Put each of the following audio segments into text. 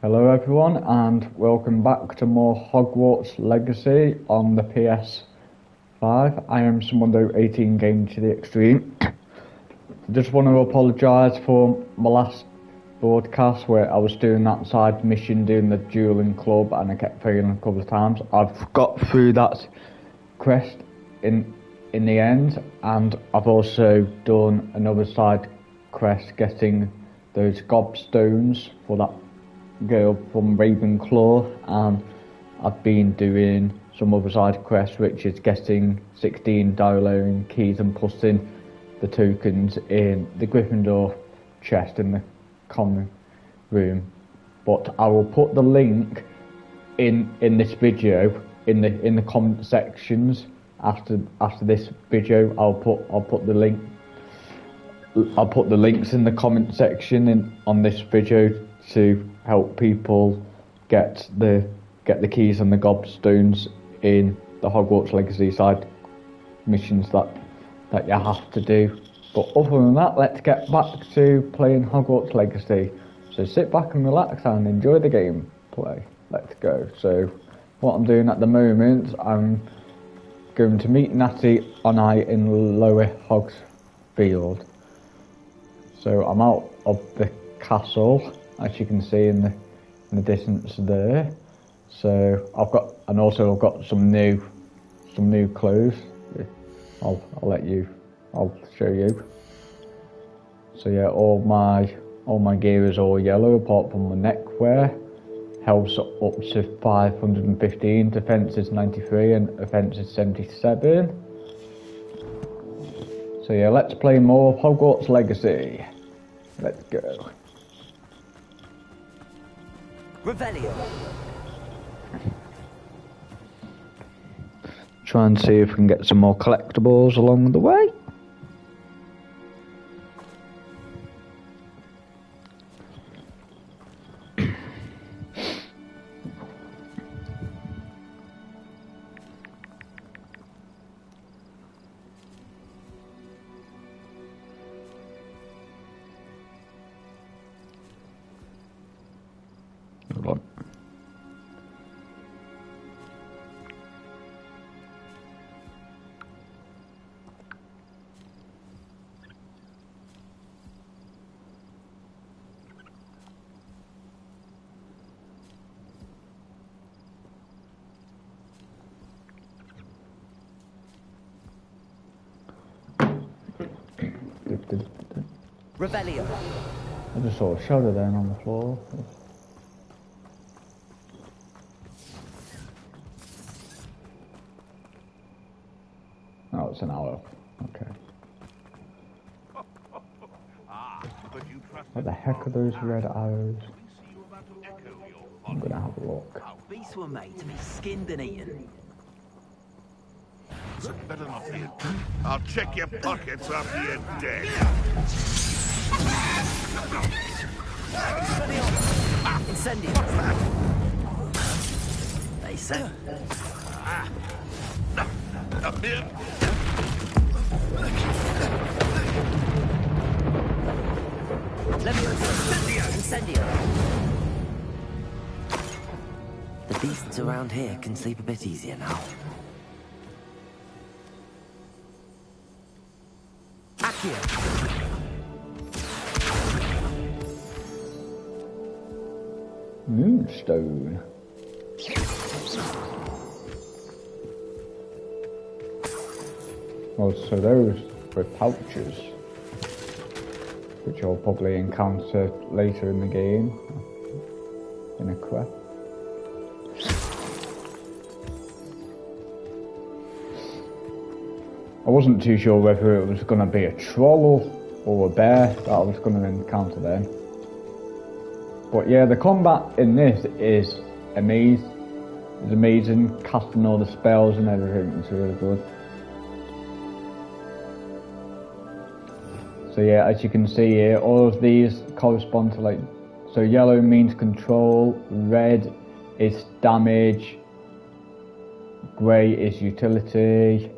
Hello everyone and welcome back to more Hogwarts Legacy on the PS5. I am Somundo18 Game to the Extreme. Just want to apologise for my last broadcast where I was doing that side mission, doing the dueling club, and I kept failing a couple of times. I've got through that quest in the end, and I've also done another side quest getting those Gobstones for that girl from Ravenclaw, and I've been doing some other side quests, which is getting 16 downloading keys and putting the tokens in the Gryffindor chest in the common room. But I will put the link in this video in the comment sections after this video. I'll put the link. I'll put the links in the comment section on this video to help people get the keys and the Gobstones in the Hogwarts Legacy side missions that you have to do. But other than that, let's get back to playing Hogwarts Legacy. So sit back and relax and enjoy the gameplay. Let's go. So what I'm doing at the moment, I'm going to meet Natty and I in Lower Hogsfield. So I'm out of the castle, as you can see in the distance there. So I've got some new clothes. I'll show you. So yeah, all my gear is all yellow apart from my neckwear. Health's up to 515, defense is 93, and offense is 77. So yeah, let's play more Hogwarts Legacy. Let's go. Revelio. Try and see if we can get some more collectibles along the way. Hold on. Revelio. I just saw a shadow down on the floor. Oh, it's an owl. Okay. What the heck are those red arrows? I'm gonna have a look. Beasts were made to be skinned and eaten. Better not be. I'll check your pockets after you're dead. Incendio. They said. Up here. Incendio. The beasts around here can sleep a bit easier now. Accio. Moonstone. Oh, so those were pouches, which I'll probably encounter later in the game in a quest. I wasn't too sure whether it was going to be a troll or a bear that I was going to encounter then. But yeah, the combat in this is amazing. It's amazing, casting all the spells and everything. It's really good. So yeah, as you can see here, all of these correspond to like, so yellow means control, red is damage, grey is utility,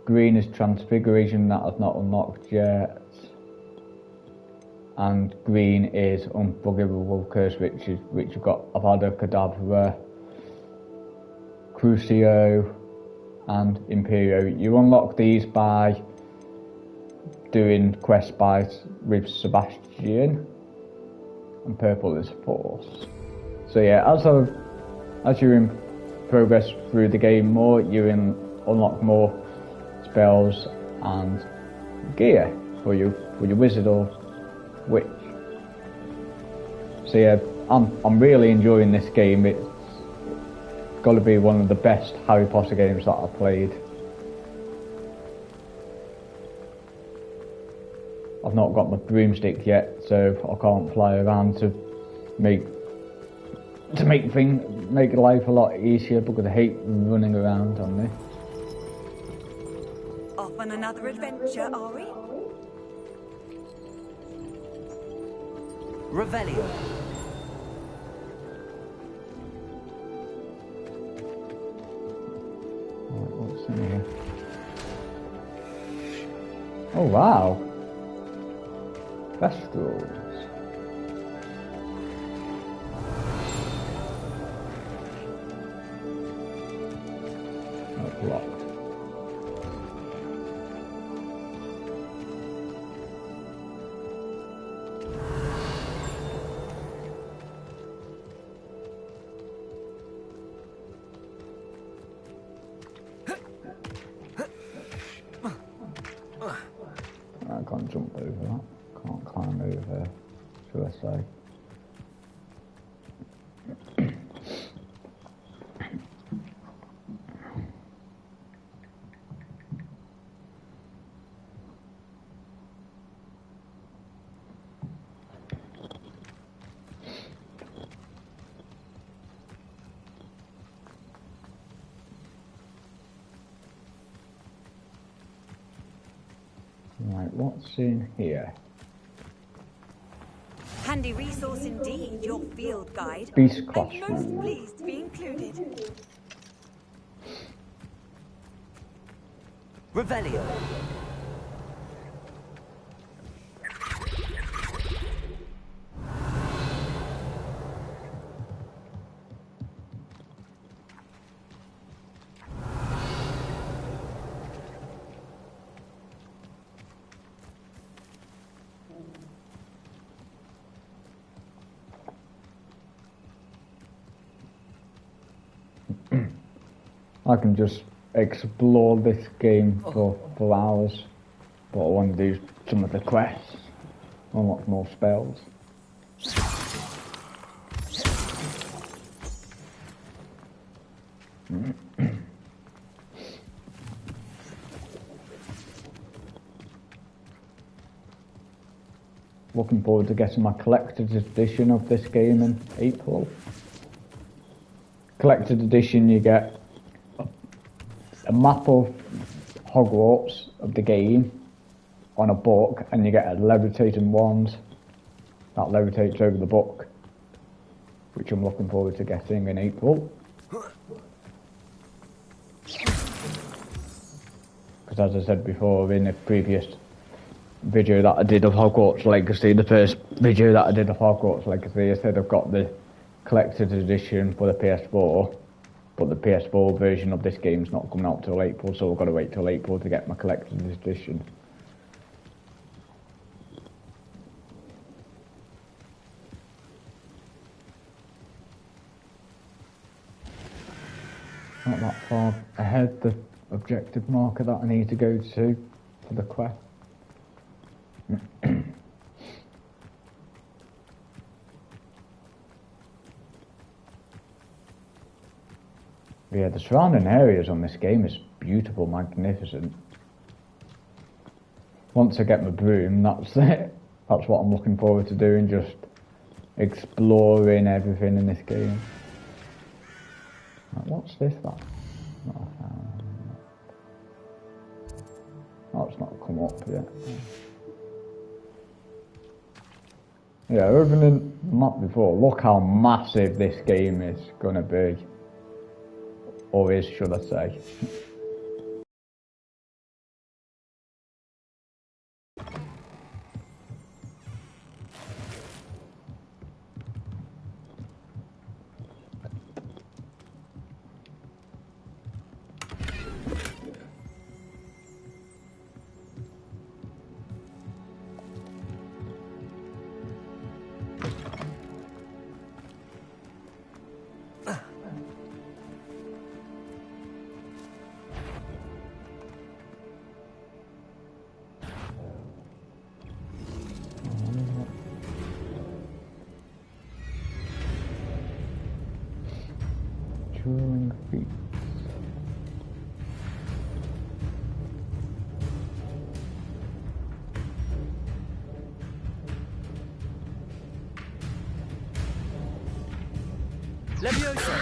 green is transfiguration that I've not unlocked yet, and green is Unforgivable Curse, which you've got Avada Kedavra, Crucio, and Imperio. You unlock these by doing quests with Sebastian, and purple is Force. So yeah, as you progress through the game more, you unlock more spells and gear for your wizard or witch. So yeah, I'm really enjoying this game. It's got to be one of the best Harry Potter games that I've played. I've not got my broomstick yet, so I can't fly around to make life a lot easier, because I hate running around on this. Off on another adventure, are we? Revelio. Right, what's in here? Oh wow! Festivals. That's locked. I can't jump over that. Can't climb over, should I say. Right, what's in here? Handy resource indeed, your field guide. Beast I'm classroom. most pleased to be included. Revelio. I can just explore this game for hours, but I want to do some of the quests, unlock more spells. Looking forward to getting my collector's edition of this game in April. Collector's edition, you get a map of Hogwarts of the game on a book, and you get a levitating wand that levitates over the book, which I'm looking forward to getting in April. Because as I said before in the previous video that I did of Hogwarts Legacy, the first video that I did of Hogwarts Legacy, I said I've got the collector's edition for the PS4, but the PS4 version of this game's not coming out till April, so I've got to wait till April to get my collector's edition. Not that far ahead, the objective marker that I need to go to for the quest. Yeah, the surrounding areas on this game is beautiful, magnificent. Once I get my broom, that's it. That's what I'm looking forward to doing, just exploring everything in this game. Right, what's this then? Oh, it's not come up yet. Yeah, other than the map before, look how massive this game is gonna be. Or is, should I say. Swirling feet. Leviosa!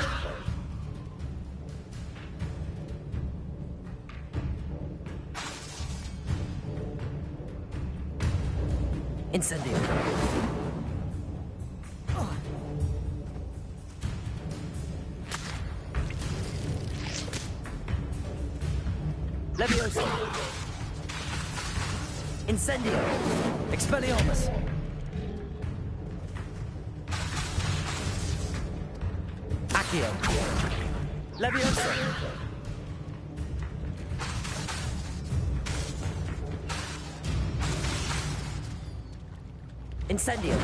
Incendio! Leviosa! Incendio! Expelliarmus! Accio! Leviosa! Incendio!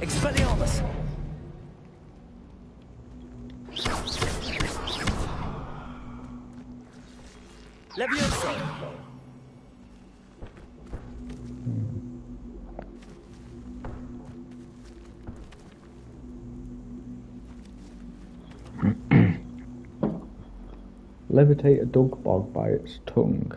Expelliarmus! Leviosa! Levitate a dog bog by its tongue.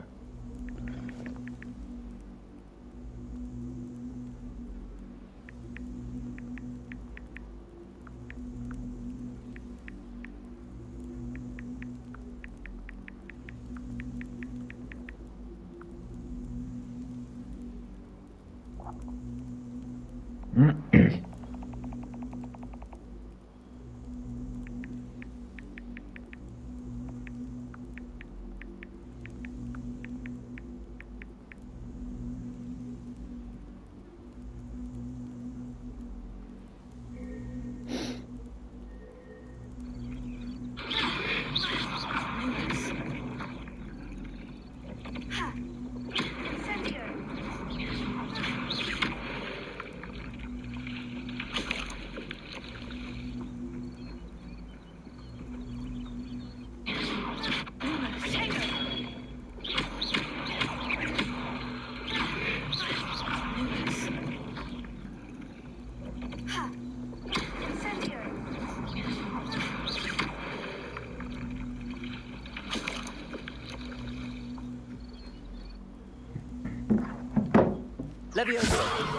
Leviosa!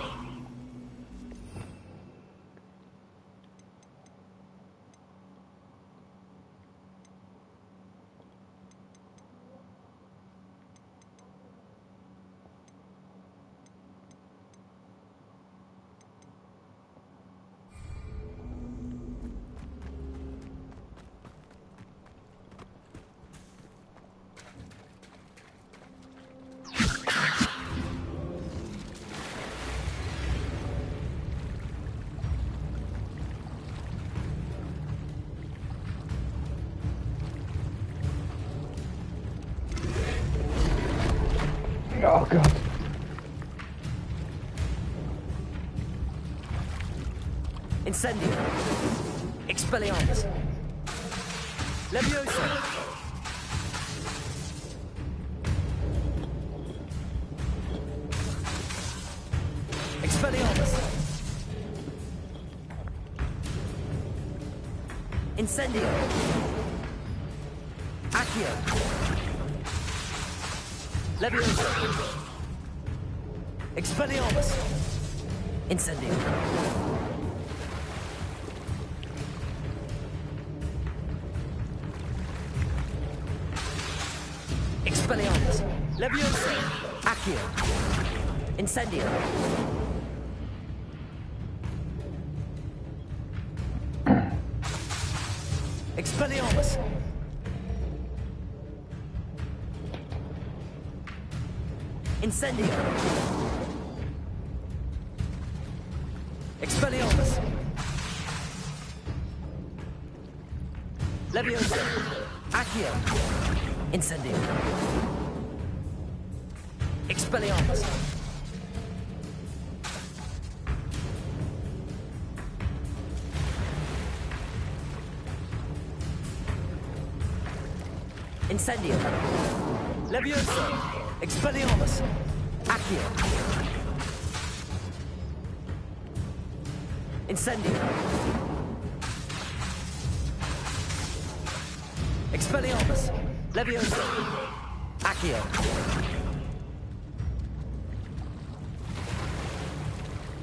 Oh god. Incendio! Expelliarmus! Leviosa! Expelliarmus! Incendio! Accio! Leviosa! Expelliarmus! Incendio! Expelliarmus! Leviosa! Accio! Incendio! Expelliarmus! Incendio! Expelliarmus! Leviosa! Accio! Incendio! Expelliarmus! Incendio. Levioso. Expelliarmus. Accio. Incendio. Expelliarmus. Levioso. Accio.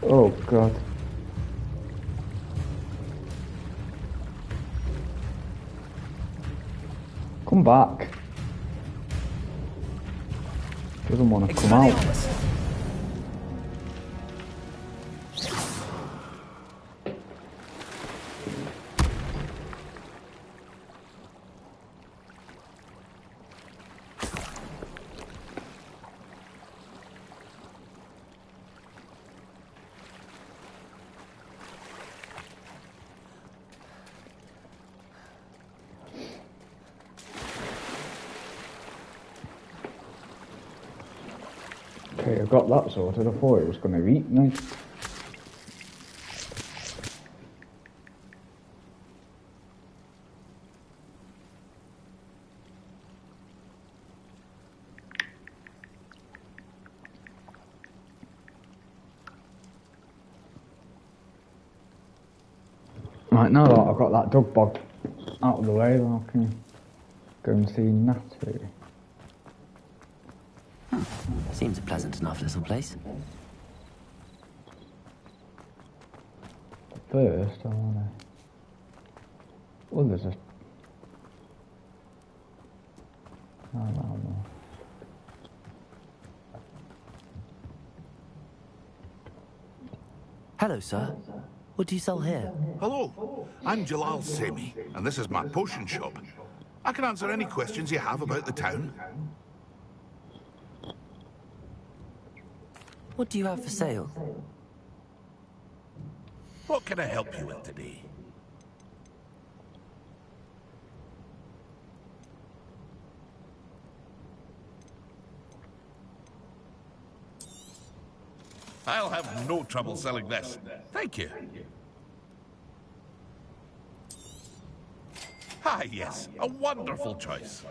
Oh god. Come back. Doesn't want to come out. Okay, I got that sorted. I thought it was going to eat me. Right, now that I've got that dog bog out of the way, then I can go and see Natty. Seems a pleasant enough little place. First, I want to... Oh, there's a... No. Hello, sir. What do you sell here? Hello, I'm Jalal Semi, and this is my potion shop. I can answer any questions you have about the town. What do you have for sale? What can I help you with today? I'll have no trouble selling this. Thank you. Ah, yes, a wonderful choice.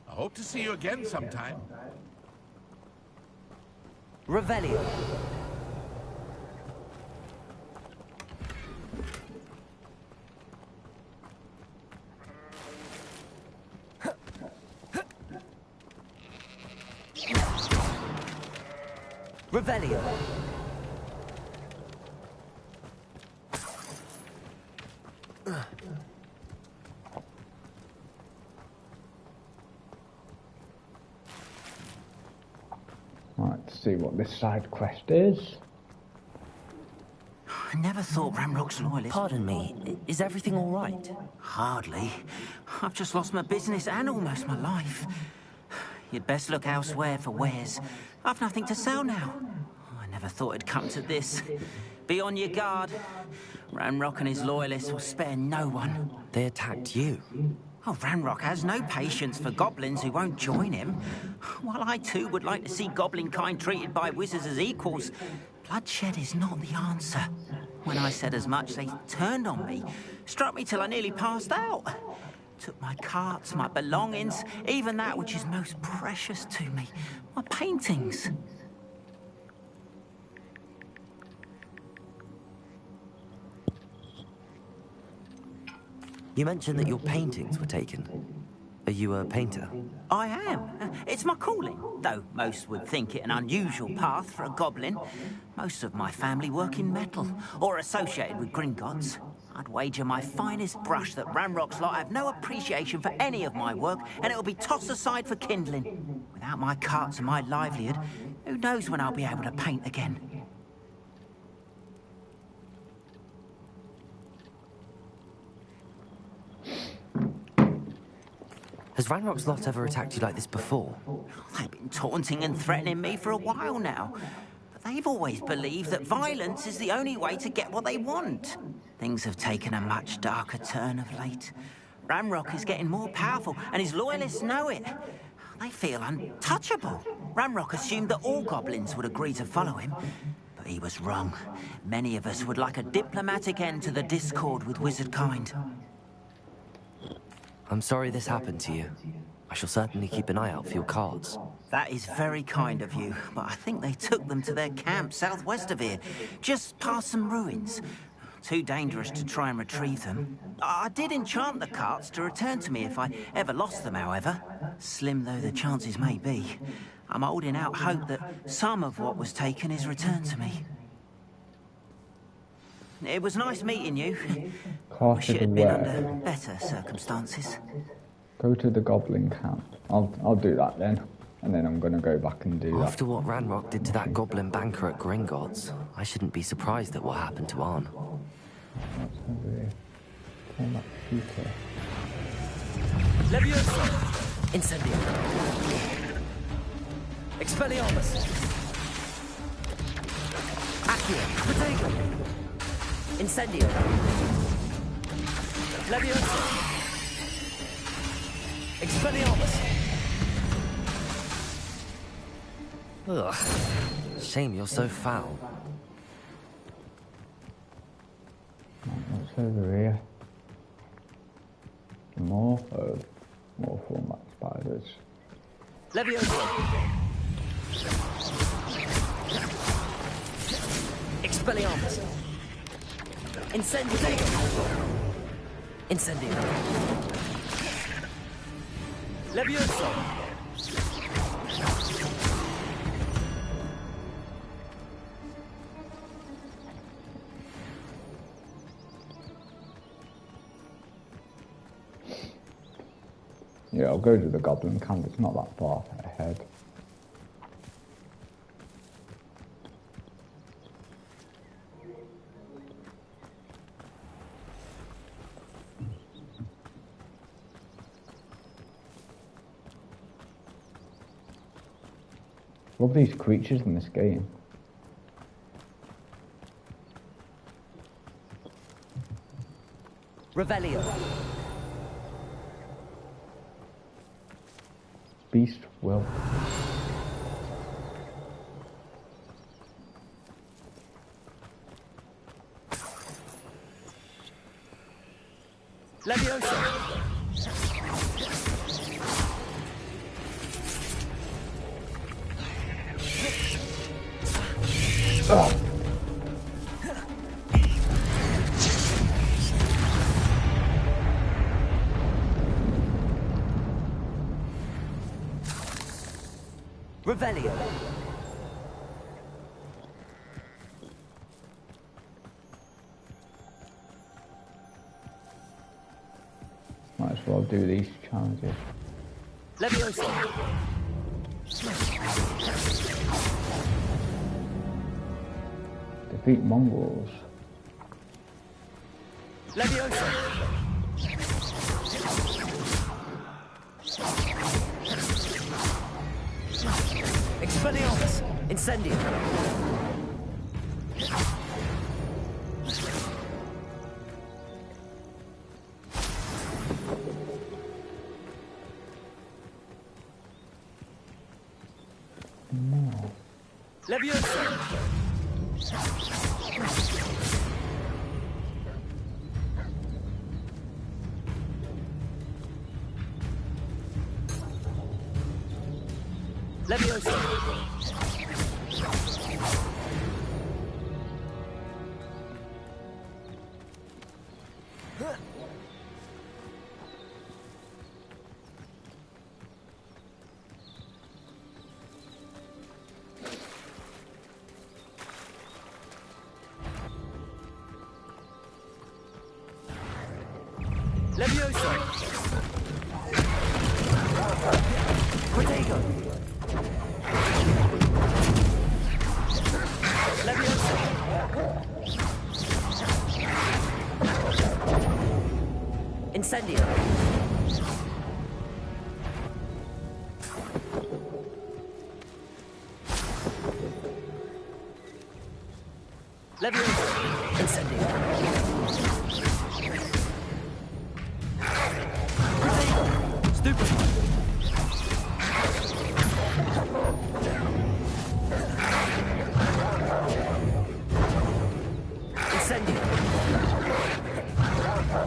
I hope to see you again sometime. Revelio. Revelio. Right, let's see what this side quest is. I never thought Ramrock's loyalist... Pardon me, is everything all right? Hardly. I've just lost my business and almost my life. You'd best look elsewhere for wares. I've nothing to sell now. I never thought it'd come to this. Be on your guard. Ramrock and his loyalists will spare no one. They attacked you. Oh, Ramrock has no patience for goblins who won't join him. While I too would like to see goblin kind treated by wizards as equals, bloodshed is not the answer. When I said as much, they turned on me, struck me till I nearly passed out. Took my carts, my belongings, even that which is most precious to me, my paintings. You mentioned that your paintings were taken. Are you a painter? I am. It's my calling, though most would think it an unusual path for a goblin. Most of my family work in metal, or associated with Gringotts. I'd wager my finest brush that Ramrock's lot have no appreciation for any of my work, and it'll be tossed aside for kindling. Without my carts and my livelihood, who knows when I'll be able to paint again? Has Ranrock's lot ever attacked you like this before? They've been taunting and threatening me for a while now. But they've always believed that violence is the only way to get what they want. Things have taken a much darker turn of late. Ramrock is getting more powerful, and his loyalists know it. They feel untouchable. Ramrock assumed that all goblins would agree to follow him. But he was wrong. Many of us would like a diplomatic end to the discord with wizard kind. I'm sorry this happened to you. I shall certainly keep an eye out for your cards. That is very kind of you, but I think they took them to their camp southwest of here, just past some ruins. Too dangerous to try and retrieve them. I did enchant the carts to return to me if I ever lost them, however. Slim though the chances may be, I'm holding out hope that some of what was taken is returned to me. It was nice meeting you. Wish it had been under better circumstances. Go to the goblin camp. I'll do that then. And then I'm gonna go back and do that. After what Ranrock did to that goblin banker at Gringotts, I shouldn't be surprised at what happened to Arn. That's over here. Turn that shooter. Levioso! Incendio! Expelliarmus! Accio! Protego! Incendio! Levioso! Expelliarmus! Ugh. Shame you're so foul. What's over here? More format spiders. Levioso! Expelliarmus! Incendio! Incendio! Levioso! Yeah, I'll go to the goblin camp. It's not that far ahead. Love these creatures in this game. Revelio. Beast will. Levioso. Revelio. Might as well do these challenges. Levioso. Defeat mongrels. Levioso. Expelliarmus. Incendio. No. Levioso. Levioso. Levioso. Protego. Levioso. Incendio. Levioso. Incendio. Protego. Stupefy. Incendio.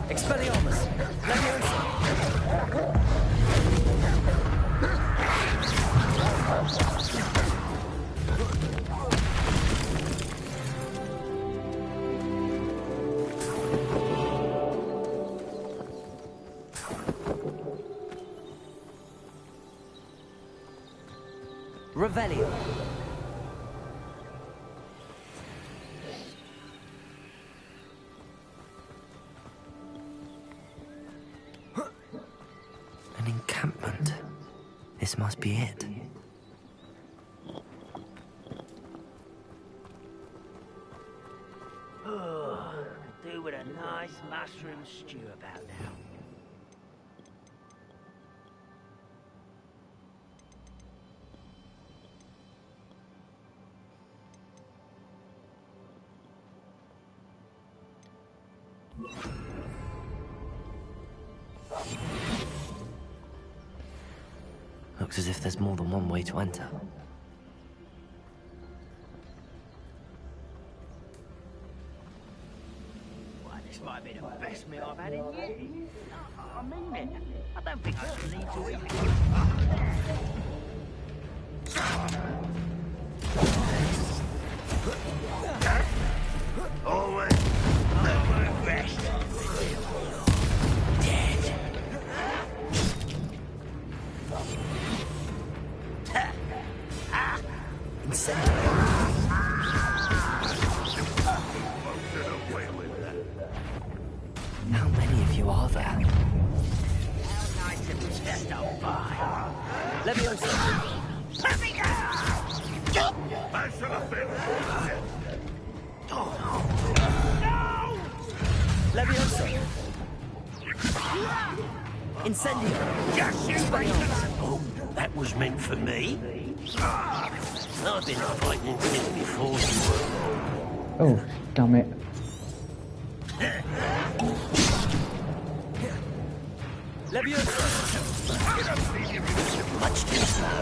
Expelliarmus. Levioso. Revelio. An encampment. This must be it. Oh, could do with a nice mushroom stew about now. Looks as if there's more than one way to enter. Why, this might be the best meal I've had in years. I mean it. I don't think I should need to eat it. Always. My best. Dead. How many of you are there? How nice of you to stop by. Leviosa! Let me go! I shall have been. Leviosa! Incendio! Just you wait. Oh, that was meant for me? I've been fighting this before you. Oh, damn it. Leviosa! Much too slow.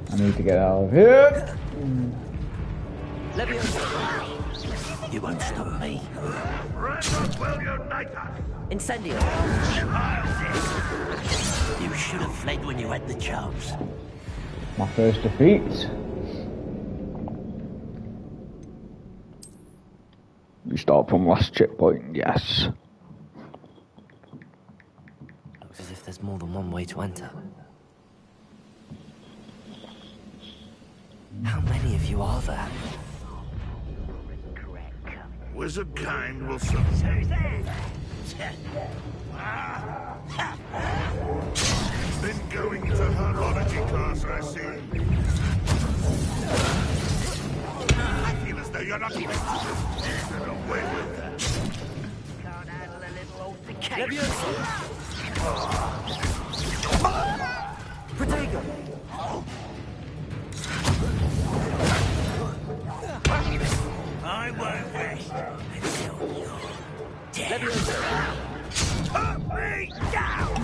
I need to get out of here. Leviosa! You won't stop me. Incendio! You should have fled when you had the chance. My first defeat. We start from last checkpoint, yes. Looks as if there's more than one way to enter. How many of you are there? Wizard kind will serve. Been going to herbology class, I see. I feel as though you're not even away with that. Can't handle a little altercation. Leviosa! Protego! I won't rest until you're dead. Leviosa! Put me down!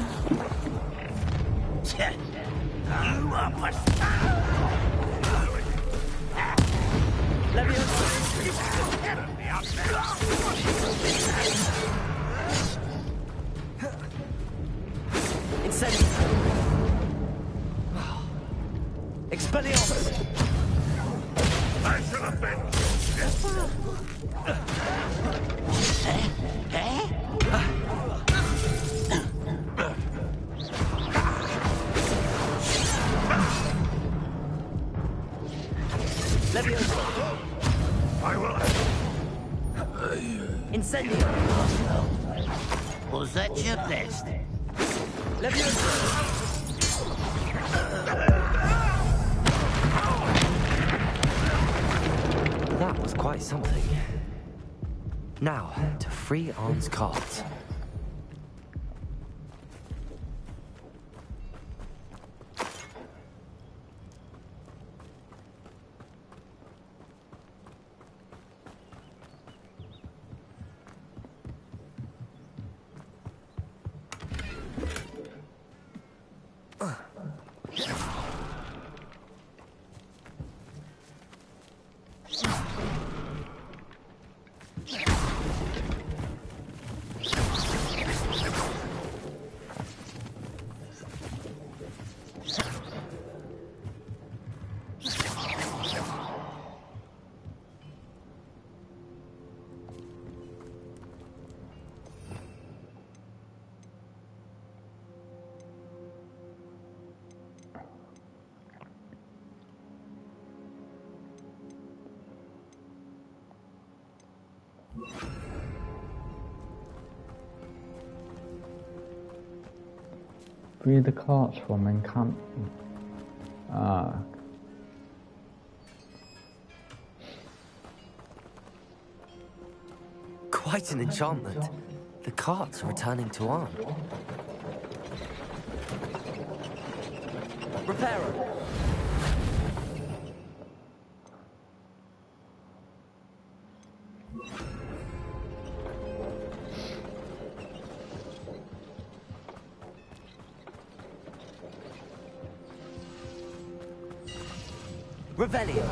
You are pathetic. Leviosa! Get me up there. Incendio! Expelliarmus! I shall have been. Leviosa! I will. Incendio! Was that your best? Leviosa! That was quite something. Now, to free Arn's cards. Free the carts from encampment. Ah. Quite an enchantment. The carts are returning to Arn. Reparo! Revelio!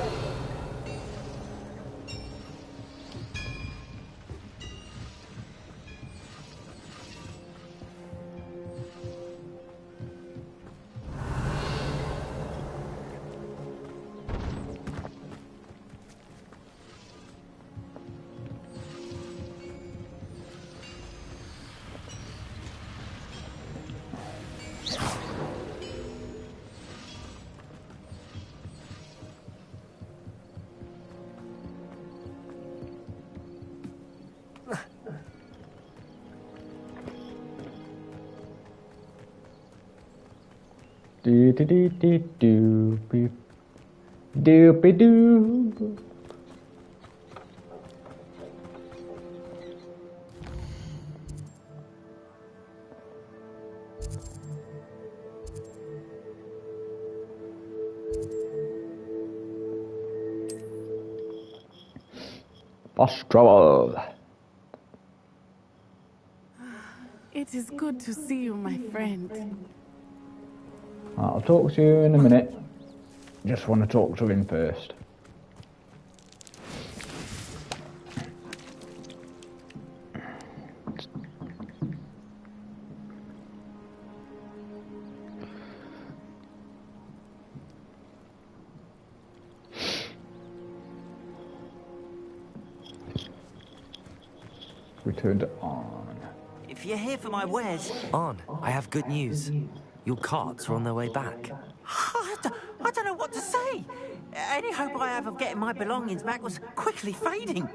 Do do do do do beep doopy doo. Fast travel. It is good to see you, my friend. I'll talk to you in a minute. Just want to talk to him first. Returned on. If you're here for my wares... Arn, I have good news. Your carts are on their way back. I don't know what to say. Any hope I have of getting my belongings back was quickly fading.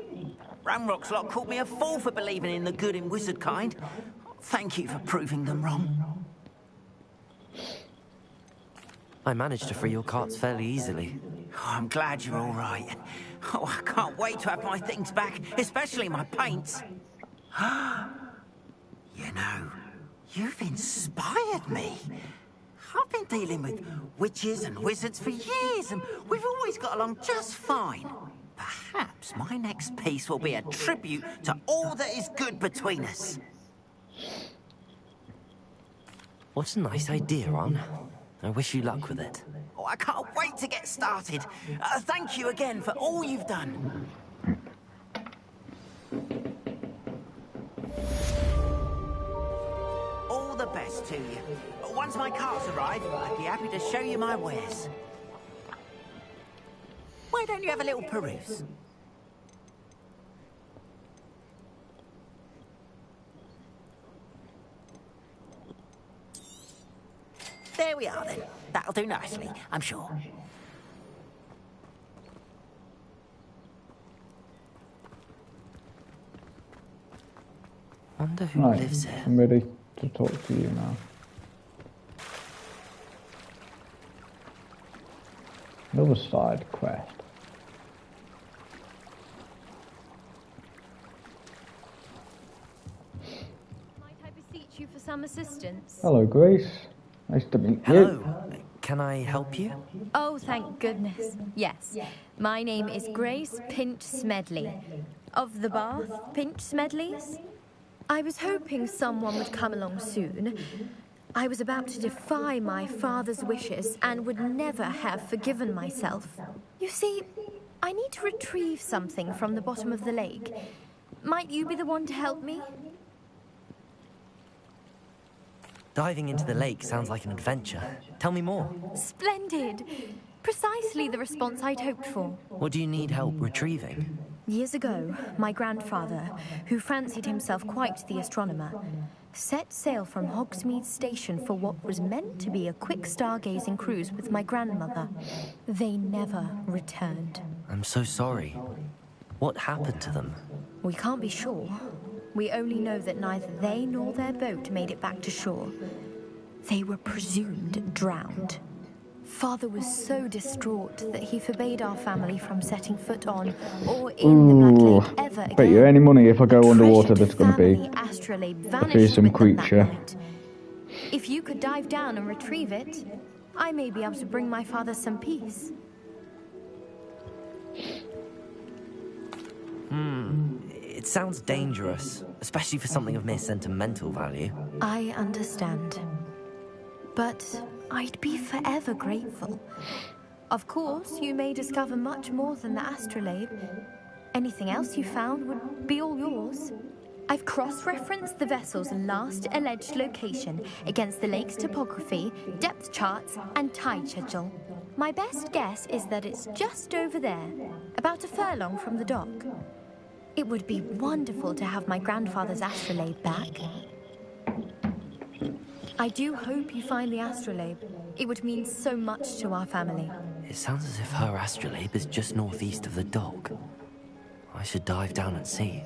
Ramrock's lot called me a fool for believing in the good and wizard kind. Thank you for proving them wrong. I managed to free your carts fairly easily. Oh, I'm glad you're all right. Oh, I can't wait to have my things back, especially my paints. You know, you've inspired me. I've been dealing with witches and wizards for years, and we've always got along just fine. Perhaps my next piece will be a tribute to all that is good between us. What a nice idea, Arn. I wish you luck with it. Oh, I can't wait to get started. Thank you again for all you've done. All the best to you. Once my carts arrive, I'd be happy to show you my wares. Why don't you have a little peruse? There we are then. That'll do nicely, I'm sure. Wonder who Right, lives here. I'm ready to talk to you now. Another side quest. Might I beseech you for some assistance? Hello, Grace. Nice to meet you. Hello. Can I help you? Oh, thank goodness. Yes. My name is Grace Pinch Smedley. Of the Bath Pinch Smedleys? I was hoping someone would come along soon. I was about to defy my father's wishes and would never have forgiven myself. You see, I need to retrieve something from the bottom of the lake. Might you be the one to help me? Diving into the lake sounds like an adventure. Tell me more. Splendid! Precisely the response I'd hoped for. What do you need help retrieving? Years ago, my grandfather, who fancied himself quite the astronomer, set sail from Hogsmeade Station for what was meant to be a quick stargazing cruise with my grandmother. They never returned. I'm so sorry. What happened to them? We can't be sure. We only know that neither they nor their boat made it back to shore. They were presumed drowned. Father was so distraught that he forbade our family from setting foot on or in the Black Lake ever again. Bet you any money if I go underwater there's going to be astrolabe a fearsome creature. If you could dive down and retrieve it, I may be able to bring my father some peace. It sounds dangerous, especially for something of mere sentimental value. I understand. But I'd be forever grateful. Of course, you may discover much more than the astrolabe. Anything else you found would be all yours. I've cross-referenced the vessel's last alleged location against the lake's topography, depth charts, and tide schedule. My best guess is that it's just over there, about a furlong from the dock. It would be wonderful to have my grandfather's astrolabe back. I do hope you find the astrolabe. It would mean so much to our family. It sounds as if her astrolabe is just northeast of the dock. I should dive down and see.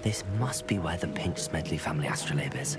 This must be where the Pinch Smedley family astrolabe is.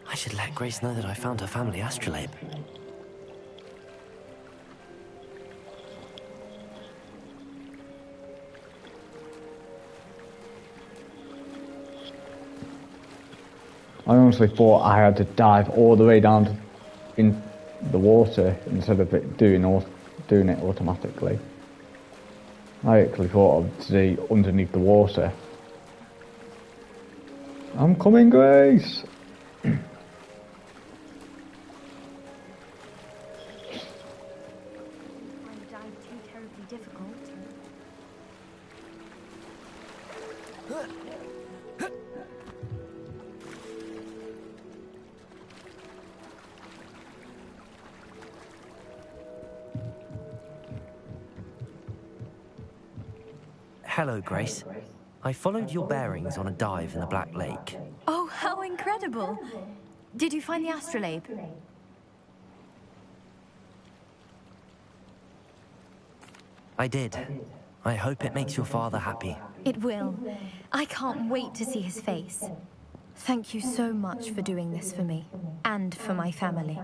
I should let Grace know that I found her family astrolabe. I honestly thought I had to dive all the way down in the water instead of it doing it automatically. I actually thought I'd see underneath the water. I'm coming, Grace! Hello, Grace. I followed your bearings on a dive in the Black Lake. Oh, how incredible! Did you find the astrolabe? I did. I hope it makes your father happy. It will. I can't wait to see his face. Thank you so much for doing this for me, and for my family.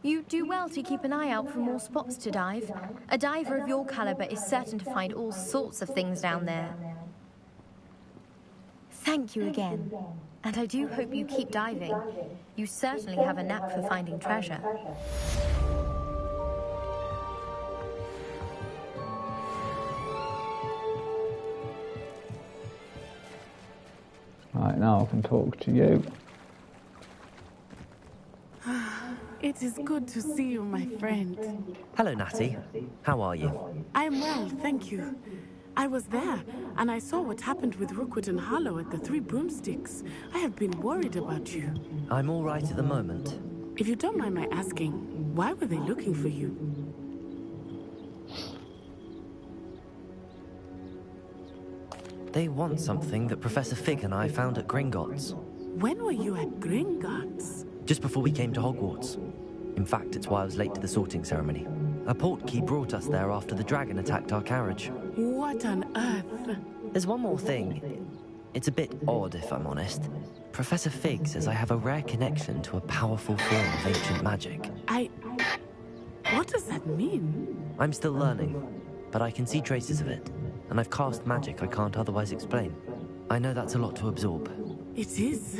You do well to keep an eye out for more spots to dive. A diver of your caliber is certain to find all sorts of things down there. Thank you again, and I do hope you keep diving. You certainly have a knack for finding treasure. Right, now I can talk to you. It is good to see you, my friend. Hello, Natty. How are you? I'm well, thank you. I was there, and I saw what happened with Rookwood and Harlow at the Three Broomsticks. I have been worried about you. I'm all right at the moment. If you don't mind my asking, why were they looking for you? They want something that Professor Fig and I found at Gringotts. When were you at Gringotts? Just before we came to Hogwarts. In fact, it's why I was late to the sorting ceremony. A portkey brought us there after the dragon attacked our carriage. What on earth? There's one more thing. It's a bit odd, if I'm honest. Professor Fig says I have a rare connection to a powerful form of ancient magic. What does that mean? I'm still learning, but I can see traces of it, and I've cast magic I can't otherwise explain. I know that's a lot to absorb. It is.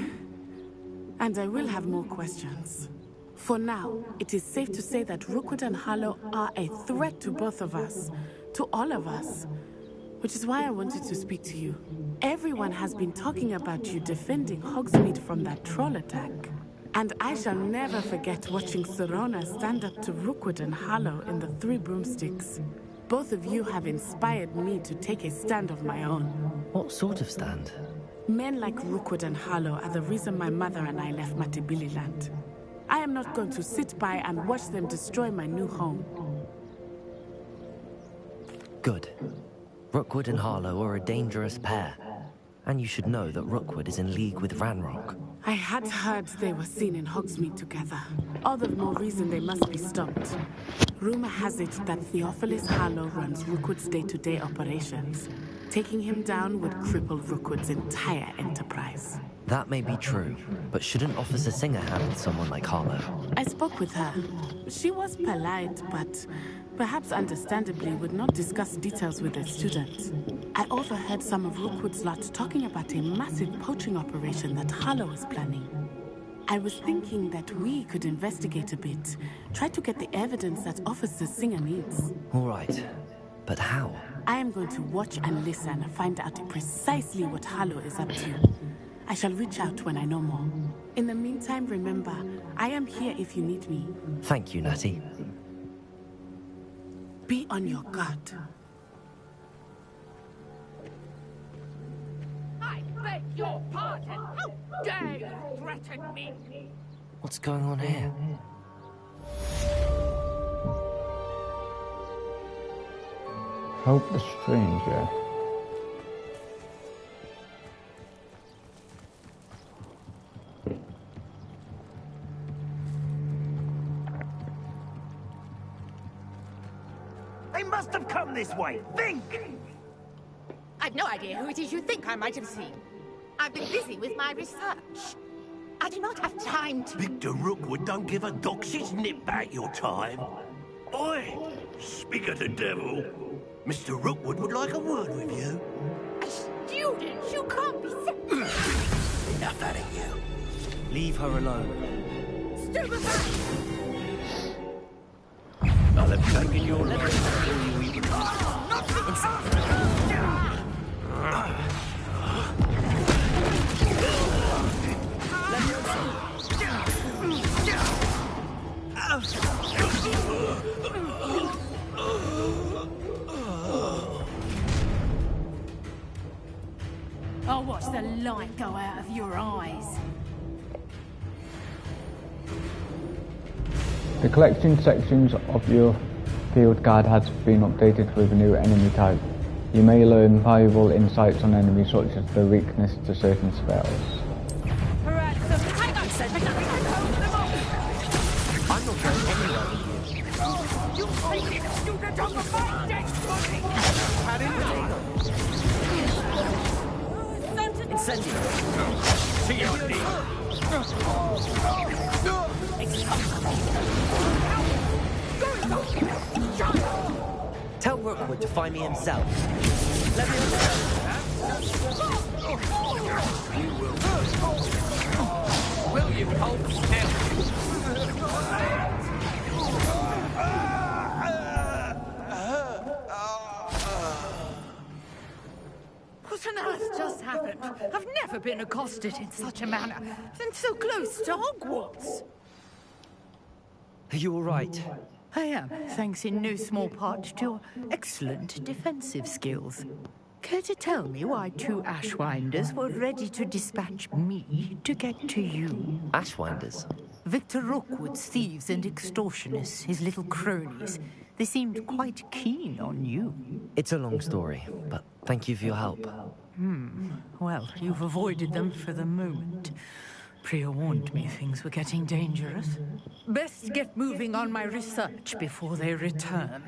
And I will have more questions. For now, it is safe to say that Rookwood and Harlow are a threat to both of us. To all of us. Which is why I wanted to speak to you. Everyone has been talking about you defending Hogsmeade from that troll attack. And I shall never forget watching Serona stand up to Rookwood and Harlow in the Three Broomsticks. Both of you have inspired me to take a stand of my own. What sort of stand? Men like Rookwood and Harlow are the reason my mother and I left Matibili-land. I am not going to sit by and watch them destroy my new home. Good. Rookwood and Harlow are a dangerous pair. And you should know that Rookwood is in league with Ranrock. I had heard they were seen in Hogsmeade together. All the more reason they must be stopped. Rumor has it that Theophilus Harlow runs Rookwood's day-to-day operations. Taking him down would cripple Rookwood's entire enterprise. That may be true, but shouldn't Officer Singer handle someone like Harlow? I spoke with her. She was polite, but perhaps understandably would not discuss details with a student. I overheard some of Rookwood's lot talking about a massive poaching operation that Harlow is planning. I was thinking that we could investigate a bit, try to get the evidence that Officer Singer needs. All right, but how? I am going to watch and listen, find out precisely what Harlow is up to. I shall reach out when I know more. In the meantime, remember, I am here if you need me. Thank you, Natty. Be on your guard. I beg your pardon! How dare you threaten me? What's going on here? Help the stranger. They must have come this way. Think! I've no idea who it is you think I might have seen. I've been busy with my research. I do not have time to... Victor Rookwood don't give a doxy's nip back your time. Oi! Speak of the devil. Mr. Rookwood would like a word with you. A student? You can't be... Enough out of you. Leave her alone. Stupefy! I'll have taken your life before you even... I'll watch the light go out of your eyes. The collection sections of your field guide has been updated with a new enemy type. You may learn valuable insights on enemies such as their weakness to certain spells. Hang on, Cedric. I'm not going anywhere with you. You think you can talk about dead body? How did we take them? Incendiary. To your knee. Tell Rookwood to find me himself. Let me Will you hold still? What on earth just happened? I've never been accosted in such a manner, and so close to Hogwarts. Are you all right? I am, thanks in no small part to your excellent defensive skills. Care to tell me why two Ashwinders were ready to dispatch me to get to you? Ashwinders? Victor Rookwood's thieves and extortioners, his little cronies. They seemed quite keen on you. It's a long story, but thank you for your help. Well, you've avoided them for the moment. Priya warned me things were getting dangerous. Best get moving on my research before they return.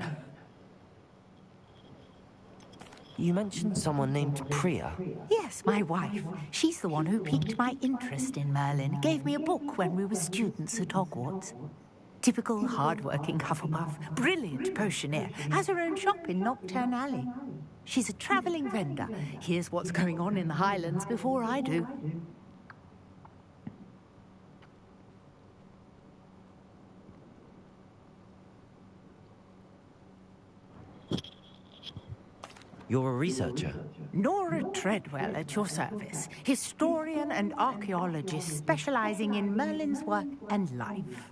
You mentioned someone named Priya. Yes, my wife. She's the one who piqued my interest in Merlin. Gave me a book when we were students at Hogwarts. Typical hard-working Hufflepuff, brilliant potioneer, has her own shop in Knockturn Alley. She's a travelling vendor. Hears what's going on in the Highlands before I do. You're a researcher? Nora Treadwell at your service. Historian and archaeologist specialising in Merlin's work and life.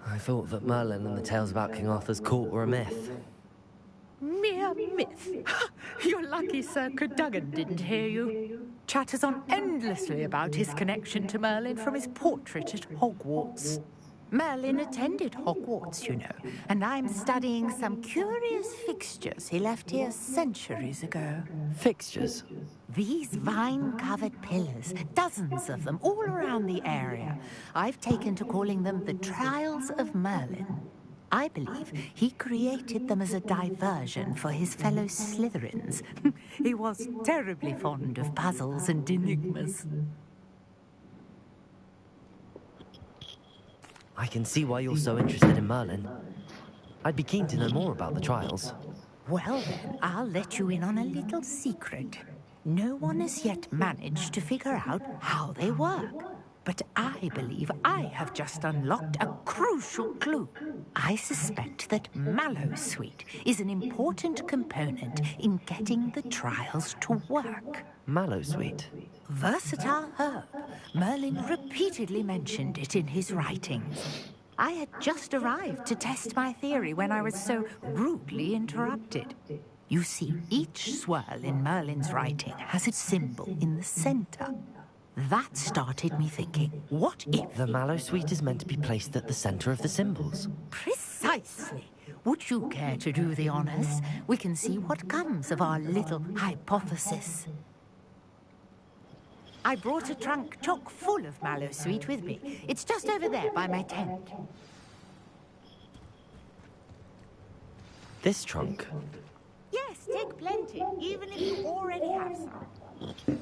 I thought that Merlin and the tales about King Arthur's court were a myth. Mere myth. You're lucky Sir Cadogan didn't hear you. Chatters on endlessly about his connection to Merlin from his portrait at Hogwarts. Merlin attended Hogwarts, you know, and I'm studying some curious fixtures he left here centuries ago. Fixtures? These vine-covered pillars, dozens of them all around the area. I've taken to calling them the Trials of Merlin. I believe he created them as a diversion for his fellow Slytherins. He was terribly fond of puzzles and enigmas. I can see why you're so interested in Merlin. I'd be keen to know more about the trials. Well then, I'll let you in on a little secret. No one has yet managed to figure out how they work. But I believe I have just unlocked a crucial clue. I suspect that Mallowsweet is an important component in getting the trials to work. Mallowsweet? Versatile herb. Merlin repeatedly mentioned it in his writings. I had just arrived to test my theory when I was so rudely interrupted. You see, each swirl in Merlin's writing has its symbol in the center. That started me thinking, what if... The Mallowsweet is meant to be placed at the center of the symbols. Precisely. Would you care to do the honors? We can see what comes of our little hypothesis. I brought a trunk chock full of Mallowsweet with me. It's just over there by my tent. This trunk? Yes, take plenty, even if you already have some.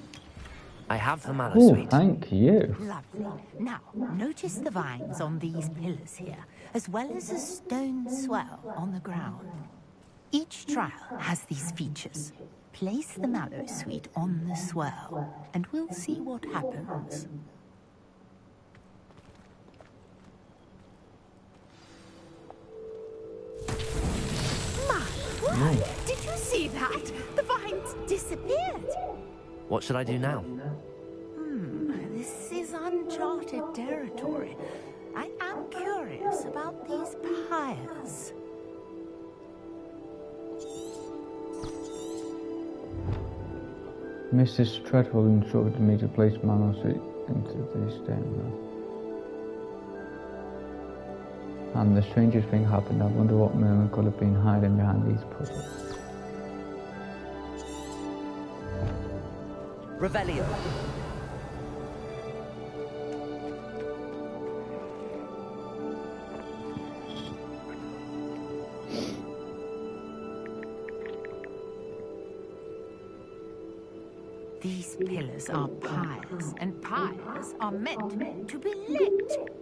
I have the Oh, Mallowsweet. thank you. Lovely. Now, notice the vines on these pillars here, as well as a stone swell on the ground. Each trial has these features. Place the Mallowsweet on the swell, and we'll see what happens. My word! Did you see that? The vines disappeared. What should I do now? This is uncharted territory. I am curious about these pyres. Mrs. Treadwell instructed me to place Mallowsweet into the stem. And the strangest thing happened. I wonder what Merlin could have been hiding behind these puzzles. Revelio. These pillars are pyres, and pyres are meant to be lit.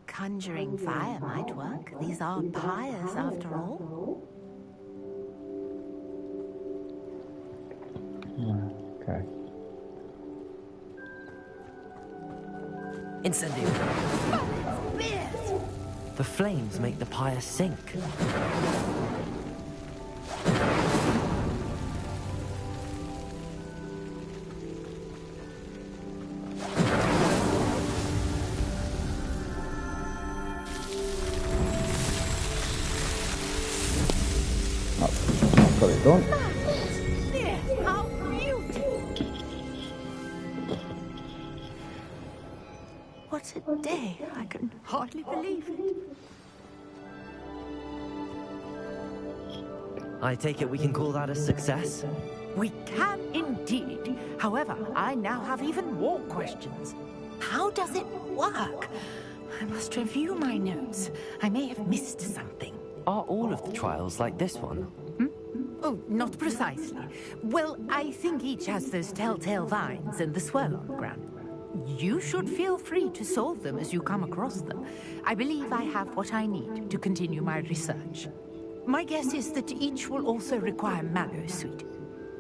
Conjuring fire might work. These are pyres, after all. Okay. Incendio. The flames make the pyre sink. I've got it done. How beautiful! What a day. I can hardly believe it. I take it we can call that a success? We can indeed. However, I now have even more questions. How does it work? I must review my notes. I may have missed something. Are all of the trials like this one? Oh, not precisely. Well, I think each has those telltale vines and the swirl on the ground. You should feel free to solve them as you come across them. I believe I have what I need to continue my research. My guess is that each will also require Mallow Sweet,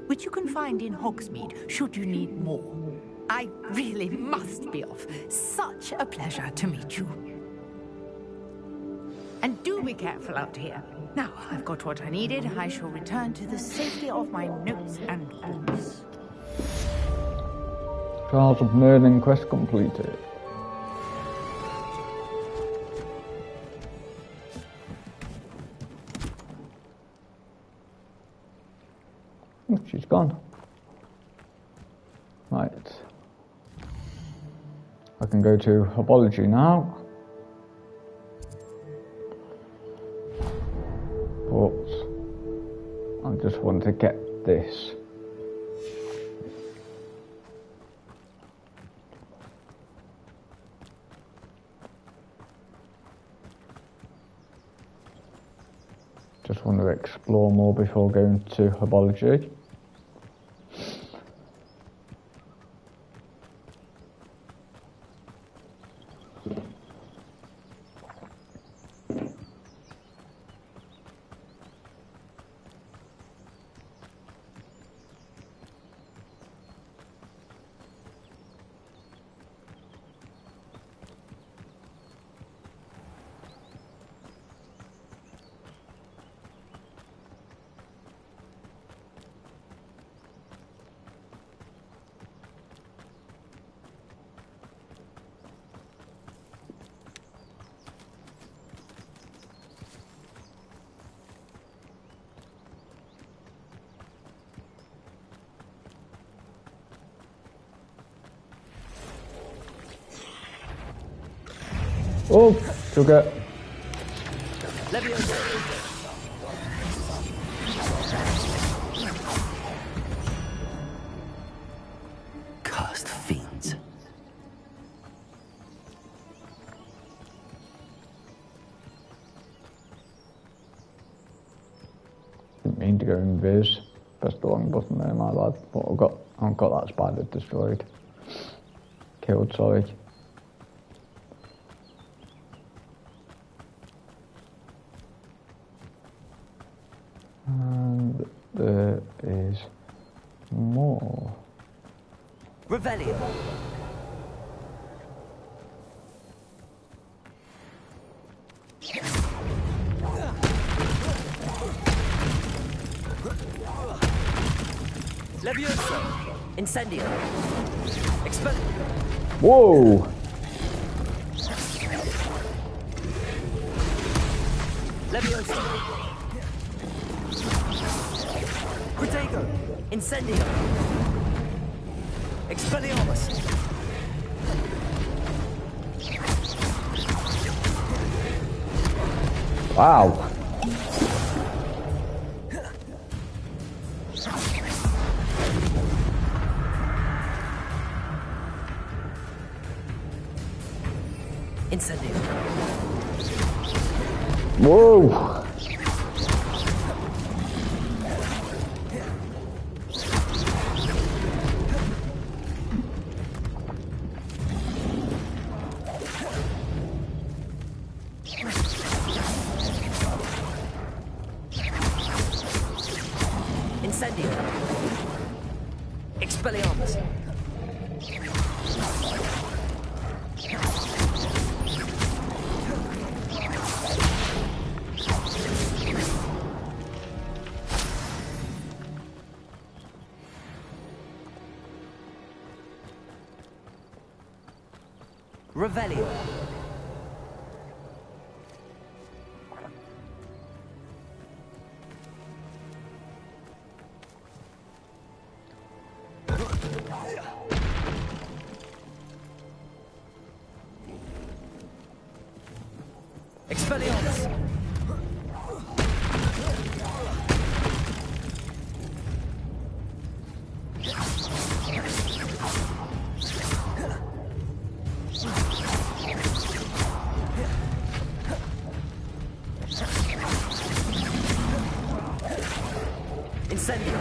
which you can find in Hogsmeade should you need more. I really must be off. Such a pleasure to meet you. And do be careful out here. Now, I've got what I needed. I shall return to the safety of my notes and books. Trials of Merlin quest completed. Oh, she's gone. Right. I can go to Herbology now. But I just want to get this. Just want to explore more before going to Herbology. Oh, took it. Cursed fiends. Didn't mean to go in Viz. Pressed the wrong button there, my bad. But I've got that spider destroyed. Killed, sorry. And there is more. Revelio. Levioso. Incendio. Expel. Whoa! Levioso. Protego. Incendio. Expelliarmus. Wow. Incendio. Whoa. Incendio. Expelliarmus. Revelio. Expelliarmus. Incendio.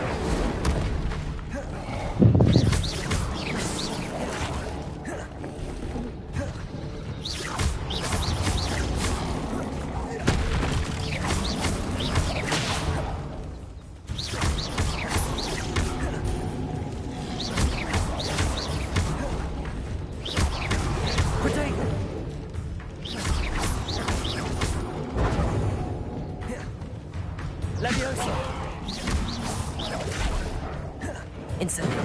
Leviosa. Incendio.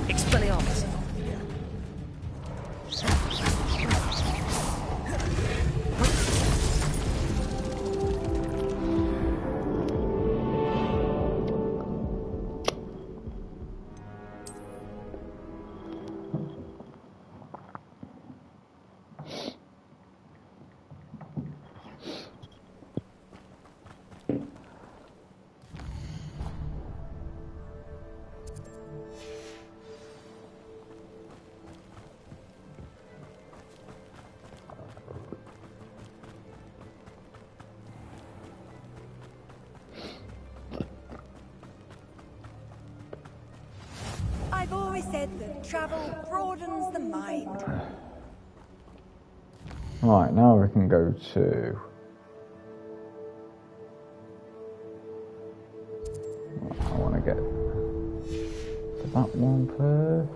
Expelliarmus. I've always said that travel broadens the mind. Right, now we can go to... I want to get to that one first.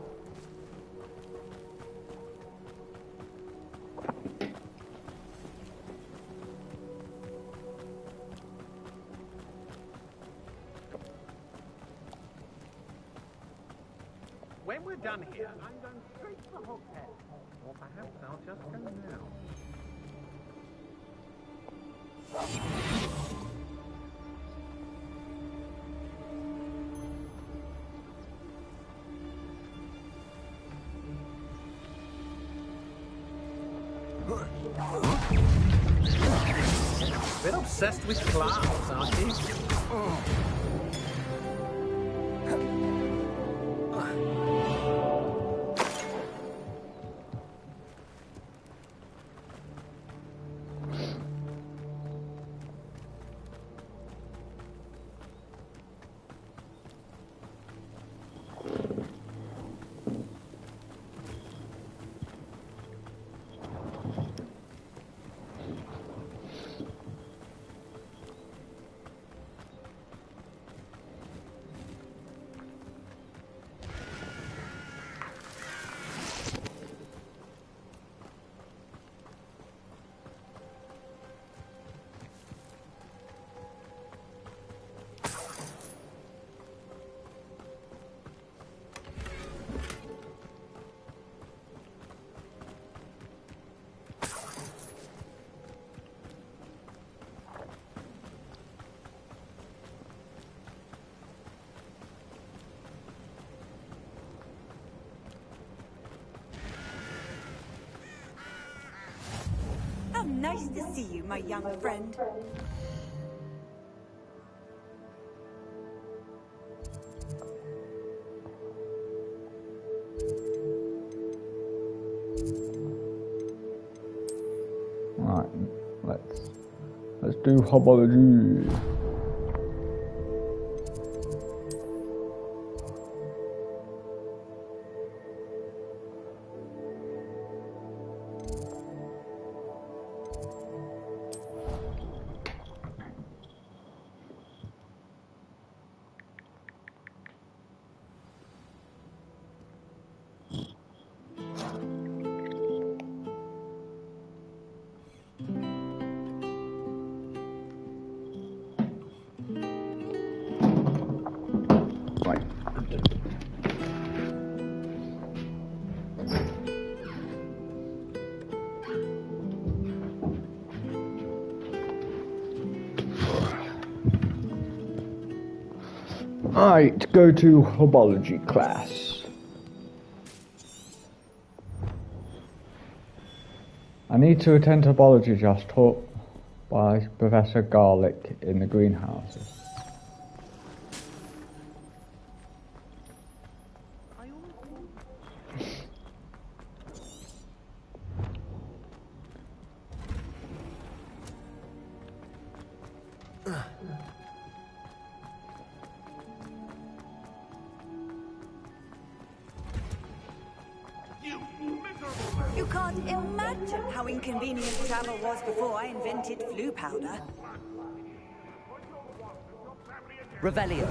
When we're done here, I'm going straight to the hotel. Or perhaps I'll just go now. Bit obsessed with clouds, aren't you? How nice to see you, my young friend. Right, let's do homology. Right, go to herbology class. I need to attend herbology class taught by Professor Garlic in the greenhouses. You can't imagine how inconvenient travel was before I invented flu powder. Revelio.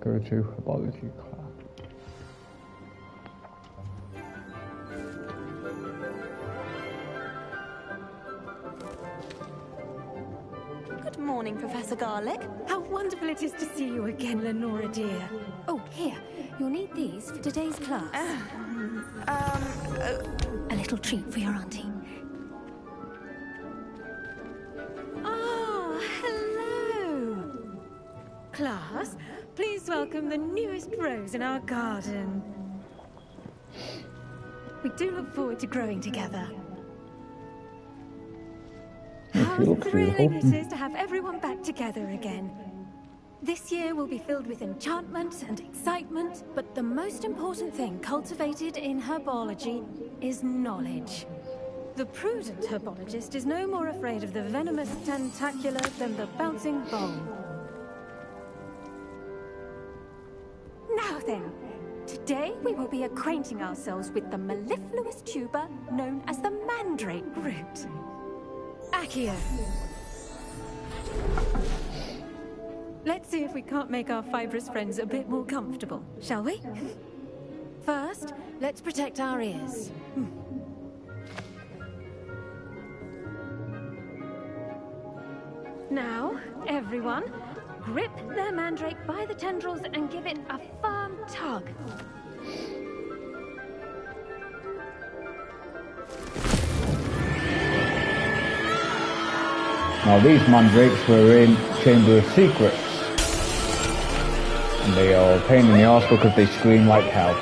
Go to herbology class. Good morning, Professor Garlic. How wonderful it is to see you again, Lenora dear. Oh, here, you'll need these for today's class. A little treat for your auntie. Ah, hello. Class, please welcome the newest rose in our garden. We do look forward to growing together. How thrilling it is to have everyone back together again. This year will be filled with enchantment and excitement, but the most important thing cultivated in herbology is knowledge. The prudent herbologist is no more afraid of the venomous tentacular than the bouncing ball. Now then, today we will be acquainting ourselves with the mellifluous tuber known as the mandrake root. Accio. Let's see if we can't make our fibrous friends a bit more comfortable, shall we? First, let's protect our ears. Now, everyone, grip their mandrake by the tendrils and give it a firm tug. Now these mandrakes were in Chamber of Secrets. And they are a pain in the arse because they scream like hell.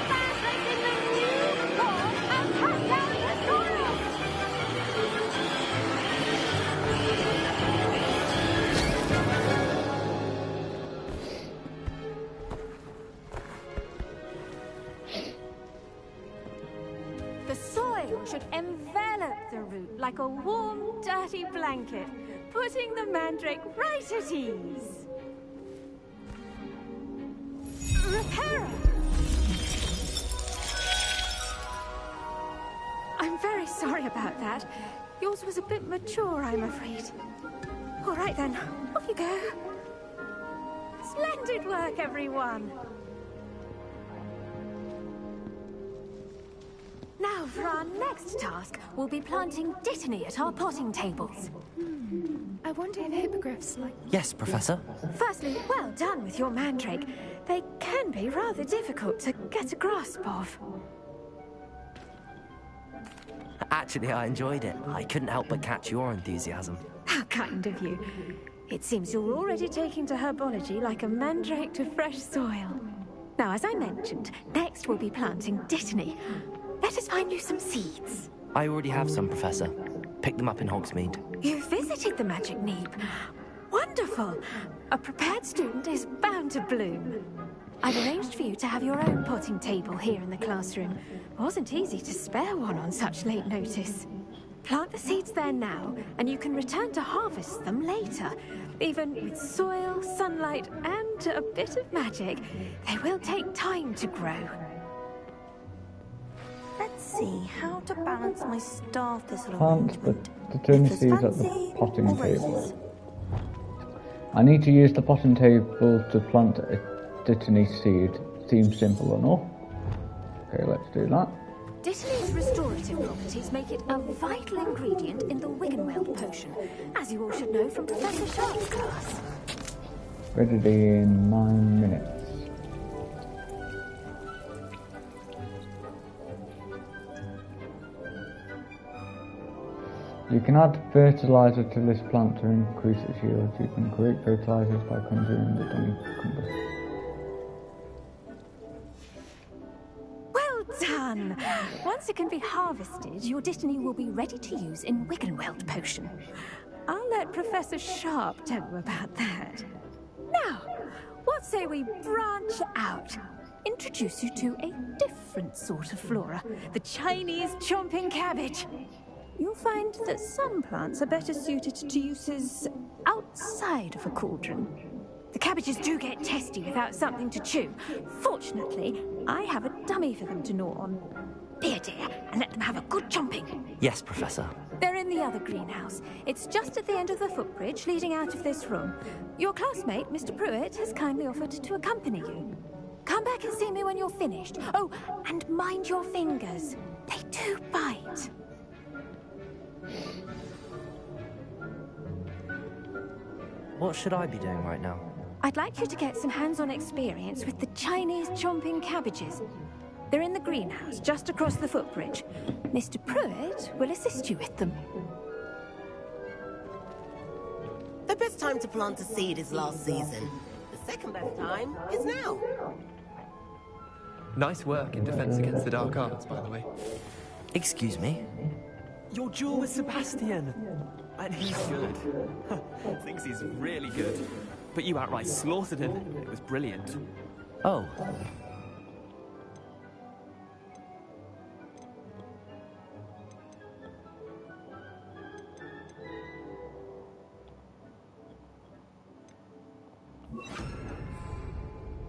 The soil should envelop the root like a warm, dirty blanket, putting the mandrake right at ease. Reparo! I'm very sorry about that. Yours was a bit mature, I'm afraid. All right then, off you go. Splendid work, everyone. Now, for our next task, we'll be planting dittany at our potting tables. I wonder if hippogriffs like... Yes, Professor. Firstly, well done with your mandrake. They can be rather difficult to get a grasp of. Actually, I enjoyed it. I couldn't help but catch your enthusiasm. How kind of you. It seems you're already taking to herbology like a mandrake to fresh soil. Now, as I mentioned, next we'll be planting dittany. Let us find you some seeds. I already have some, Professor. Picked them up in Hogsmeade. You visited the Magic Neep. Wonderful. A prepared student is bound to bloom. I've arranged for you to have your own potting table here in the classroom. Wasn't easy to spare one on such late notice. Plant the seeds there now, and you can return to harvest them later. Even with soil, sunlight, and a bit of magic, they will take time to grow. Let's see how to balance my star thistle Plant arrangement. the tiny If it's seeds at the fancy potting or table. roses. I need to use the potting table to plant a Dittany seed. Seems simple enough. Okay, let's do that. Dittany's restorative properties make it a vital ingredient in the Wiggenweld potion, as you all should know from Professor Sharp's class. Ready in 9 minutes. You can add fertilizer to this plant to increase its yield. You can create fertilizers by consuming the dung combust. Well done! Once it can be harvested, your Dittany will be ready to use in Wiggenweld potion. I'll let Professor Sharp tell you about that. Now, what say we branch out? Introduce you to a different sort of flora, the Chinese chomping cabbage. You'll find that some plants are better suited to uses outside of a cauldron. The cabbages do get testy without something to chew. Fortunately, I have a dummy for them to gnaw on. Be a dear and let them have a good chomping. Yes, Professor. They're in the other greenhouse. It's just at the end of the footbridge leading out of this room. Your classmate, Mr. Pruitt, has kindly offered to accompany you. Come back and see me when you're finished. Oh, and mind your fingers. They do bite. What should I be doing right now? I'd like you to get some hands-on experience with the Chinese chomping cabbages. They're in the greenhouse, just across the footbridge. Mr. Pruitt will assist you with them. The best time to plant a seed is last season. The second best time is now. Nice work in defense against the dark arts, by the way. Excuse me? Your duel with Sebastian! And he's good. Thinks he's really good. But you outright slaughtered him. It was brilliant. Oh.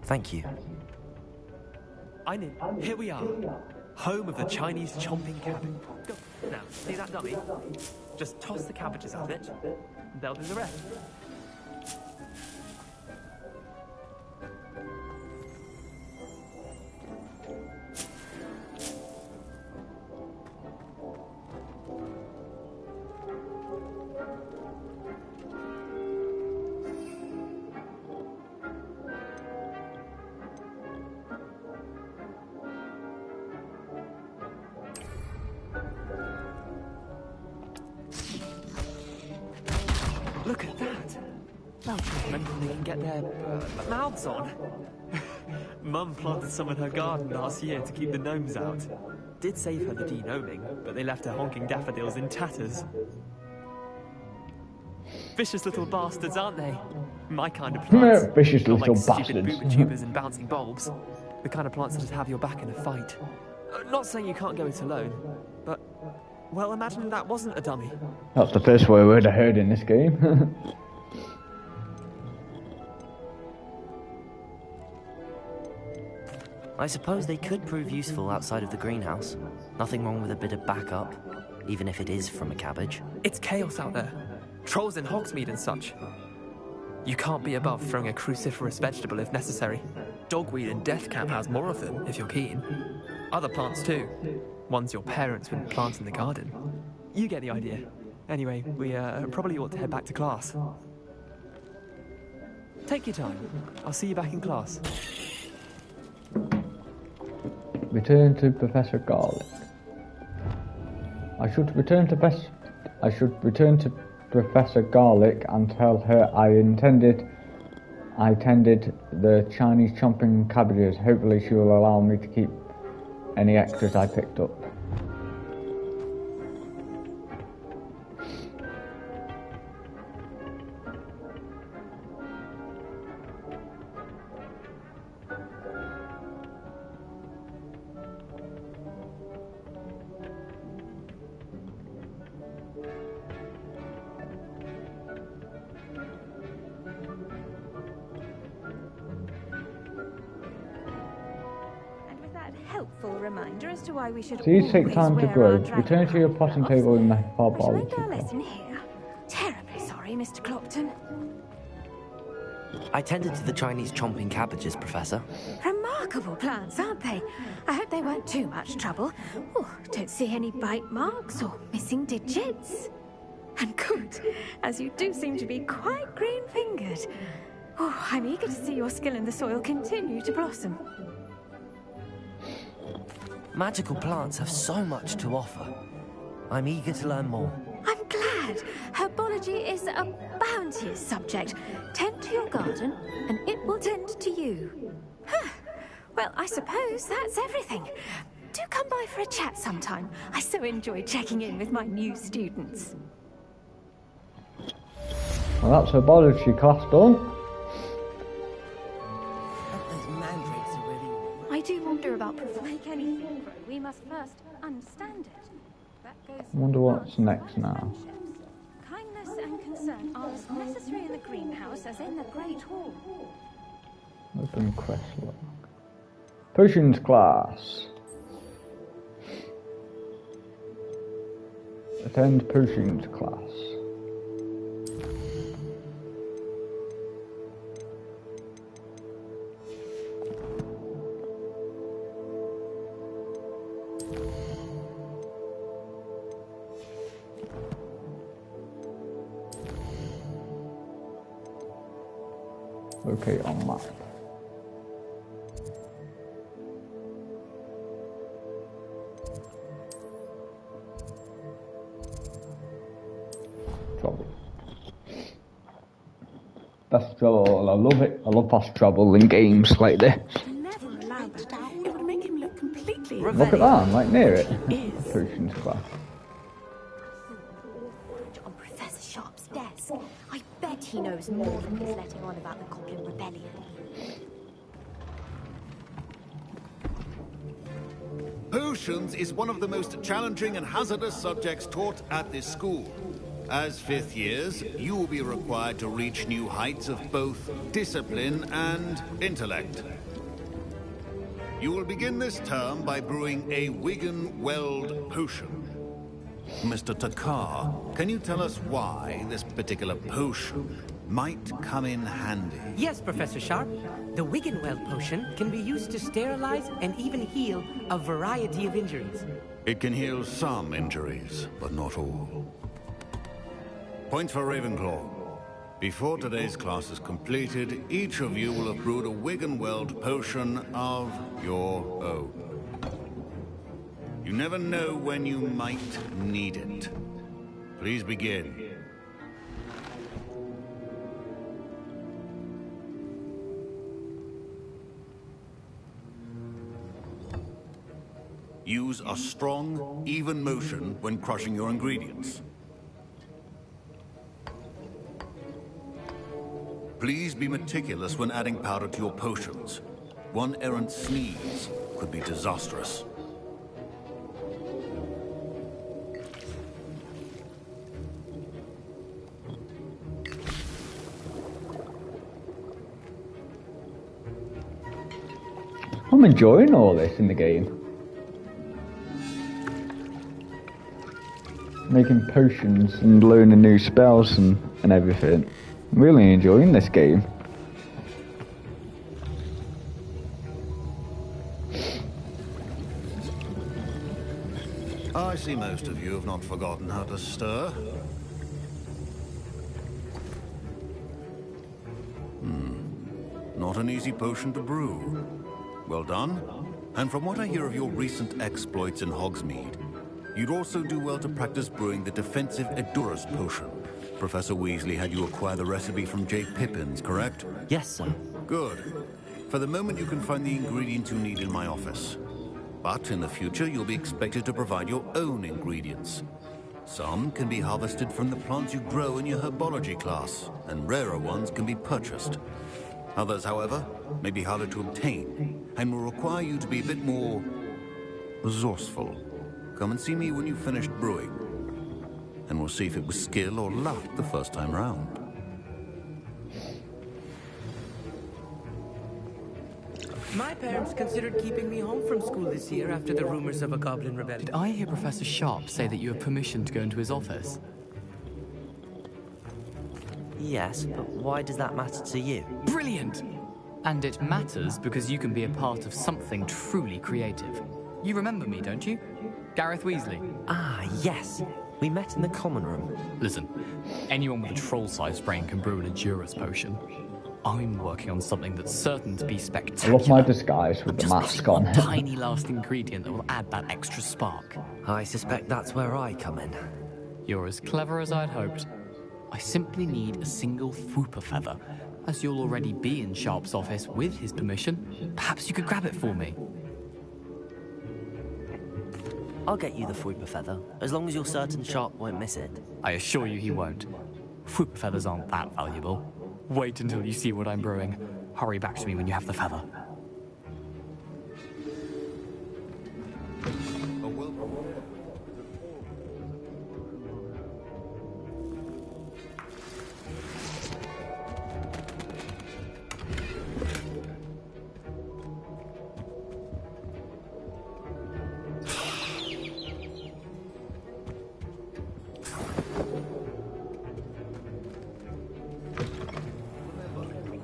Thank you. Eileen, here we are. Home of the Chinese chomping cabbage. Go. Now, see that dummy? Just toss the cabbages at it. They'll do the rest. Look at that! Well, men can get their mouths on. Mum planted some in her garden last year to keep the gnomes out. Did save her the de-gnoming, but they left her honking daffodils in tatters. Vicious little bastards, aren't they? My kind of plants. Vicious Not little like bastards. stupid tubers and bouncing bulbs. The kind of plants that have your back in a fight. Not saying you can't go it alone, but... well, imagine that wasn't a dummy. That's the first word I heard in this game. I suppose they could prove useful outside of the greenhouse. Nothing wrong with a bit of backup, even if it is from a cabbage. It's chaos out there. Trolls in Hogsmeade and such. You can't be above throwing a cruciferous vegetable if necessary. Dogweed and Deathcap has more of them, if you're keen. Other plants too. Ones your parents wouldn't plant in the garden. You get the idea. Anyway, we probably ought to head back to class. Take your time. I'll see you back in class. Return to Professor Garlic. I should return to Professor Garlic and tell her I tended the Chinese chomping cabbages. Hopefully she will allow me to keep any extras I picked up. Helpful reminder as to why we should Seeds take time to grow. Return Return to your potting table in the far Shall I biology learn a class. lesson here? Terribly sorry, Mr. Clopton. I tended to the Chinese chomping cabbages, Professor. Remarkable plants, aren't they? I hope they weren't too much trouble. Oh, don't see any bite marks or missing digits. And good, as you do seem to be quite green-fingered. Oh, I'm eager to see your skill in the soil continue to blossom. Magical plants have so much to offer. I'm eager to learn more. I'm glad. Herbology is a bounteous subject. Tend to your garden, and it will tend to you. Huh. Well, I suppose that's everything. Do come by for a chat sometime. I so enjoy checking in with my new students. Well, that's herbology class done. I do wonder about like anything, we must first understand it. That goes I wonder what's next now. kindness and concern are as necessary in the greenhouse as in the Great Hall. Open quest log. Potions class. Attend potions class. Locate on map. Travel. Fast travel, I love it. I love fast travel in games like this. Never allow that. It would make him look completely... Look at that, I'm like near it. Potions class. On Professor Sharp's desk. I bet he knows more than he's letting on about the Goblin Rebellion. Potions is one of the most challenging and hazardous subjects taught at this school. As fifth years, you will be required to reach new heights of both discipline and intellect. You will begin this term by brewing a Wiggenweld potion. Mr. Takar, can you tell us why this particular potion might come in handy? Yes, Professor Sharp. The Wiggenweld potion can be used to sterilize and even heal a variety of injuries. It can heal some injuries, but not all. Point for Ravenclaw. Before today's class is completed, each of you will have brewed a Wiggenweld potion of your own. You never know when you might need it. Please begin. Use a strong, even motion when crushing your ingredients. Please be meticulous when adding powder to your potions. One errant sneeze could be disastrous. I'm enjoying all this in the game. Making potions and learning new spells and everything. I'm really enjoying this game. I see most of you have not forgotten how to stir. Not an easy potion to brew. Well done. And from what I hear of your recent exploits in Hogsmeade, you'd also do well to practice brewing the defensive Edurus potion. Professor Weasley had you acquire the recipe from J. Pippin's, correct? Yes, sir. Good. For the moment, you can find the ingredients you need in my office. But in the future, you'll be expected to provide your own ingredients. Some can be harvested from the plants you grow in your herbology class, and rarer ones can be purchased. Others, however, may be harder to obtain, and will require you to be a bit more resourceful. Come and see me when you've finished brewing, and we'll see if it was skill or luck the first time round. My parents considered keeping me home from school this year after the rumors of a Goblin Rebellion. Did I hear Professor Sharp say that you have permission to go into his office? Yes, but why does that matter to you? Brilliant! And it matters because you can be a part of something truly creative. You remember me, don't you? Gareth Weasley. Ah, yes. We met in the common room. Listen, anyone with a troll-sized brain can brew an Endurus potion. I'm working on something that's certain to be I spectacular. love my disguise with the mask on. One tiny last ingredient that will add that extra spark. I suspect that's where I come in. You're as clever as I'd hoped. I simply need a single Fwooper feather. As you'll already be in Sharp's office with his permission, perhaps you could grab it for me. I'll get you the Fwooper feather, as long as you're certain Sharp won't miss it. I assure you he won't. Fwooper feathers aren't that valuable. Wait until you see what I'm brewing. Hurry back to me when you have the feather.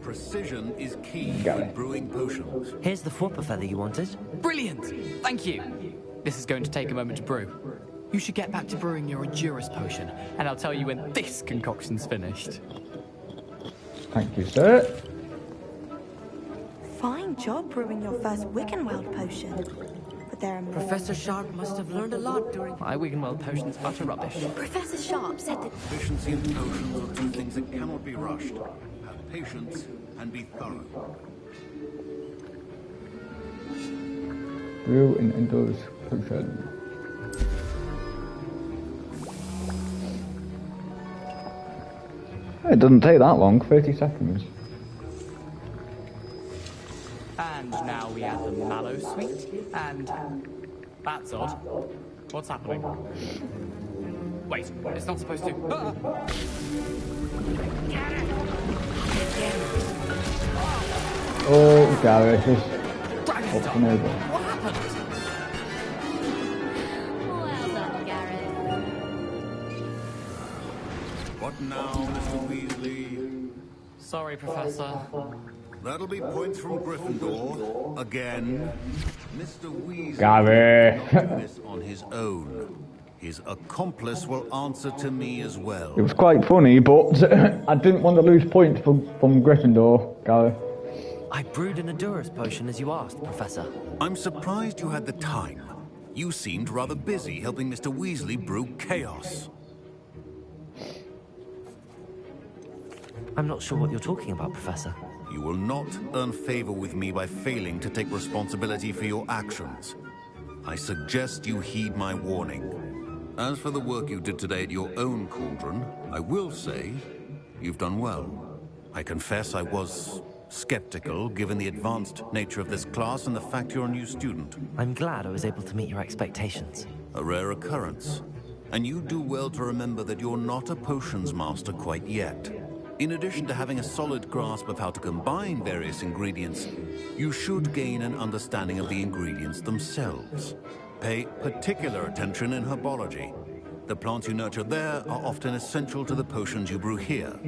Precision is key Got when it. brewing potions. Here's the Fwooper feather you wanted. Brilliant! Thank you. This is going to take a moment to brew. You should get back to brewing your Endurus potion, and I'll tell you when this concoction's finished. Thank you, sir. Fine job brewing your first Wiggenweld potion. But there are more. Professor Sharp must have learned a lot during... My Wiggenweld potion's utter rubbish. Professor Sharp said that... Efficiency and potions are two things that cannot be rushed. Have patience and be thorough. Brew an Endurus potion. It doesn't take that long, 30 seconds. And now we add the mallow sweet, and... That's odd. What's happening? Wait, it's not supposed to... Ah! Oh, Gareth is Dragon's up and over. What happened? Well done, Gareth. What now, Mr. Weasley? Sorry, Professor. That'll be points from Gryffindor. Again. Mr. Weasley Gareth. will not do this on his own. His accomplice will answer to me as well. It was quite funny, but I didn't want to lose points from Gryffindor, Gareth. I brewed an Endurus potion as you asked, Professor. I'm surprised you had the time. You seemed rather busy helping Mr. Weasley brew chaos. I'm not sure what you're talking about, Professor. You will not earn favor with me by failing to take responsibility for your actions. I suggest you heed my warning. As for the work you did today at your own cauldron, I will say you've done well. I confess I was skeptical, given the advanced nature of this class and the fact you're a new student. I'm glad I was able to meet your expectations. A rare occurrence. And you do well to remember that you're not a potions master quite yet. In addition to having a solid grasp of how to combine various ingredients, you should gain an understanding of the ingredients themselves. Pay particular attention in herbology. The plants you nurture there are often essential to the potions you brew here.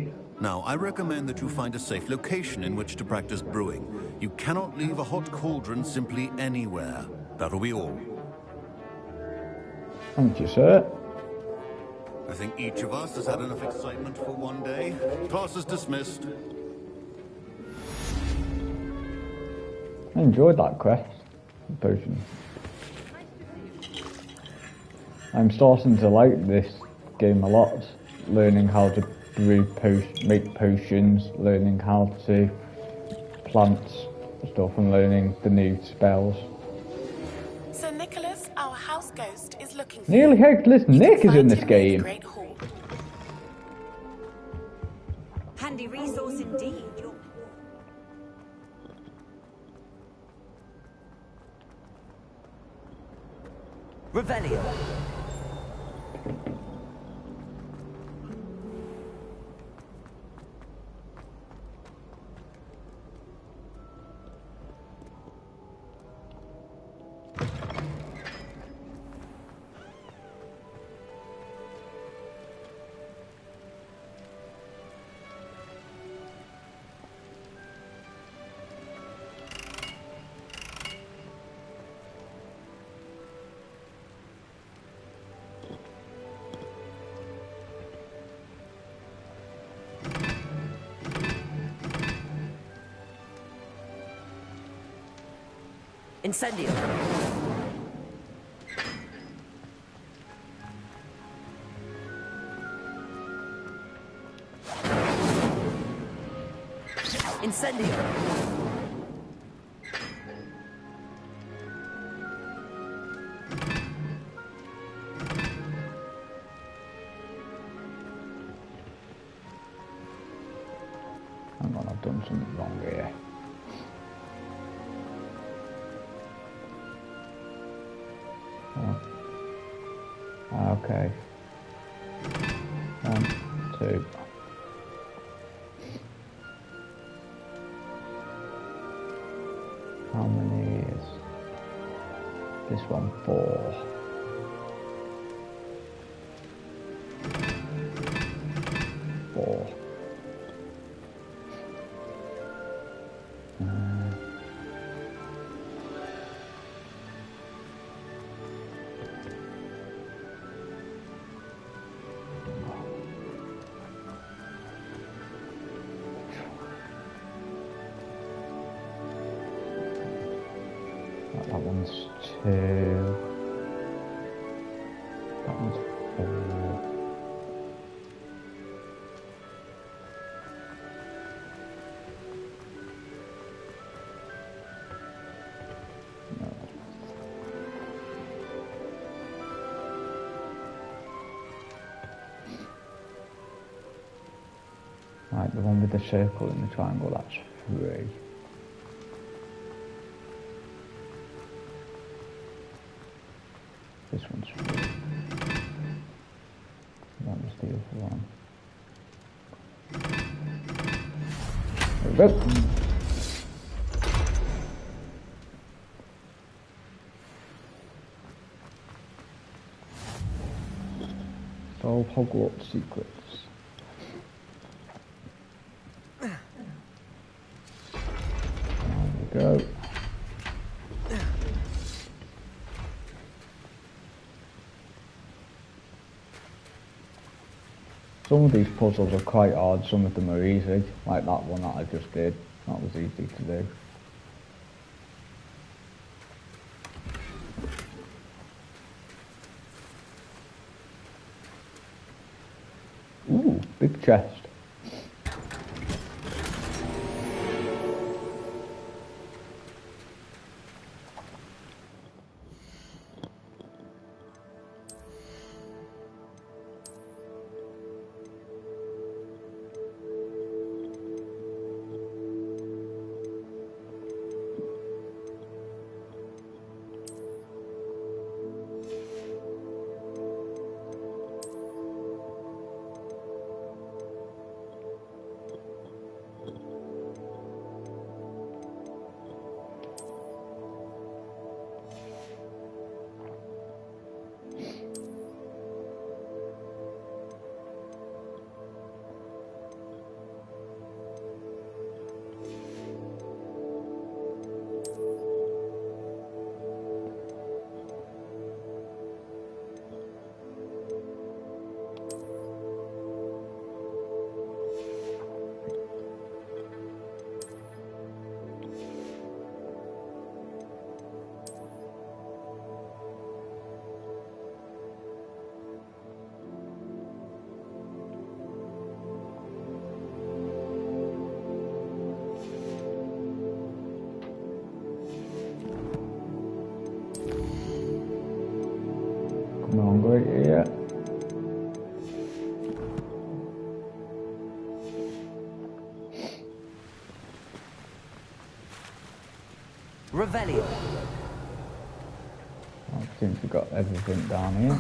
Now, I recommend that you find a safe location in which to practice brewing. You cannot leave a hot cauldron simply anywhere. That'll be all. Thank you, sir. I think each of us has had enough excitement for one day. Class is dismissed. I enjoyed that quest. Potion. I'm starting to like this game a lot. Learning how to brew make potions, learning how to plant stuff, and learning the new spells. Sir Nicholas, our house ghost, is looking for Nearly you. Headless Nick is in this Find him in the game. Great Hall. Handy resource indeed. Revelio. Incendio. Incendio. Hang on, I've done something wrong here. Oh. Okay. 1, 2. How many is this one? 4. 4. That one's 2. That one's 4. Right, the one with the circle in the triangle, that's 3. This one's 3. That was the other one. There we go. Solve Hogwarts secrets. There we go. Some of these puzzles are quite hard, some of them are easy, like that one that I just did. That was easy to do. Ooh, big chest. Come on, go here. Revelio. I think we got everything down here.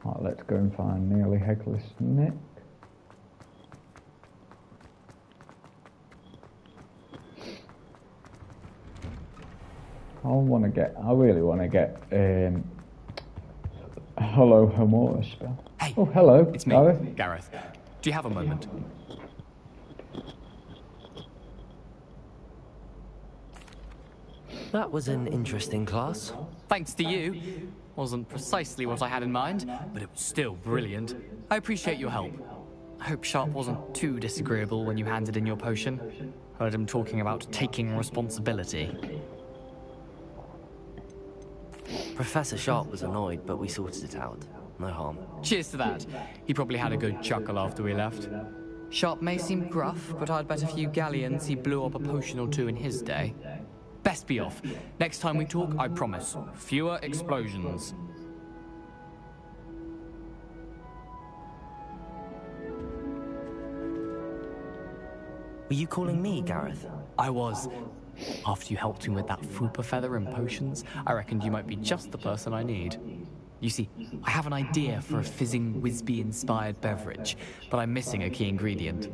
Right, let's go and find Nearly Headless Nick. I really want to get, Hello Homora spell. Hey, oh, hello, it's me, Gareth. Gareth. Do you have a moment? That was an interesting class. Thanks to you. Wasn't precisely what I had in mind, but it was still brilliant. I appreciate your help. I hope Sharp wasn't too disagreeable when you handed in your potion. Heard him talking about taking responsibility. Professor Sharp was annoyed, but we sorted it out. No harm. Cheers to that. He probably had a good chuckle after we left. Sharp may seem gruff, but I'd bet a few galleons he blew up a potion or two in his day. Best be off. Next time we talk, I promise, fewer explosions. Were you calling me, Gareth? I was. After you helped me with that Fupa feather and potions, I reckoned you might be just the person I need. You see, I have an idea for a fizzing Whizbee-inspired beverage, but I'm missing a key ingredient.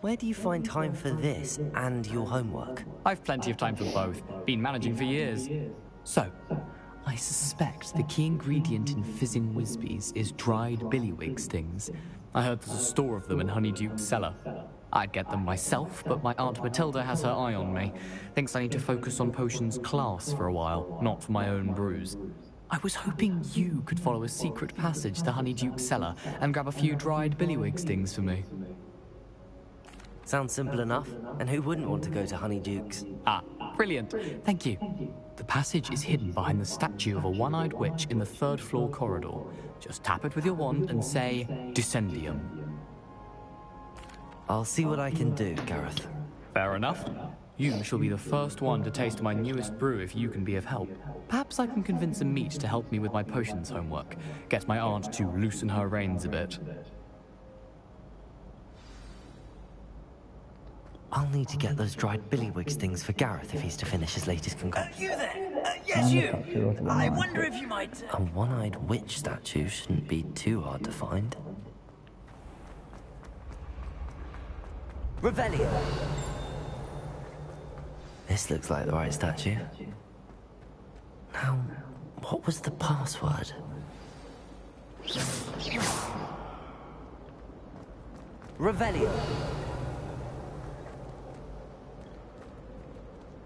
Where do you find time for this and your homework? I've plenty of time for both. Been managing for years. So, I suspect the key ingredient in fizzing Whizbees is dried billywig stings. I heard there's a store of them in Honeyduke's cellar. I'd get them myself, but my Aunt Matilda has her eye on me. Thinks I need to focus on potions class for a while, not for my own brews. I was hoping you could follow a secret passage to Honeyduke's cellar and grab a few dried billywig stings for me. Sounds simple enough. And who wouldn't want to go to Honeyduke's? Ah, brilliant. Thank you. The passage is hidden behind the statue of a one-eyed witch in the third-floor corridor. Just tap it with your wand and say, Descendium. I'll see what I can do, Gareth. Fair enough. You shall be the first one to taste my newest brew if you can be of help. Perhaps I can convince a meat to help me with my potions homework. Get my aunt to loosen her reins a bit. I'll need to get those dried billywig stings for Gareth if he's to finish his latest concoction. You there? Yes, you. I wonder if you might... A one-eyed witch statue shouldn't be too hard to find. Revelio! This looks like the right statue. Now, what was the password? Revelio!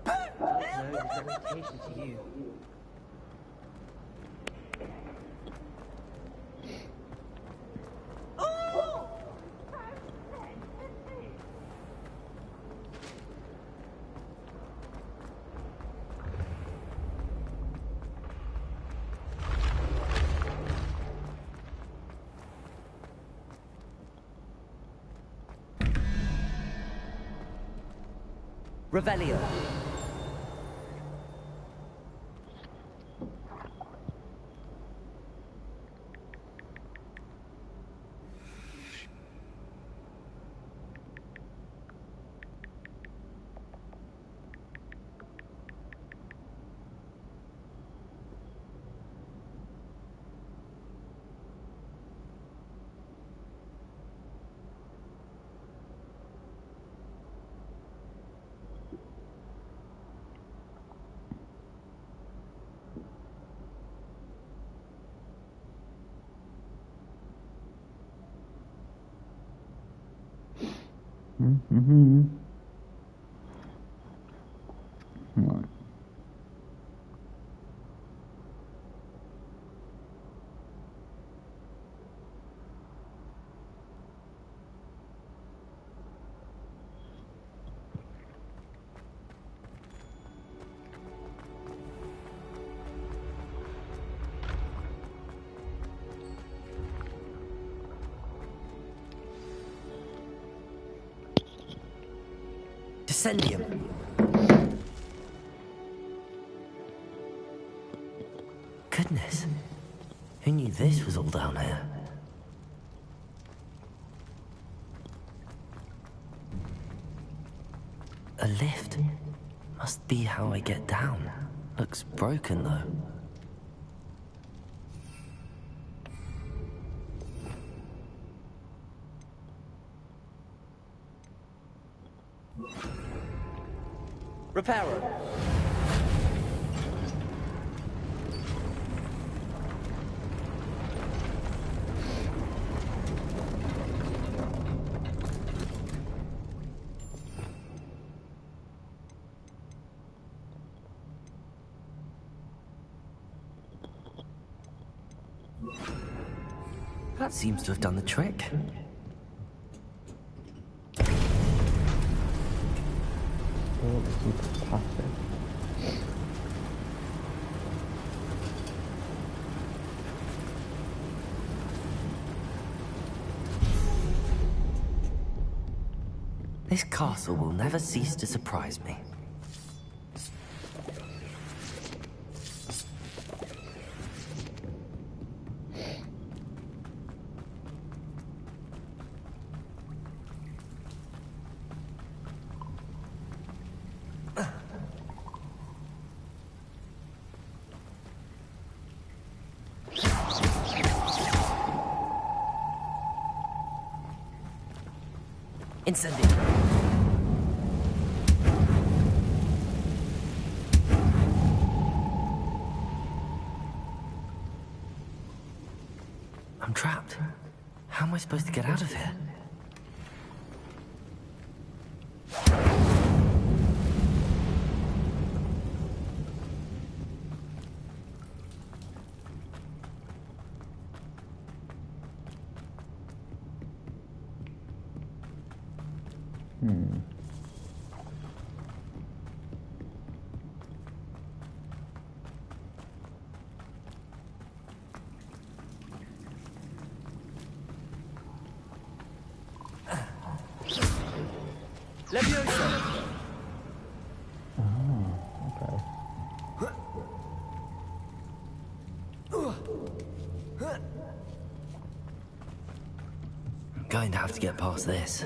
No reputation to you. Revelio. Mm-hmm. Right. Descendium. Goodness. Who knew this was all down here? A lift. Must be how I get down. Looks broken though. Reparo. That seems to have done the trick. Oh, this is passive. This castle will never cease to surprise me. Incendio. I'm trapped. How am I supposed to get out of here? Levioso! I'm going to have to get past this.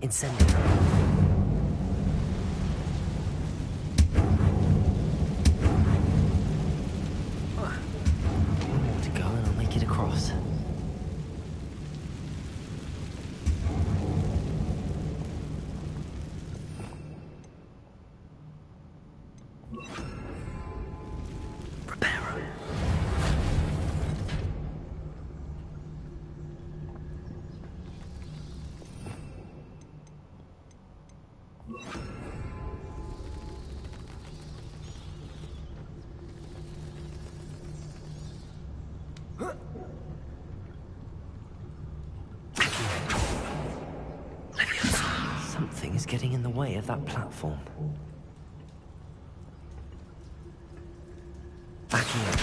Incendio. One more to go and I'll make it across. Something is getting in the way of that platform. Backing up.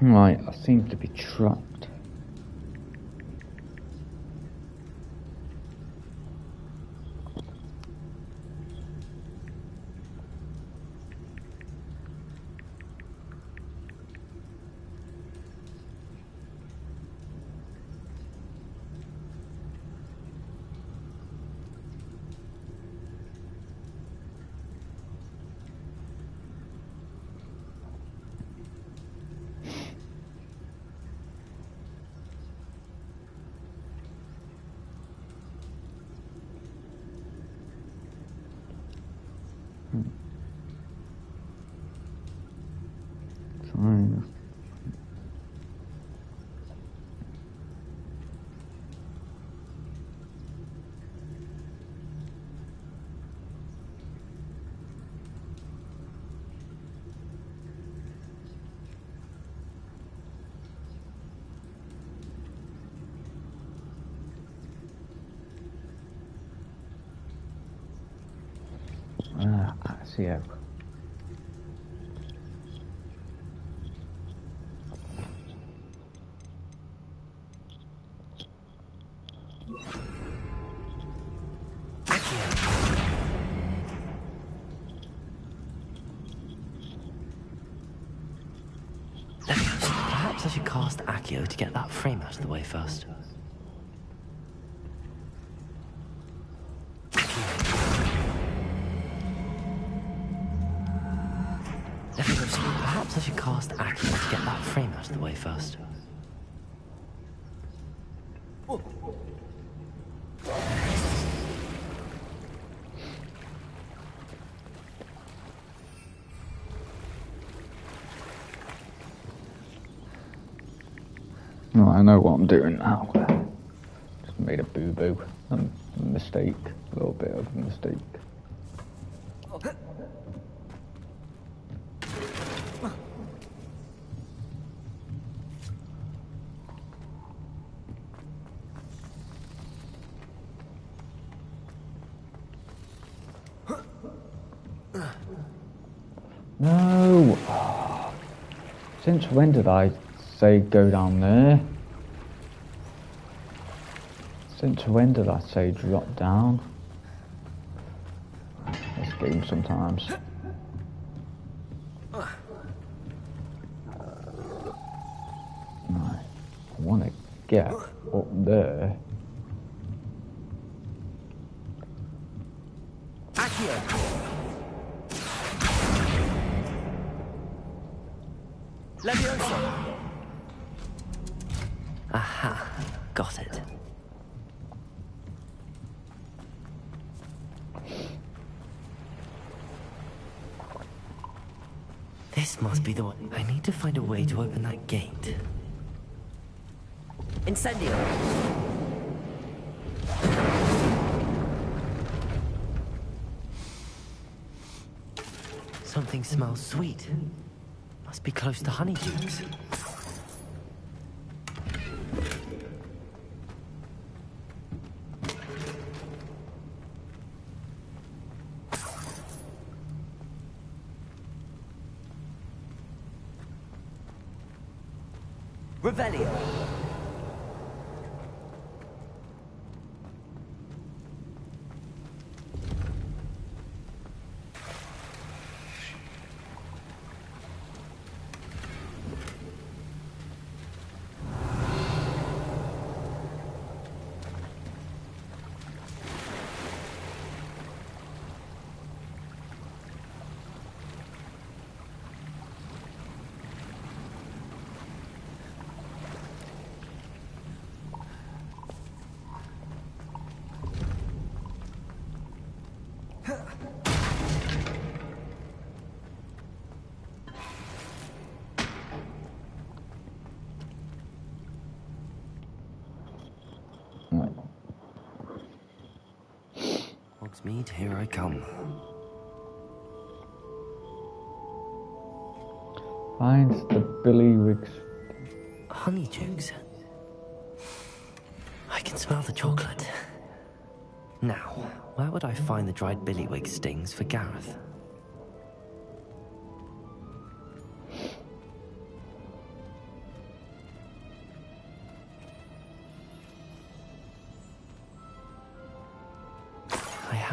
Right, I seem to be trapped. Fine. I see how. Perhaps I should cast Accio to get that frame out of the way first. Perhaps I should cast Accio to get that frame out of the way first. No, I know what I'm doing now. Just made a boo-boo. A mistake. A little bit of a mistake. No! Oh. Since when did I say go down there? Since when did I say drop down? This game sometimes. Right. I want to get up there. Aha, got it. This must be the one. I need to find a way to open that gate. Incendio. Something smells sweet. Must be close to Honeydukes. Revelio. Hogsmeade, here I come. Find the Billywigs. Honeydukes. I can smell the chocolate. Now, where would I find the dried billywig stings for Gareth?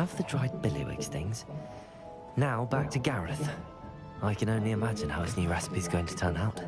have the dried billywigs things. Now back to Gareth. I can only imagine how his new recipe's going to turn out.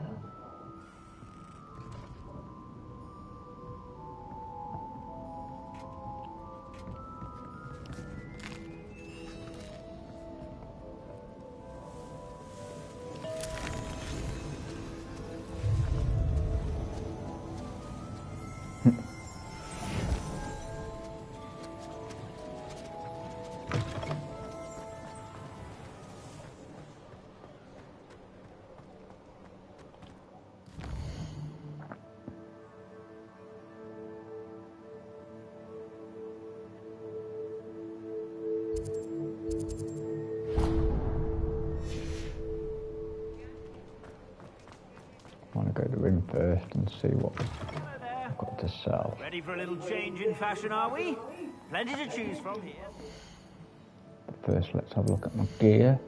I want to go to the inn first and see what I've got to sell. Ready for a little change in fashion, are we? Plenty to choose from here. But first, let's have a look at my gear.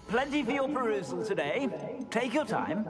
Plenty for your perusal today. Take your time.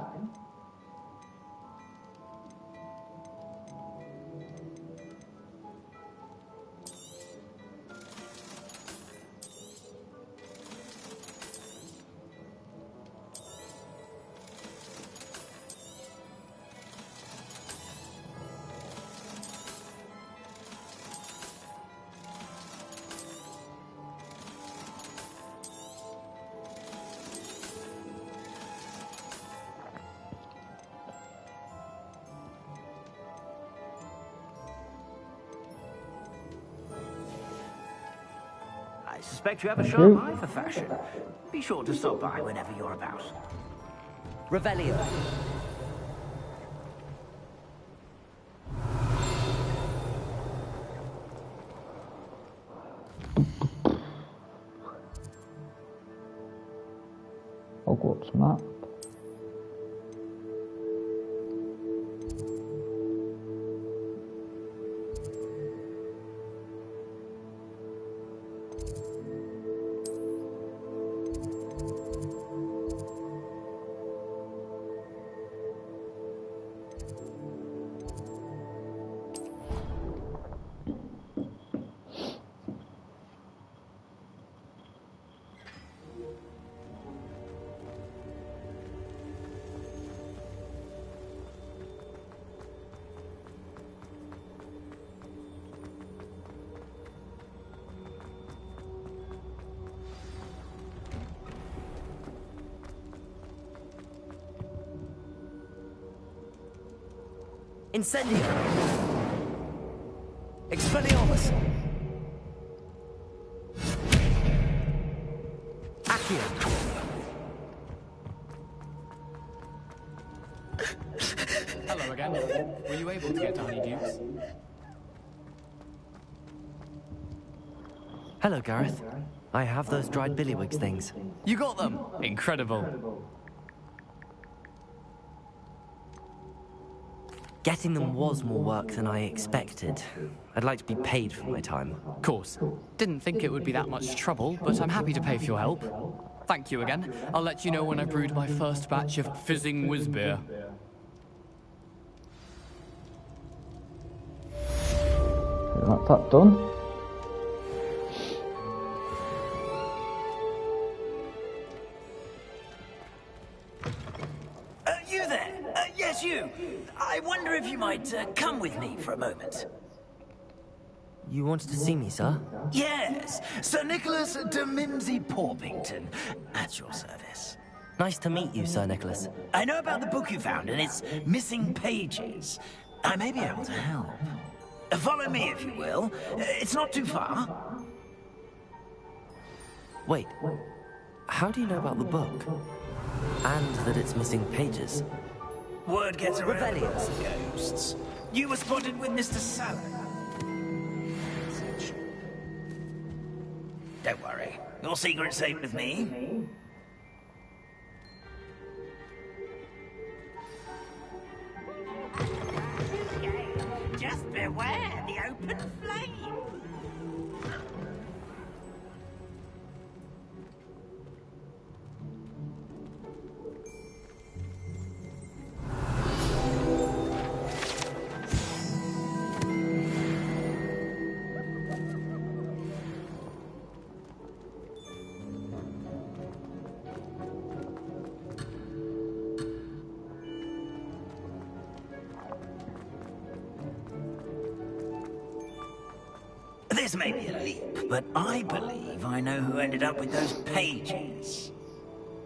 I suspect you have a sharp eye for fashion. Be sure to stop by whenever you're about. Revelio. Hogwarts map. Incendio! Expelliarmus! Accio! Hello again. Were you able to get to Honeydukes? Hello, Gareth. I have those dried billywigs things. You got them! Incredible. Getting them was more work than I expected. I'd like to be paid for my time. Of course. Didn't think it would be that much trouble, but I'm happy to pay for your help. Thank you again. I'll let you know when I brewed my first batch of fizzing whizbeer. That's that done. You there? Yes, you. you might come with me for a moment. You wanted to see me, sir? Yes, Sir Nicholas de Mimsy Porpington, at your service. Nice to meet you, Sir Nicholas. I know about the book you found and its missing pages. I may be able to help. Follow me, if you will. It's not too far. Wait, how do you know about the book? And that it's missing pages? Word gets around about ghosts. You were spotted with Mr. Salad. Don't worry. Your secret's safe with me. Just beware the open flame. This may be a leap, but I believe I know who ended up with those pages.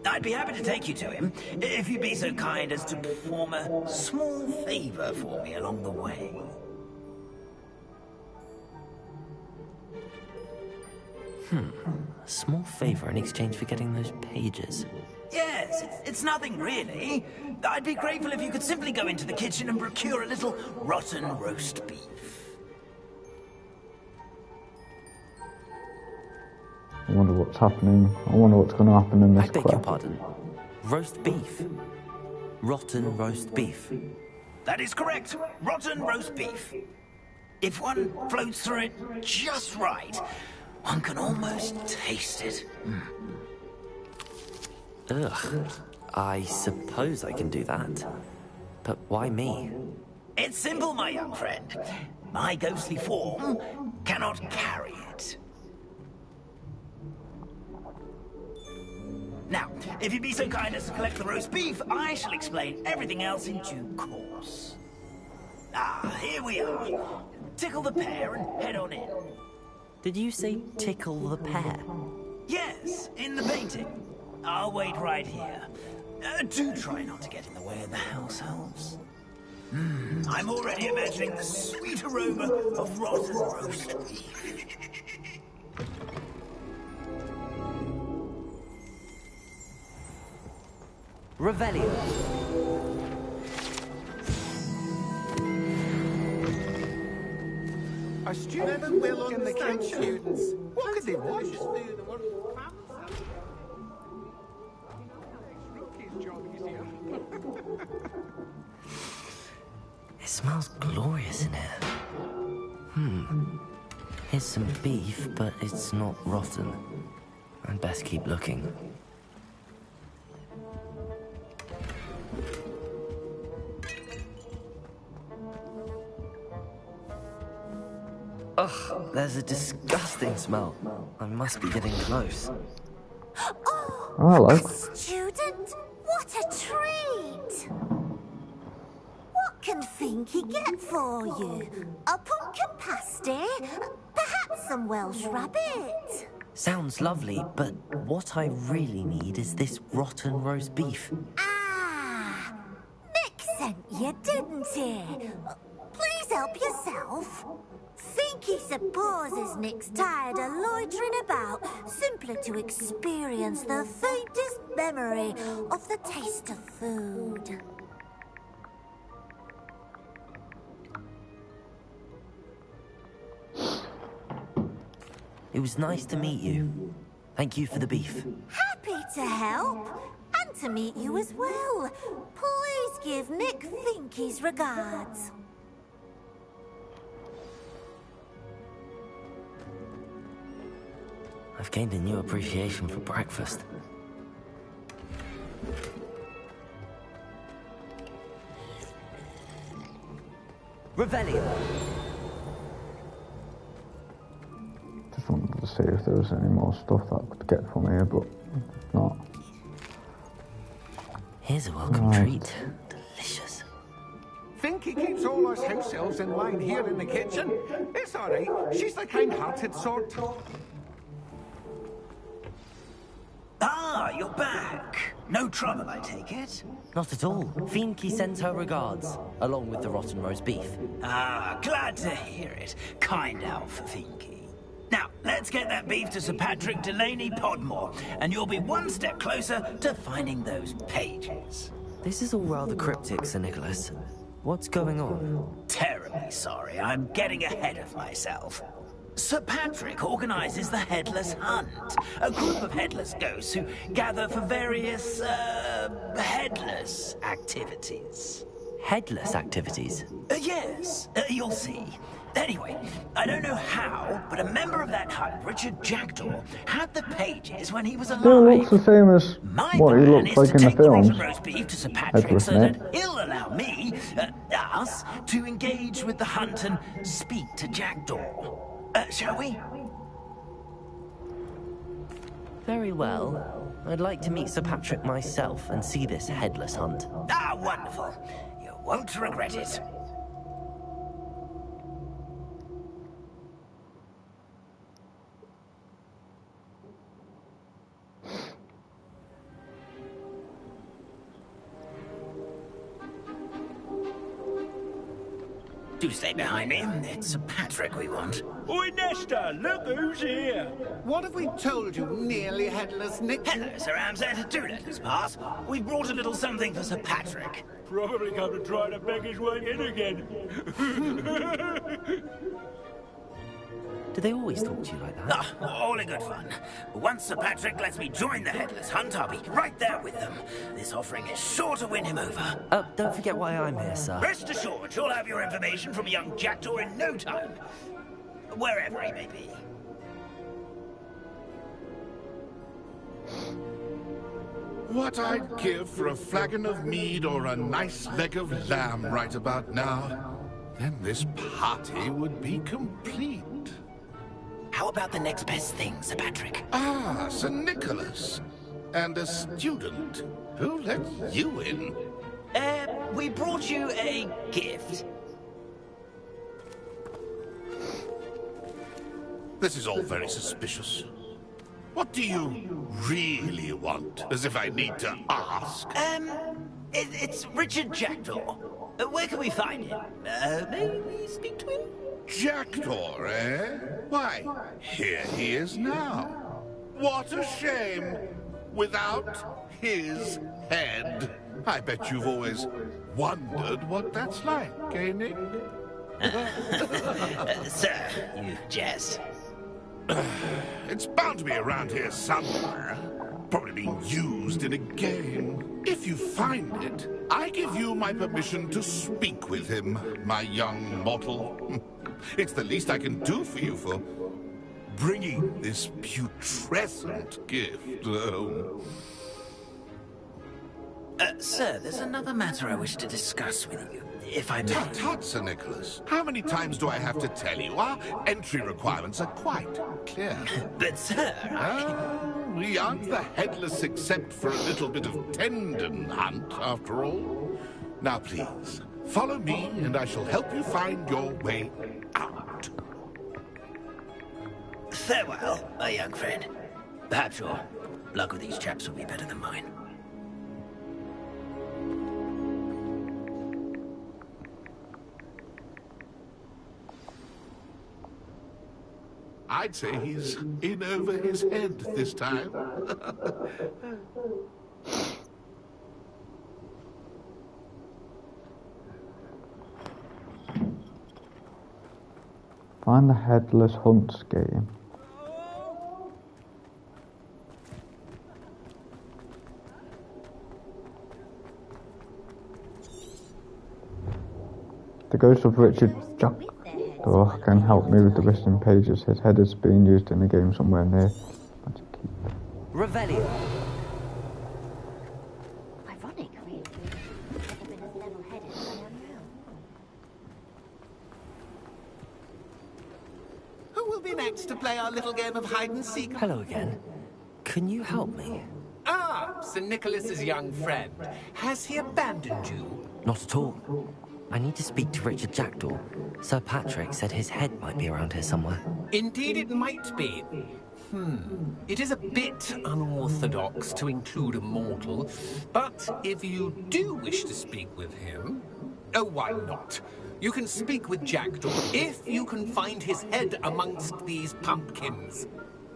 I'd be happy to take you to him, if you'd be so kind as to perform a small favor for me along the way. A small favor in exchange for getting those pages. Yes, it's nothing really. I'd be grateful if you could simply go into the kitchen and procure a little rotten roast beef. I wonder what's happening. I wonder what's going to happen in this I beg quest. your pardon. Roast beef. Rotten roast beef. That is correct. Rotten roast beef. If one floats through it just right, one can almost taste it. Ugh. I suppose I can do that. But why me? It's simple, my young friend. My ghostly form cannot carry it. Now, if you'd be so kind as to collect the roast beef, I shall explain everything else in due course. Ah, here we are. Tickle the pear and head on in. Did you say tickle the pear? Yes, in the painting. I'll wait right here. Do try not to get in the way of the house elves. I'm already imagining the sweet aroma of rotten roast beef. Revelio. A student never will understand students. What could they want? It smells glorious in here. Here's some beef, but it's not rotten. I'd best keep looking. Ugh, there's a disgusting smell. I must be getting close. Oh, hello. Student, what a treat! What can Finky get for you? A pumpkin pasty? Perhaps some Welsh rabbit? Sounds lovely, but what I really need is this rotten roast beef. Ah! Nick sent you, didn't he? Please help yourself. Finky supposes Nick's tired of loitering about simply to experience the faintest memory of the taste of food. It was nice to meet you. Thank you for the beef. Happy to help, and to meet you as well. Please give Nick Finky's regards. I've gained a new appreciation for breakfast. Revelio. Just wanted to see if there was any more stuff that I could get from here, but not. Here's a welcome treat. Delicious. Finky keeps all us house elves in line here in the kitchen. It's all right. She's the kind-hearted sort. Ah, you're back. No trouble, I take it? Not at all. Finky sends her regards, along with the rotten roast beef. Ah, glad to hear it. Kind elf, Finky. Now, let's get that beef to Sir Patrick Delaney Podmore, and you'll be one step closer to finding those pages. This is all rather cryptic, Sir Nicholas. What's going on? Terribly sorry. I'm getting ahead of myself. Sir Patrick organizes the Headless Hunt, a group of headless ghosts who gather for various, headless activities. Headless activities? Yes, you'll see. Anyway, I don't know how, but a member of that hunt, Richard Jackdaw, had the pages when he was alive. Still looks the same as what he looks like in the films. Roast beef to Sir Patrick so that he'll allow me, us, to engage with the hunt and speak to Jackdaw. Shall we? Very well. I'd like to meet Sir Patrick myself and see this headless hunt. Ah, wonderful. You won't regret it. Do stay behind me. It's Sir Patrick we want. Oi, Nesta, look who's here. What have we told you, nearly headless Nick? Hello, Sir Ramsay. Do let us pass. We've brought a little something for Sir Patrick. Probably come to try to beg his way in again. Do they always talk to you like that? Ah, all in good fun. Once Sir Patrick lets me join the Headless Hunt, I'll be right there with them. This offering is sure to win him over. Don't forget why I'm here, sir. Rest assured, you'll have your information from young Jackdaw in no time. Wherever he may be. What I'd give for a flagon of mead or a nice leg of lamb right about now. Then this party would be complete. How about the next best thing, Sir Patrick? Ah, Sir Nicholas. And a student. Who let you in? We brought you a gift. This is all very suspicious. What do you really want? As if I need to ask. It's Richard Jackdaw. Where can we find him? Maybe speak to him? Jackdaw, eh? Why, here he is now. What a shame. Without his head. I bet you've always wondered what that's like, eh, Nick? Sir, you jest. It's bound to be around here somewhere. Probably being used in a game. If you find it, I give you my permission to speak with him, my young mortal. It's the least I can do for you for bringing this putrescent gift home. Sir, there's another matter I wish to discuss with you, if I may. Tut, tut, Sir Nicholas. How many times do I have to tell you? Our entry requirements are quite clear. But, sir, we aren't the headless except for a little bit of tendon hunt, after all. Now, please, follow me, and I shall help you find your way out. Farewell, my young friend. Perhaps your luck with these chaps will be better than mine. I'd say he's in over his head this time. Find the Headless Hunts game. The ghost of Richard Jackdaw can help me with the missing pages. His head is being used in the game somewhere near. Revelio. Ironic, really. Never been as level-headed as I am now. Who will be next to play our little game of hide-and-seek? Hello again. Can you help me? Ah, Sir Nicholas's young friend. Has he abandoned you? Not at all. I need to speak to Richard Jackdaw. Sir Patrick said his head might be around here somewhere. Indeed it might be. It is a bit unorthodox to include a mortal, but if you do wish to speak with him... Oh, why not? You can speak with Jackdaw if you can find his head amongst these pumpkins.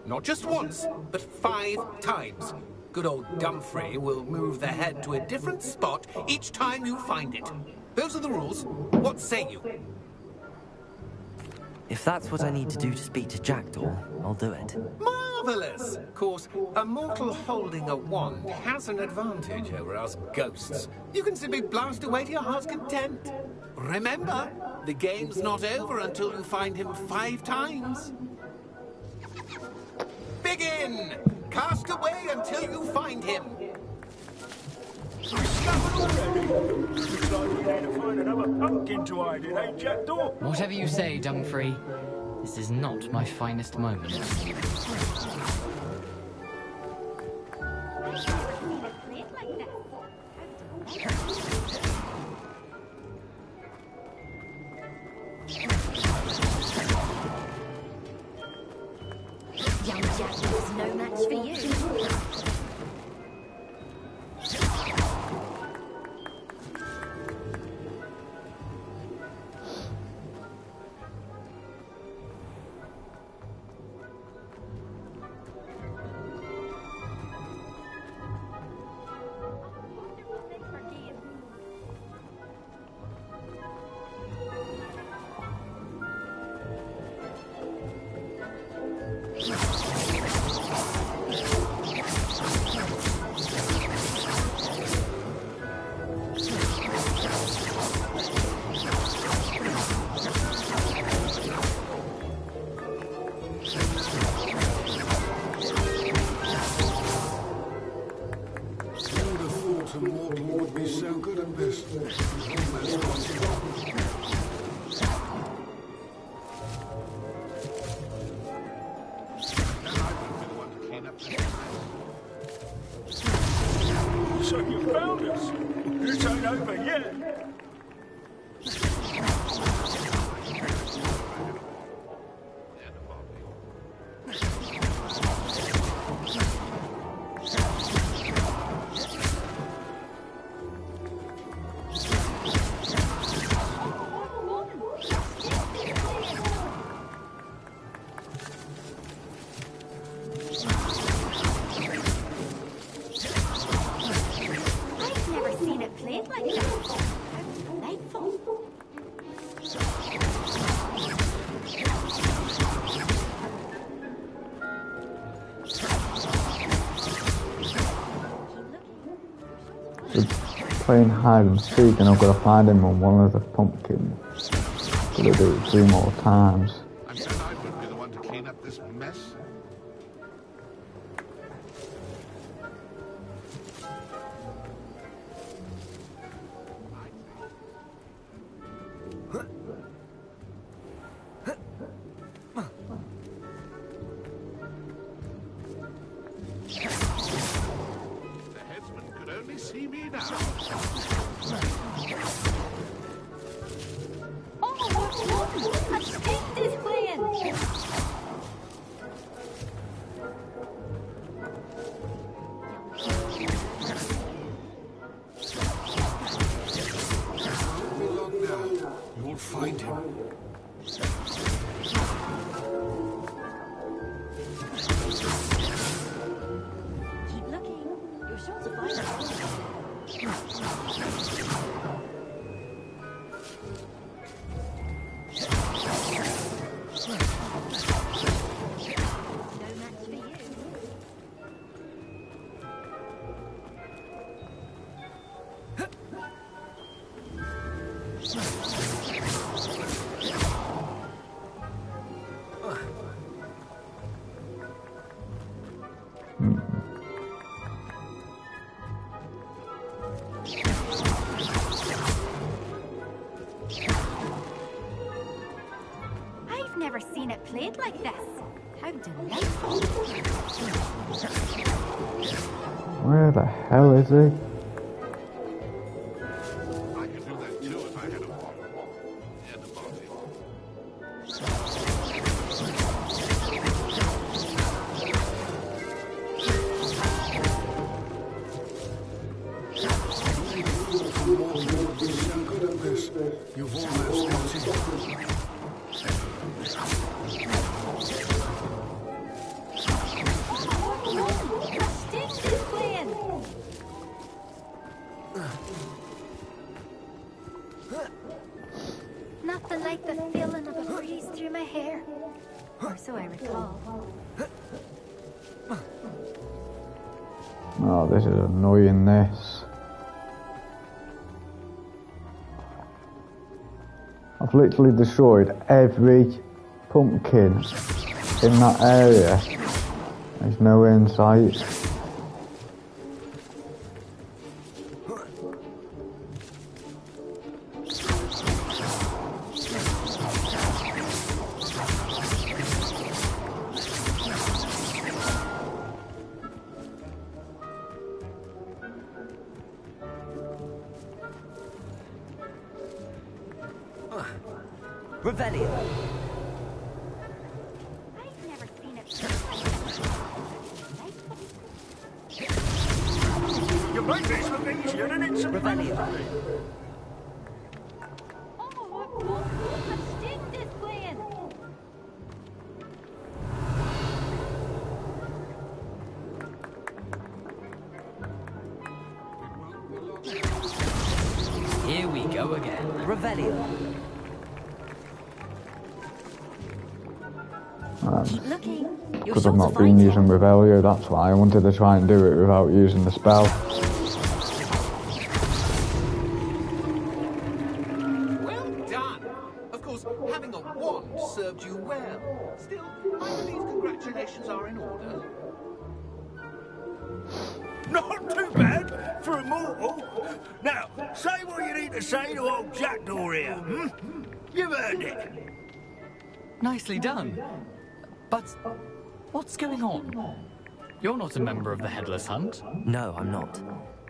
Not just once, but 5 times. Good old Dumfrey will move the head to a different spot each time you find it. Those are the rules. What say you? If that's what I need to do to speak to Jackdaw, I'll do it. Marvelous! Of course, a mortal holding a wand has an advantage over us ghosts. You can simply blast away to your heart's content. Remember, the game's not over until you find him 5 times. Begin! Cast away until you find him. Whatever you say, Dumfrey. This is not my finest moment. Young Jack was no match for you. So you found us? It ain't over yet. Playing hide and seek, and I've got to find him on one of the pumpkins. Got to do it 3 more times. I'm sure I would be the one to clean up this mess. See me now. Oh, a stick is playing. Look now. You'll find him. Keep looking. You're sure to find him. I've never seen it played like this. How delightful. Where the hell is he? I could do that too if I had a feel another breeze through my hair. Or so I recall. Oh, this is annoying, this. I've literally destroyed every pumpkin in that area. There's nowhere in sight. Revelio. I've never seen it. You make this look easier than it's supposed to be. Here we go again. Revelio. Keep looking. Because I've not been using Revelio, that's why I wanted to try and do it without using the spell. Well done. Of course, having a wand served you well. Still, I believe congratulations are in order. Not too bad for a mortal. Now, say what you need to say to old Jackdaw here, hmm? You've earned it. Nicely done. But what's going on? You're not a member of the Headless Hunt. No, I'm not.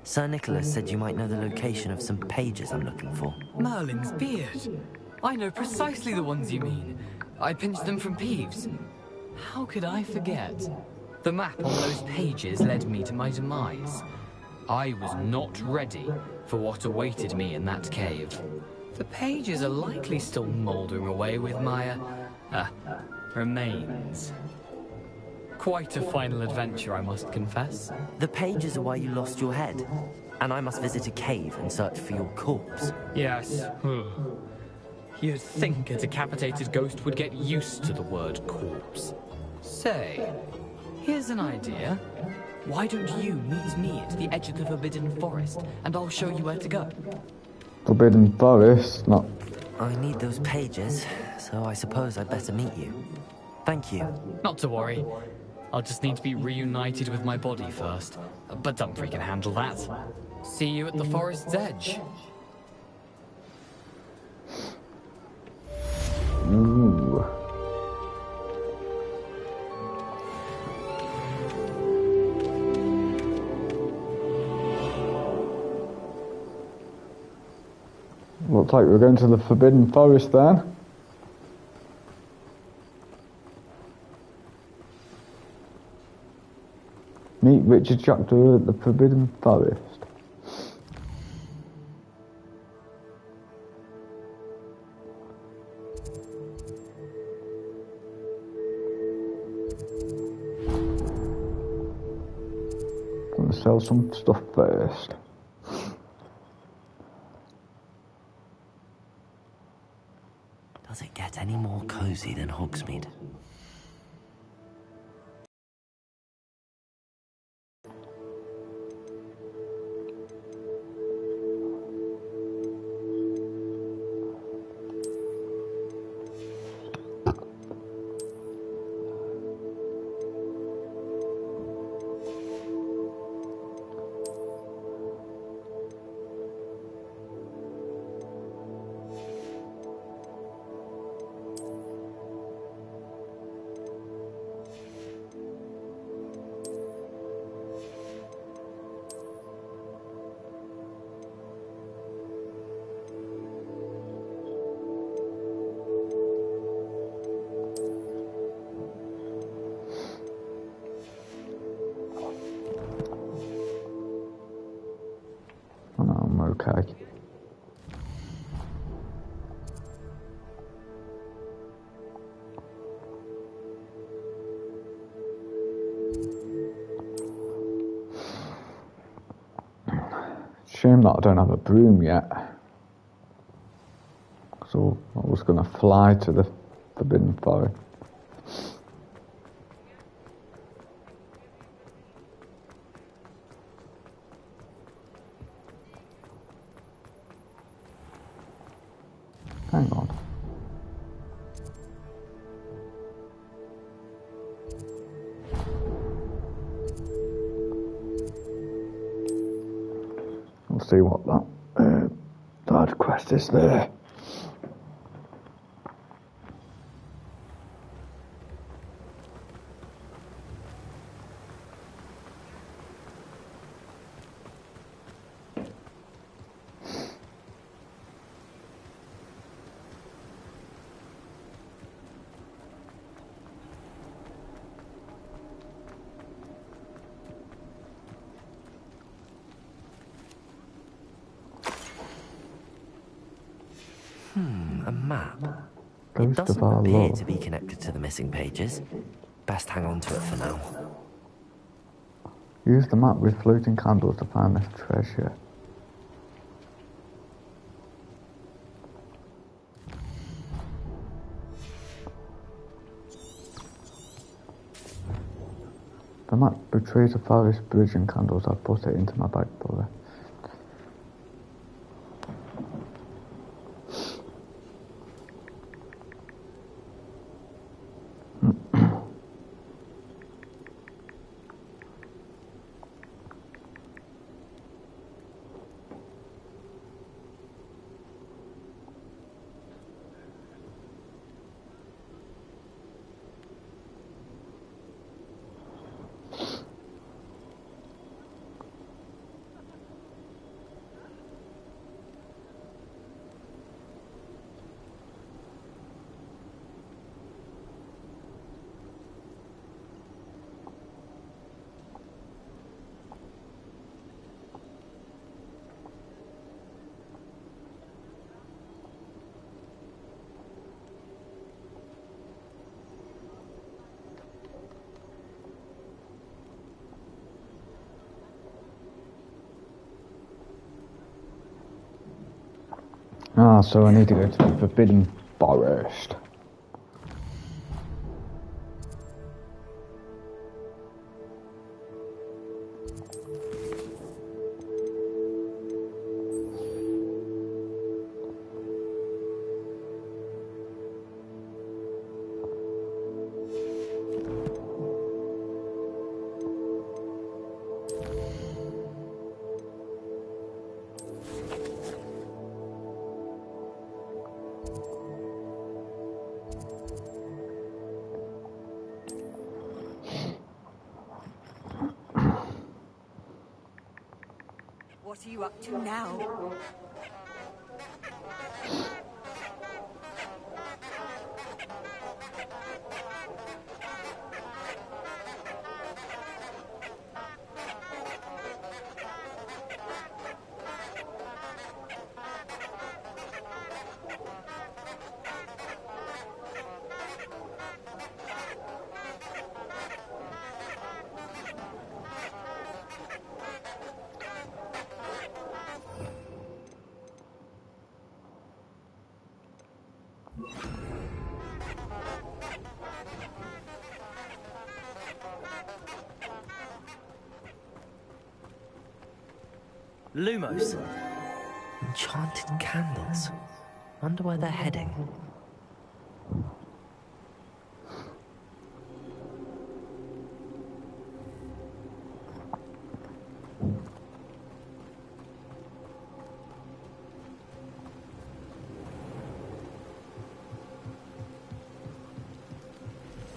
Sir Nicholas said you might know the location of some pages I'm looking for. Merlin's beard. I know precisely the ones you mean. I pinched them from Peeves. How could I forget? The map on those pages led me to my demise. I was not ready for what awaited me in that cave. The pages are likely still mouldering away with my, remains. Quite a final adventure, I must confess. The pages are why you lost your head, and I must visit a cave and search for your corpse. Yes. You'd think a decapitated ghost would get used to the word corpse. Say, here's an idea. Why don't you meet me at the edge of the Forbidden Forest, and I'll show you where to go? Forbidden Forest? Not... I need those pages, so I suppose I'd better meet you. Thank you. Not to worry. I'll just need to be reunited with my body first. But Dumfries can handle that. See you at the forest's edge. Ooh. Looks like we're going to the Forbidden Forest then. Meet Richard Jackdaw at the Forbidden Forest. Gonna sell some stuff first. Does it get any more cozy than Hogsmeade? Okay. Shame that I don't have a broom yet. So I was just going to fly to the Forbidden Forest. Hang on. We'll see what that quest is there. A map. Ghost It doesn't of our appear Lord. to be connected to the missing pages. Best hang on to it for now. Use the map with floating candles to find this treasure. The map betrays the farthest bridge and candles. I've put it into my bag for it. Ah, so I need to go to the Forbidden Forest. What are you up to now? Lumos. Enchanted candles. Wonder where they're heading.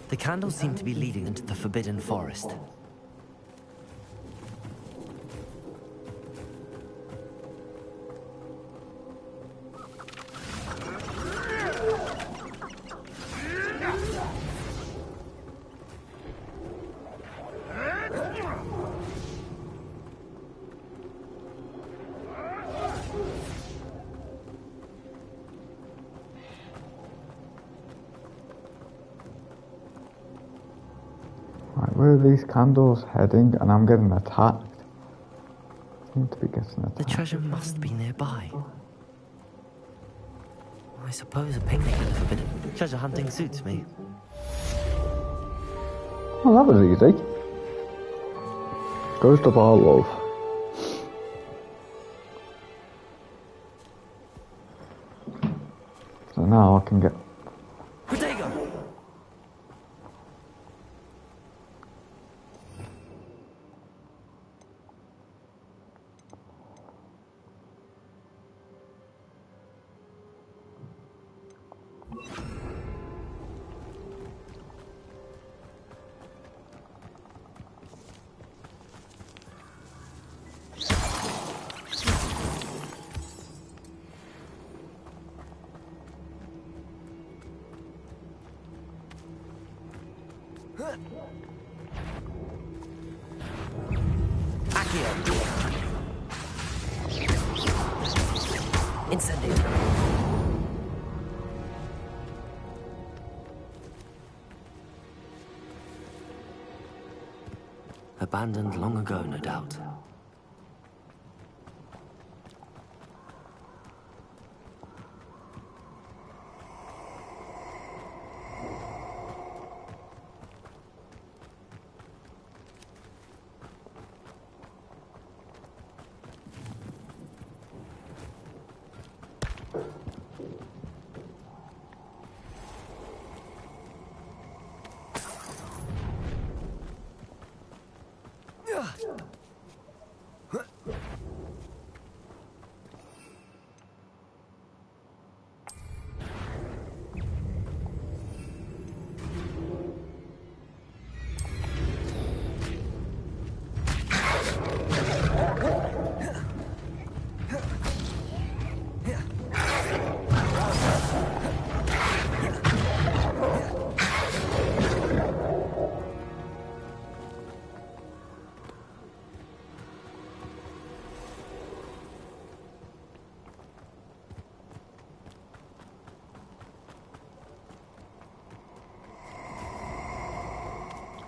The candles seem to be leading into the Forbidden Forest. Where are these candles heading? And I'm getting attacked. Seem to be getting attacked. The treasure must be nearby. I suppose a picnic in the forbidden treasure hunting suits me. Well, that was easy. Ghost of our love. So now I can get... Abandoned long ago, no doubt.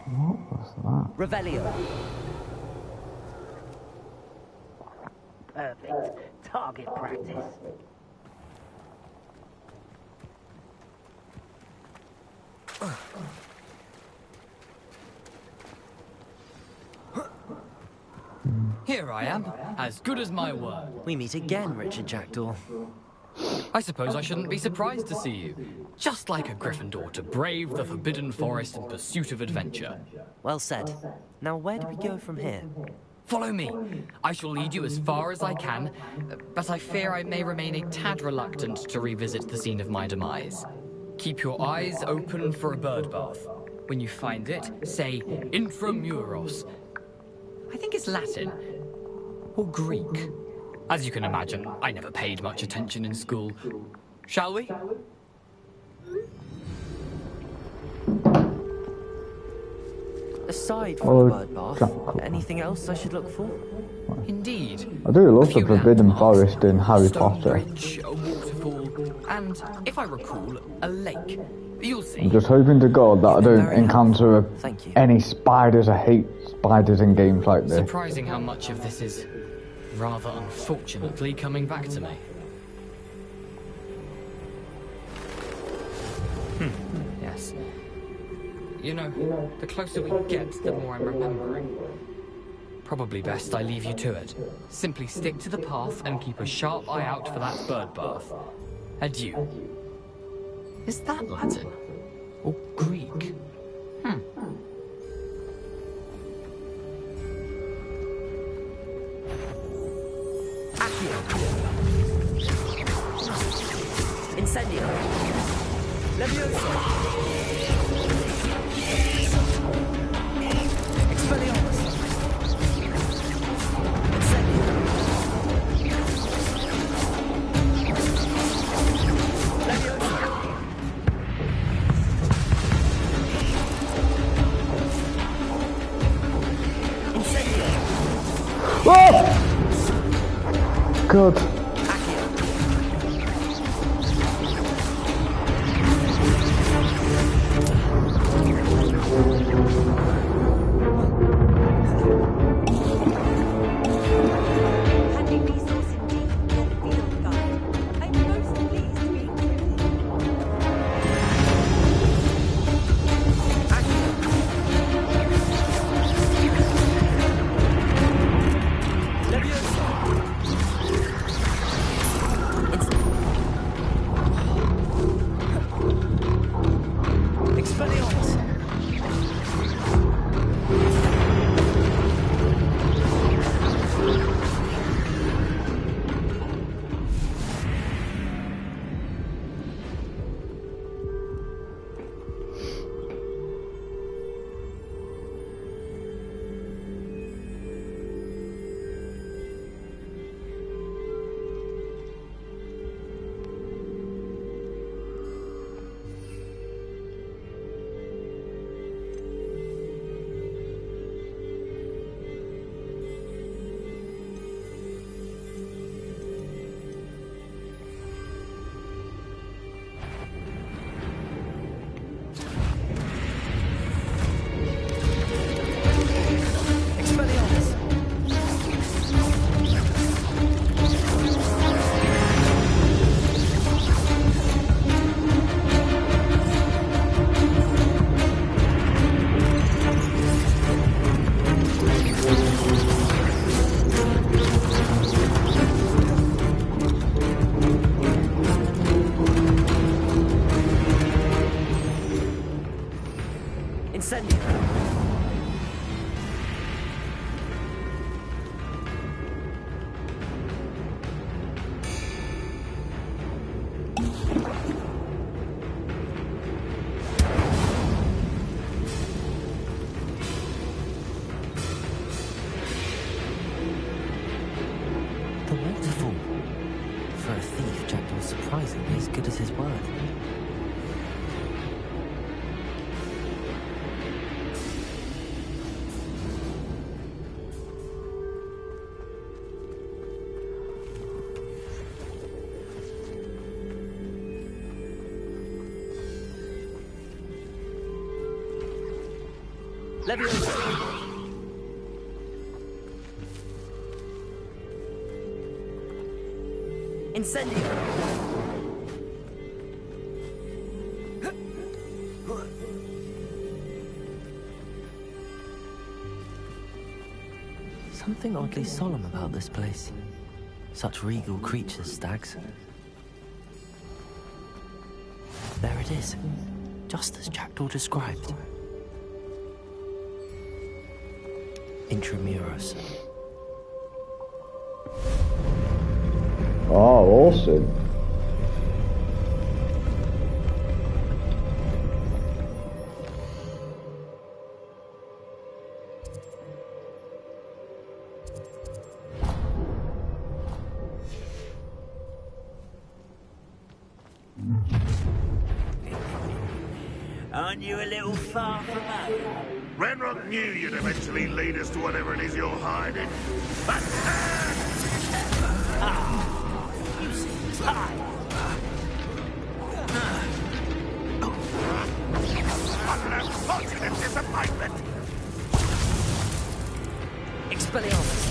What was that? Revelio. Perfect. Target practice. Here I am, as good as my word. We meet again, Richard Jackdaw. I suppose I shouldn't be surprised to see you. Just like a Gryffindor to brave the Forbidden Forest in pursuit of adventure. Well said. Now where do we go from here? Follow me. I shall lead you as far as I can, but I fear I may remain a tad reluctant to revisit the scene of my demise. Keep your eyes open for a bird bath. When you find it, say Intramuros. I think it's Latin. Or Greek. As you can imagine, I never paid much attention in school. Shall we? Aside from the bird bath, anything else I should look for? Indeed. I do love the Forbidden Forest in Harry Potter. Bridge, a waterfall, and, if I recall, a lake. You'll see. I'm just hoping to God that I don't encounter any spiders. I hate spiders in games like this. Surprising how much of this is, rather unfortunately, coming back to me. Yes. You know, the closer we get, the more I'm remembering. Probably best I leave you to it. Simply stick to the path and keep a sharp eye out for that bird bath. Adieu. Is that Latin? Or Greek? Incendio. Levioso. Expelliarmus. Incendio. Levioso. Incendio. Oh! God. Incendio. The waterfall. For a thief, Jackdaw's surprisingly as good as his word. Leviosa. Incendio. Something oddly solemn about this place. Such regal creatures, stags. There it is, just as Jackdaw described. Intramuros. Oh, awesome. Aren't you a little far from home? Ranrock knew you'd eventually lead us to whatever it is you're hiding. But you seem tired. Positive disappointment. Expelliarmus.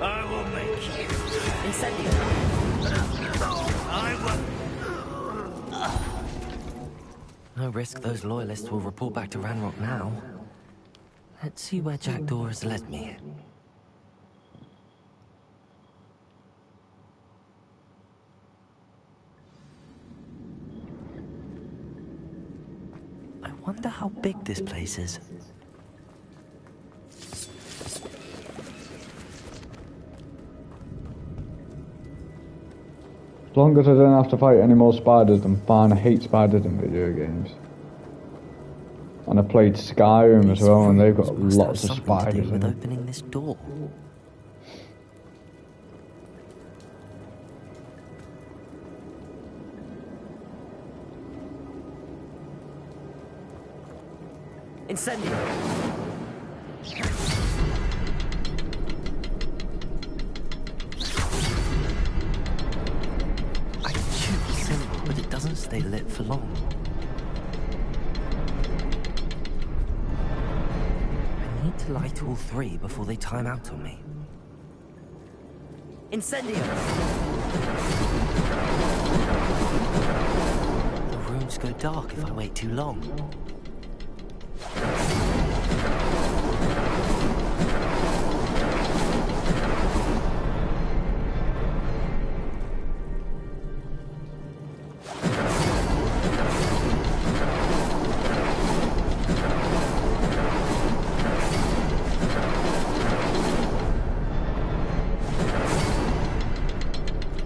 I will make you. Incendio. I will. No risk those loyalists will report back to Ranrock now. Let's see where Jackdaw has led me. I wonder how big this place is. As long as I don't have to fight any more spiders, I'm fine. I hate spiders in video games. And I played Skyrim as well, and they've got lots of spiders in with it. opening this door. Incendio. I can shoot the symbol, but it doesn't stay lit for long. I need to light all three before they time out on me. Incendio. The rooms go dark if I wait too long.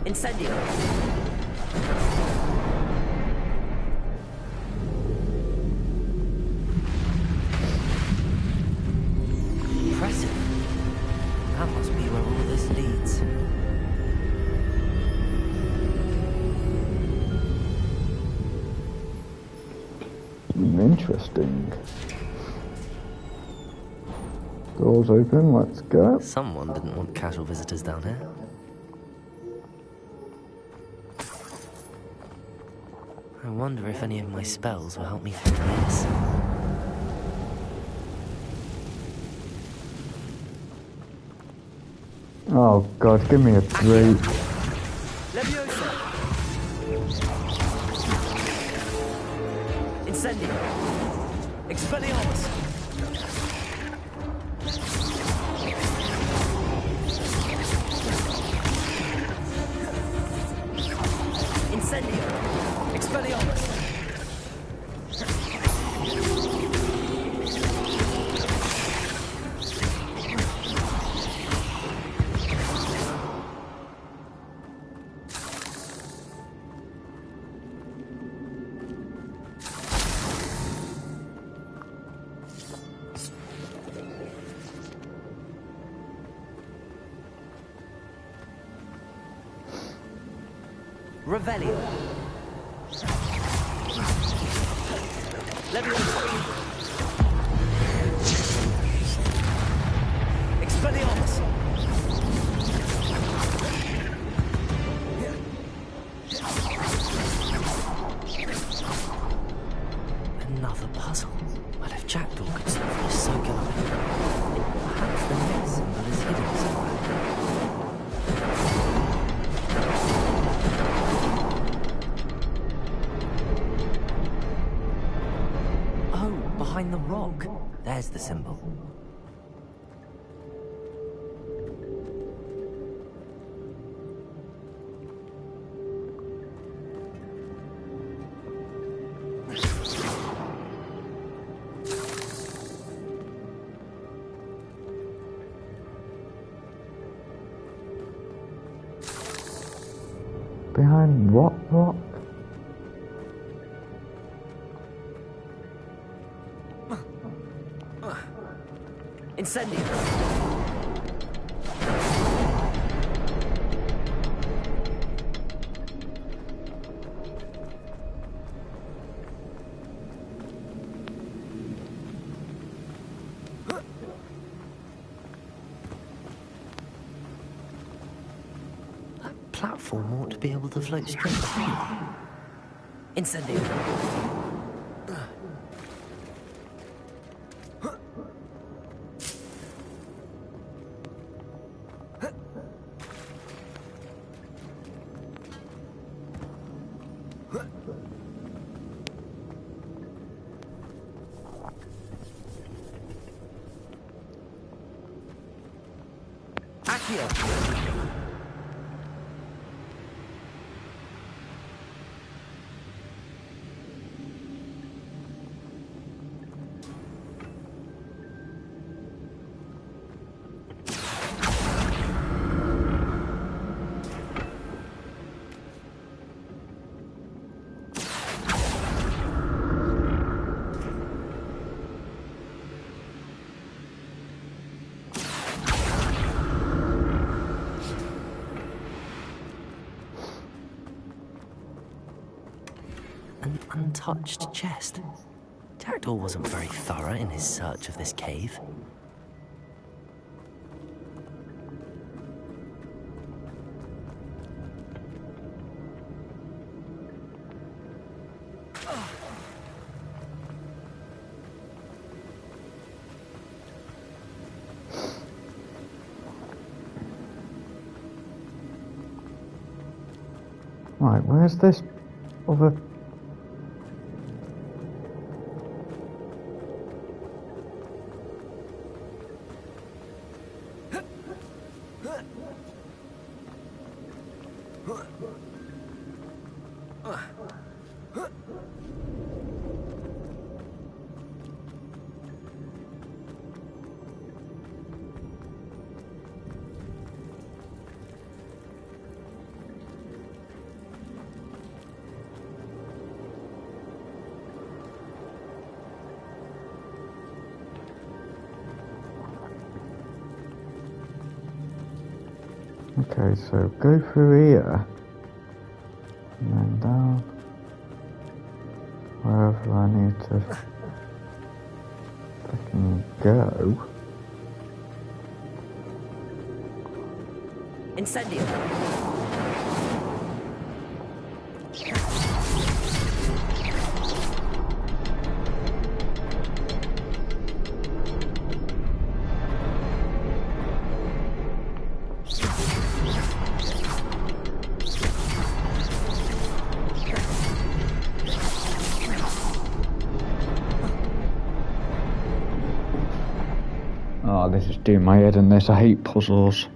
Incendio. Impressive. That must be where all this leads. Interesting. Doors open, let's go. Someone didn't want casual visitors down here. I wonder if any of my spells will help me through this. Oh god, give me a break. Leviosa. Incendio. Expelliarmus. Incendio. Expelliarmus! Revelio. Leviosa. Expelliarmus. Another puzzle. Well, if Jackdaw could solve this circular, perhaps the next symbol is hidden somewhere. Behind the rock. There's the symbol. Behind what rock? Incendio. That platform ought to be able to float straight down. Incendio. An untouched chest. Jackdaw wasn't very thorough in his search of this cave. Right, where's this other... Okay, so go through here, and then down, wherever I need to fucking go. Incendio. Oh, this is doing my head in this. I hate puzzles.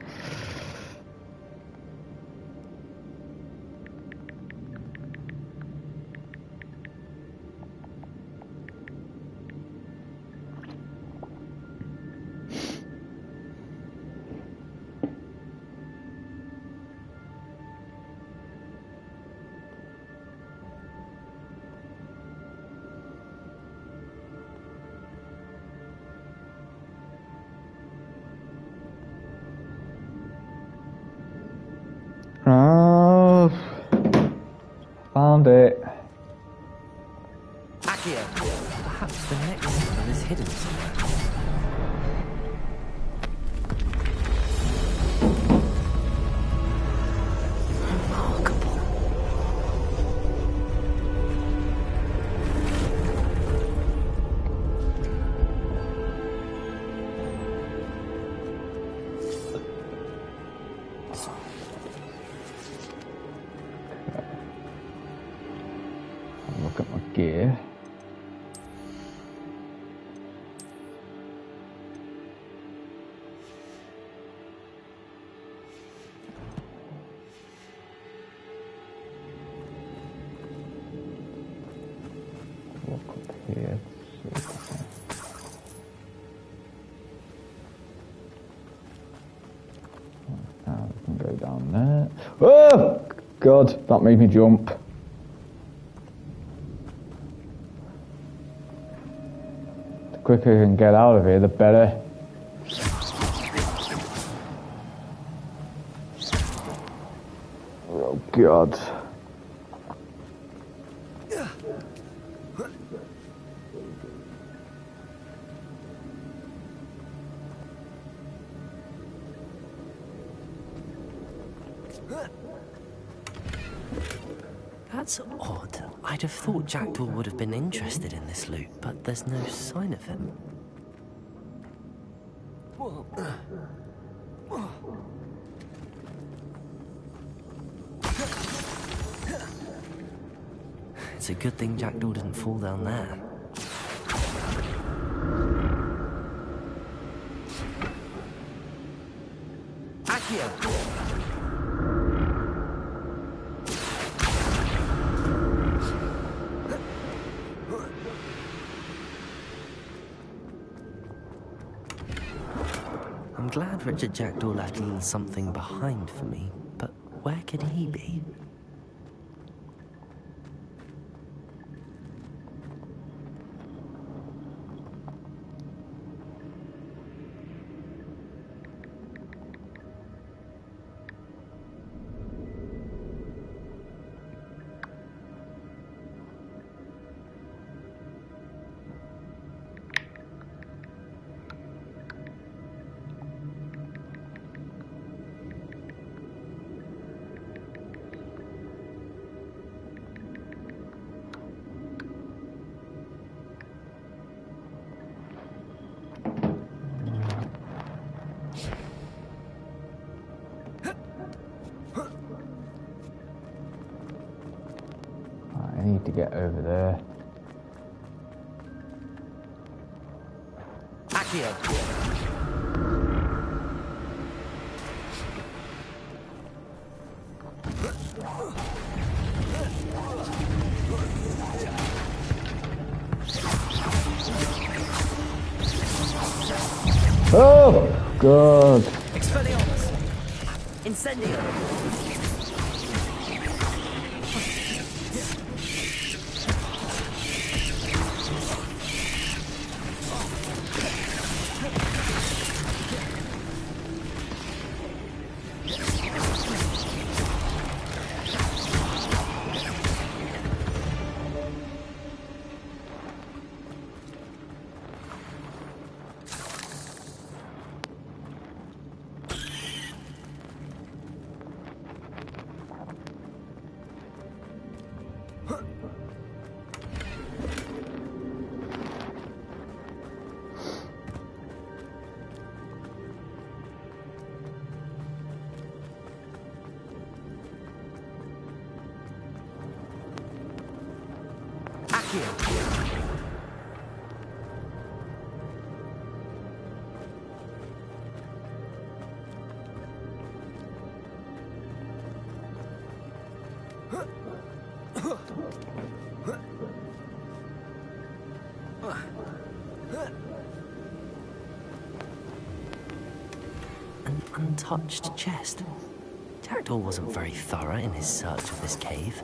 Found it. Accio! Perhaps the next symbol is hidden somewhere. Look at my gear. Look up here. Now we can go down there. Oh! God, that made me jump. The quicker I can get out of here, the better. Oh God. That's odd. I'd have thought Jackdaw would have been interested in this loot, but there's no sign of him. It's a good thing Jackdaw didn't fall down there. Accio! I'm glad Richard Jackdaw left a little something behind for me, but where could he be? I need to get over there. Accio! Oh, God. Expelliarmus! Incendio! An untouched chest. Jackdaw wasn't very thorough in his search of this cave.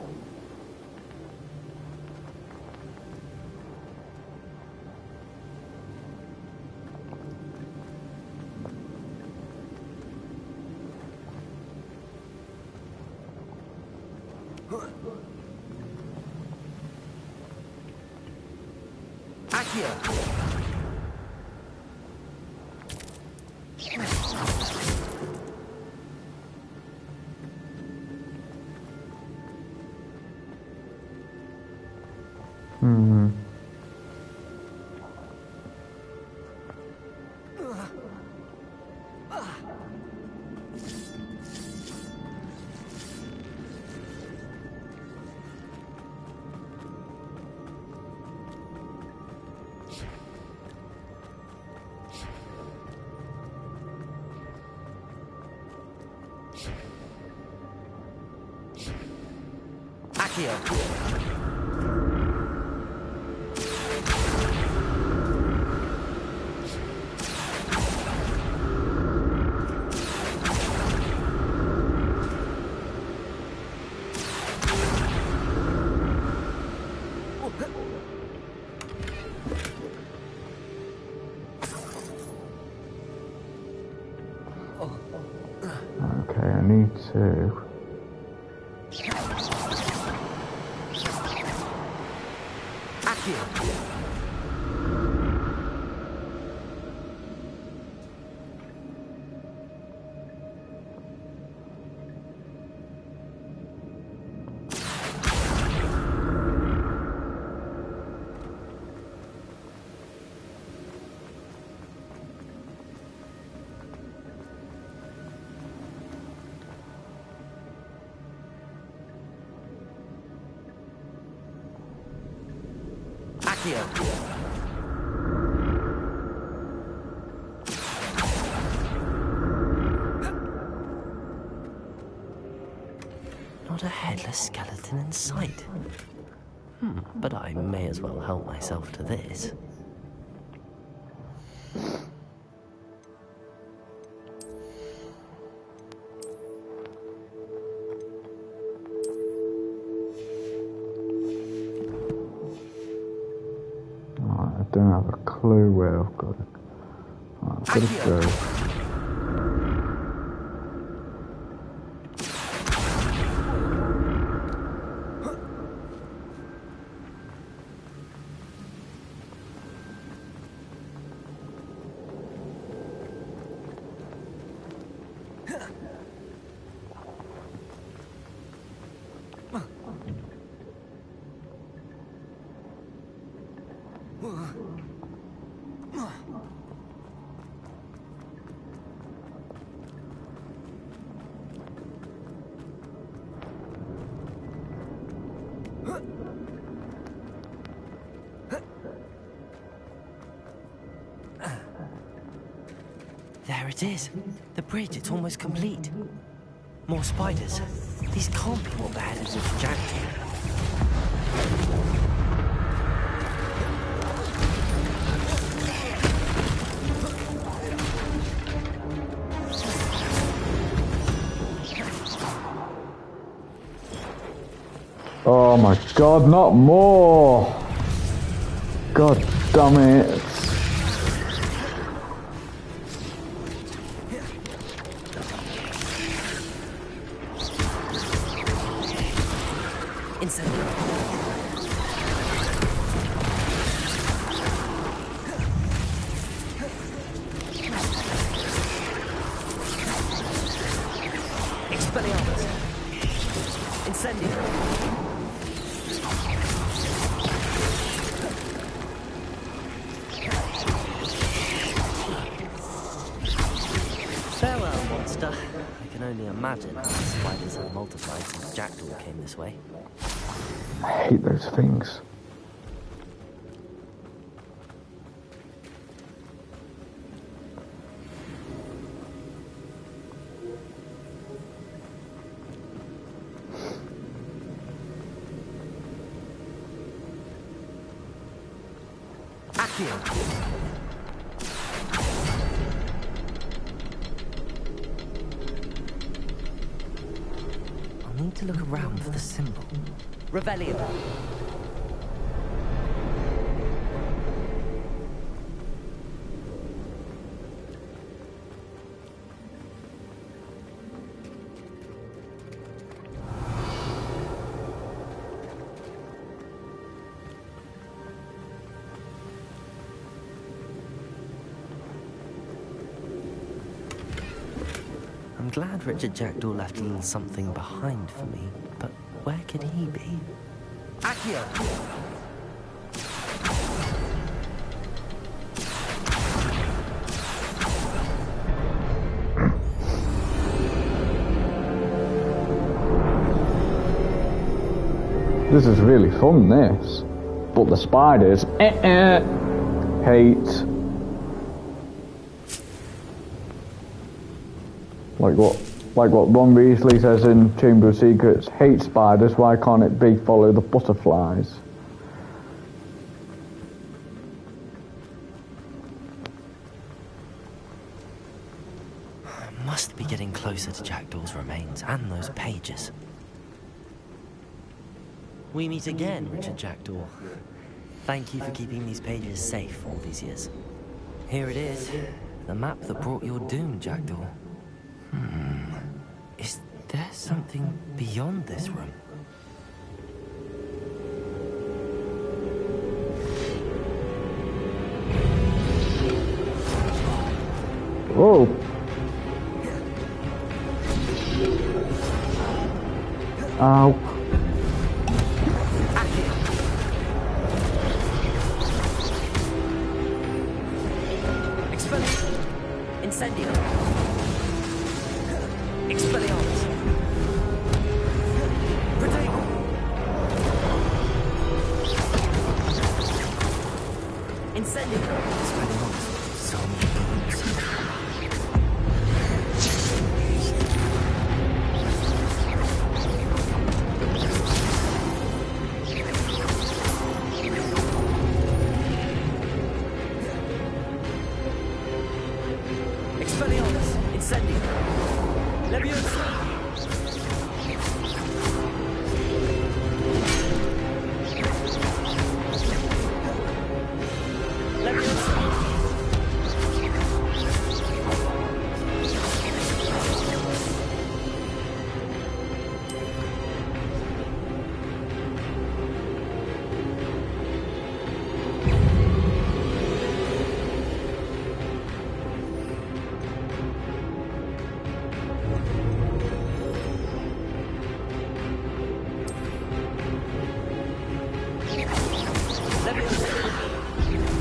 Okay, I need to... Not a headless skeleton in sight. But I may as well help myself to this. Right, I don't have a clue where I've got it. Right, I've got to go. There it is. The bridge, it's almost complete. More spiders. These can't be what the head of this jacked. Oh my god, not more! God damn it. Farewell, monster. I can only imagine how the spiders have multiplied since Jackdaw came this way. I hate those things. I'll need to look around for the symbol. Revelio. glad Richard Jackdaw left a little something behind for me, but where could he be? Accio! This is really fun, this. But the spiders, hate. Like what Ron Weasley says in Chamber of Secrets, hate spiders, why can't it be follow the butterflies? I must be getting closer to Jackdaw's remains and those pages. We meet again, Richard Jackdaw. Thank you for keeping these pages safe all these years. Here it is, the map that brought your doom, Jackdaw. Is there something beyond this room? Whoa. Ow. Incendio. Expelliarmus. Protego. Incendio. Expelliarmus. So many bullets. Expelliarmus. Incendio. Leviosa.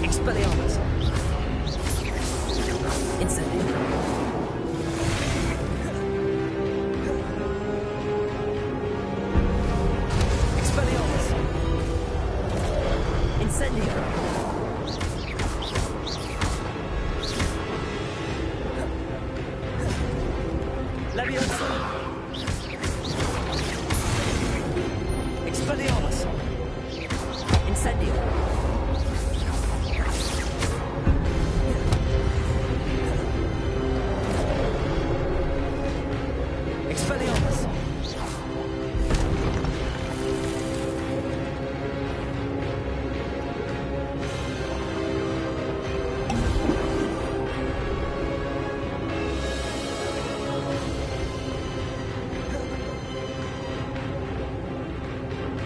Expelliarmus. Incendio. Expelliarmus. Incendio. Leviosa. Expelliarmus. Incendio. Expelliarmus.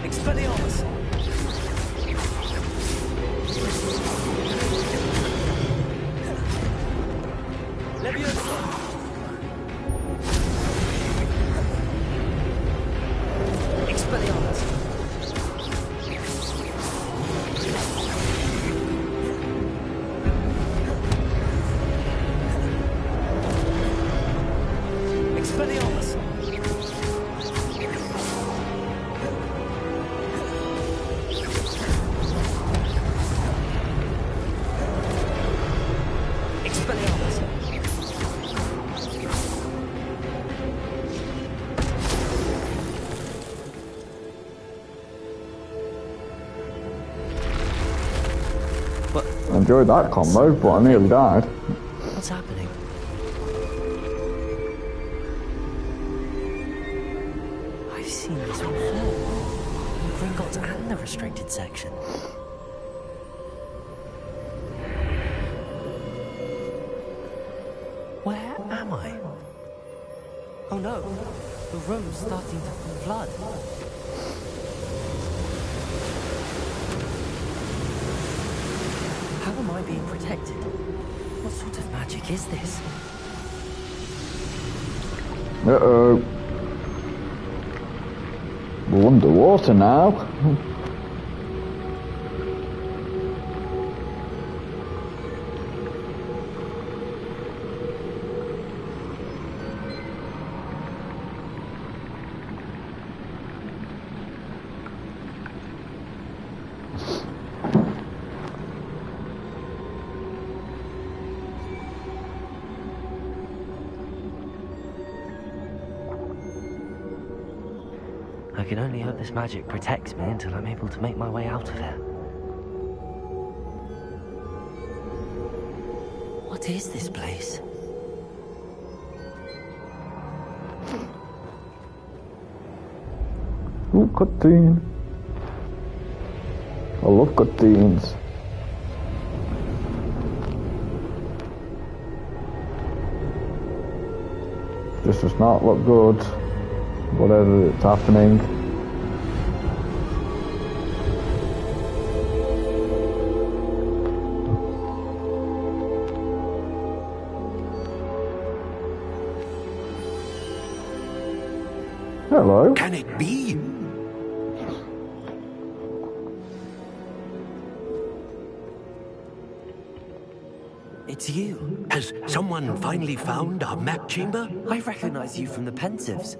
Expelliarmus. Leviosa. Expelliarmus. Expelliarmus. Expelliarmus. I enjoyed that combo, but I nearly died. What's happening? I've seen this before. Gringotts and the restricted section. Where am I? Oh no, the room's starting to flood. How am I being protected? What sort of magic is this? Uh-oh. We're underwater now. I can only hope this magic protects me until I'm able to make my way out of here. What is this place? Ooh, cutscene. I love cutscenes. This does not look good. Whatever is happening. Hello. Can it be? It's you. Has someone finally found our map chamber? I recognize you from the Pensives.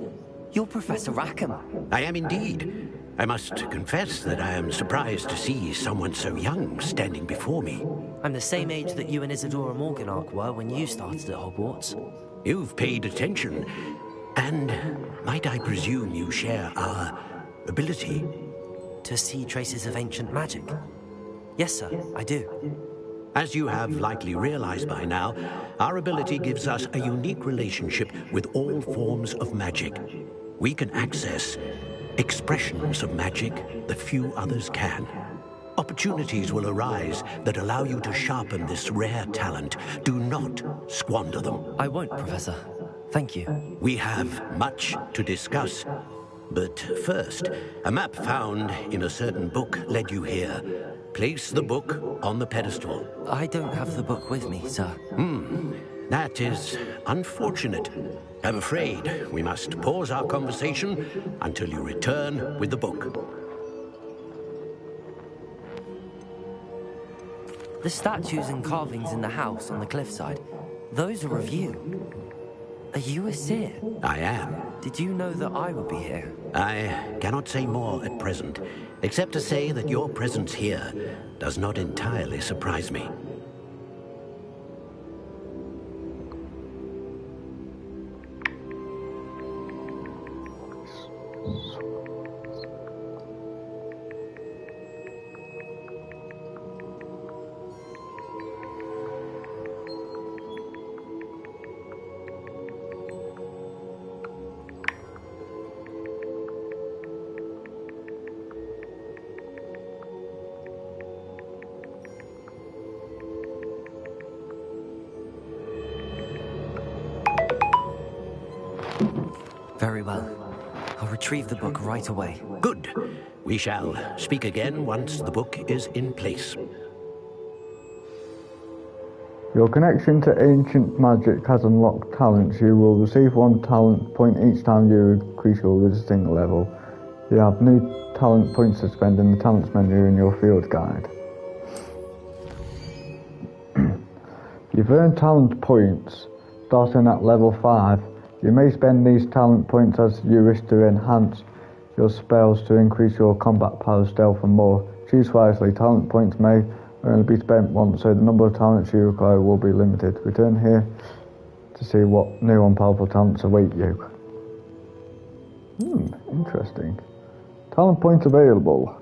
You're Professor Rackham. I am indeed. I must confess that I am surprised to see someone so young standing before me. I'm the same age that you and Isadora Morganach were when you started at Hogwarts. You've paid attention. And might I presume you share our ability? To see traces of ancient magic? Yes, sir, I do. As you have likely realized by now, our ability gives us a unique relationship with all forms of magic. We can access expressions of magic that few others can. Opportunities will arise that allow you to sharpen this rare talent. Do not squander them. I won't, Professor. Thank you. We have much to discuss. But first, a map found in a certain book led you here. Place the book on the pedestal. I don't have the book with me, sir. That is unfortunate. I'm afraid we must pause our conversation until you return with the book. The statues and carvings in the house on the cliffside, those are of you. Are you a seer? I am. Did you know that I would be here? I cannot say more at present, except to say that your presence here does not entirely surprise me. Very well. I'll retrieve the book right away. Good. We shall speak again once the book is in place. Your connection to ancient magic has unlocked talents. You will receive 1 talent point each time you increase your visiting level. You have new talent points to spend in the talents menu in your field guide. You've earned talent points starting at level 5. You may spend these talent points as you wish to enhance your spells to increase your combat power, stealth and more. Choose wisely. Talent points may only be spent once, so the number of talents you require will be limited. Return here to see what new and powerful talents await you. Interesting. Talent points available.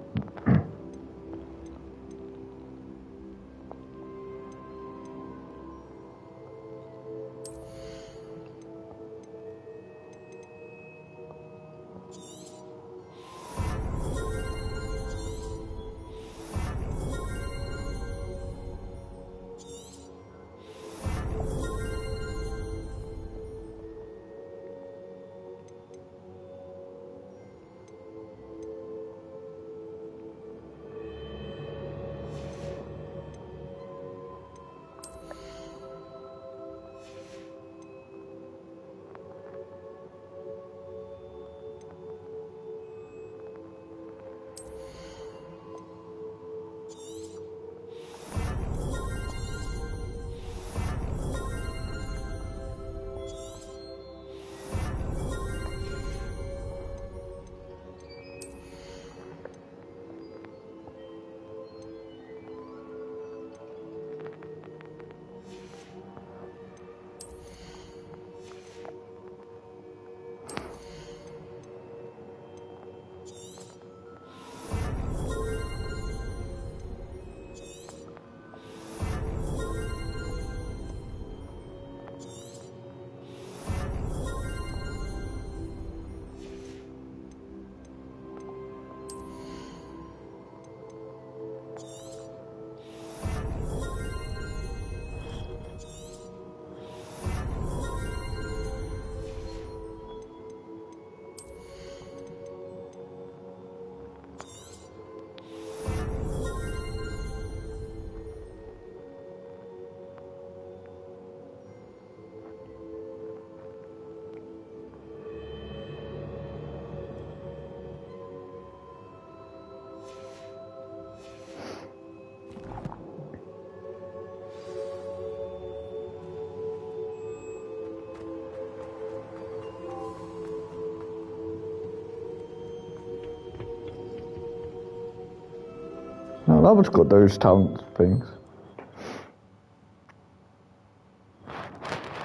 No, that was good, those talent things.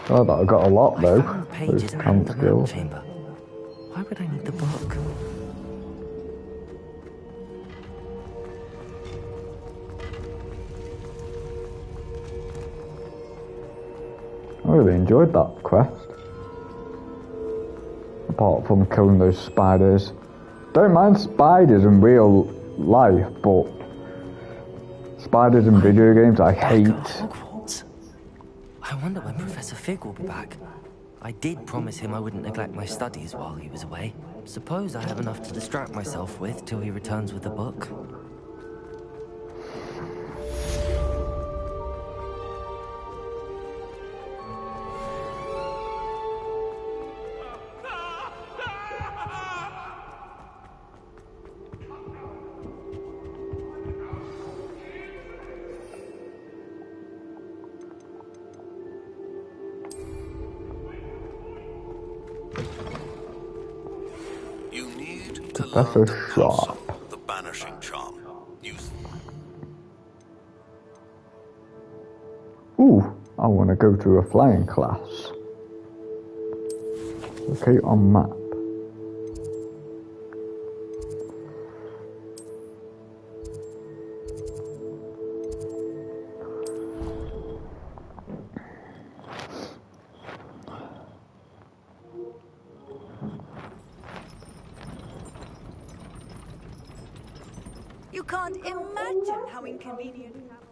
Oh, that I got a lot though. Found Those pages and talent the map skills. chamber. Why would I need the book? I really enjoyed that quest. Apart from killing those spiders. Don't mind spiders in real life, but spiders in video games I hate. Hogwarts. I wonder when Professor Fig will be back. I did promise him I wouldn't neglect my studies while he was away. Suppose I have enough to distract myself with till he returns with the book. You need to That's learn a the shop. possum, the banishing charm. Use. Ooh, I want to go to a flying class. Okay, on map. You can't imagine how inconvenient travel.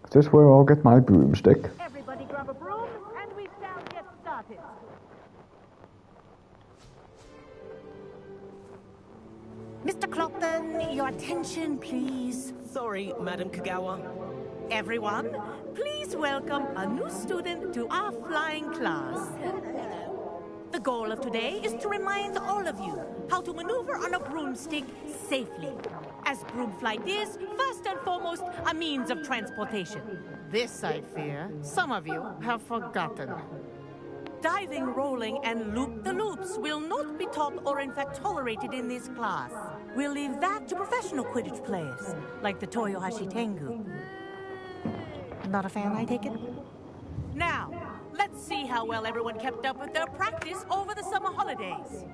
Is this where I'll get my broomstick? Everybody grab a broom, and we shall get started. Mr. Clockton, your attention, please. Sorry, Madam Kagawa. Everyone, please welcome a new student to our flying class. The goal of today is to remind all of you how to maneuver on a broomstick safely. As broom flight is, first and foremost, a means of transportation. This, I fear, some of you have forgotten. Diving, rolling, and loop-the-loops will not be taught or in fact tolerated in this class. We'll leave that to professional Quidditch players, like the Toyohashi Tengu. Not a fan, I take it? Now, let's see how well everyone kept up with their practice over the summer holidays.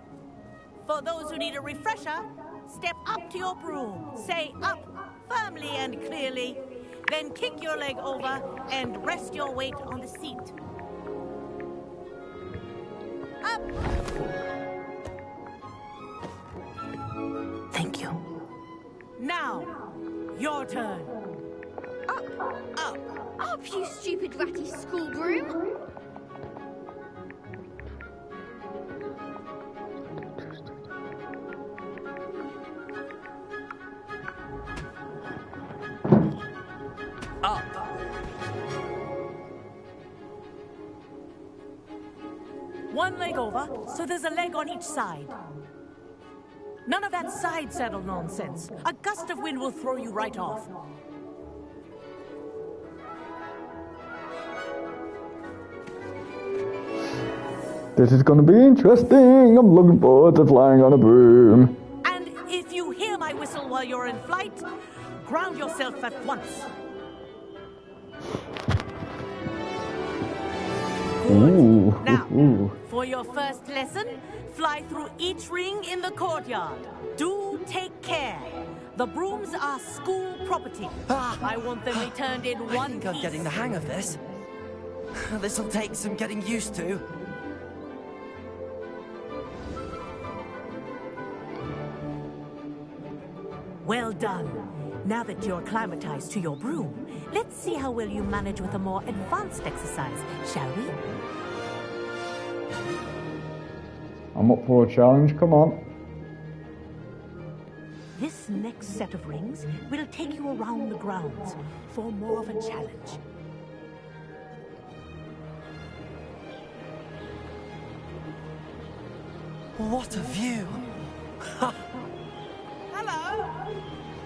For those who need a refresher, step up to your broom, say up firmly and clearly, then kick your leg over and rest your weight on the seat. Up! Thank you. Now, your turn. Up! Up! Up, you stupid ratty school broom! Up! One leg over, so there's a leg on each side. None of that side saddle nonsense. A gust of wind will throw you right off. This is gonna be interesting. I'm looking forward to flying on a broom. And if you hear my whistle while you're in flight, ground yourself at once. Ooh. Now, Ooh. for your first lesson, fly through each ring in the courtyard. Do take care. The brooms are school property. I want them returned in one I think I'm getting the hang of this. This'll take some getting used to. Well done. Now that you're acclimatized to your broom, let's see how well you manage with a more advanced exercise, shall we? I'm up for a challenge, come on. This next set of rings will take you around the grounds for more of a challenge. What a view! Hello!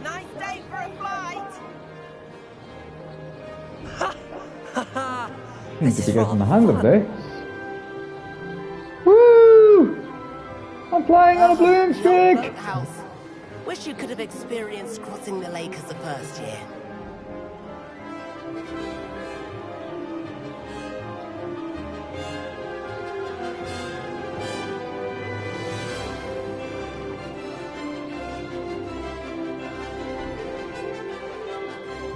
Nice day for a flight! Seems to be getting the hang of this. Woo! I'm flying on a broomstick! Boathouse. Wish you could have experienced crossing the lake as a first year.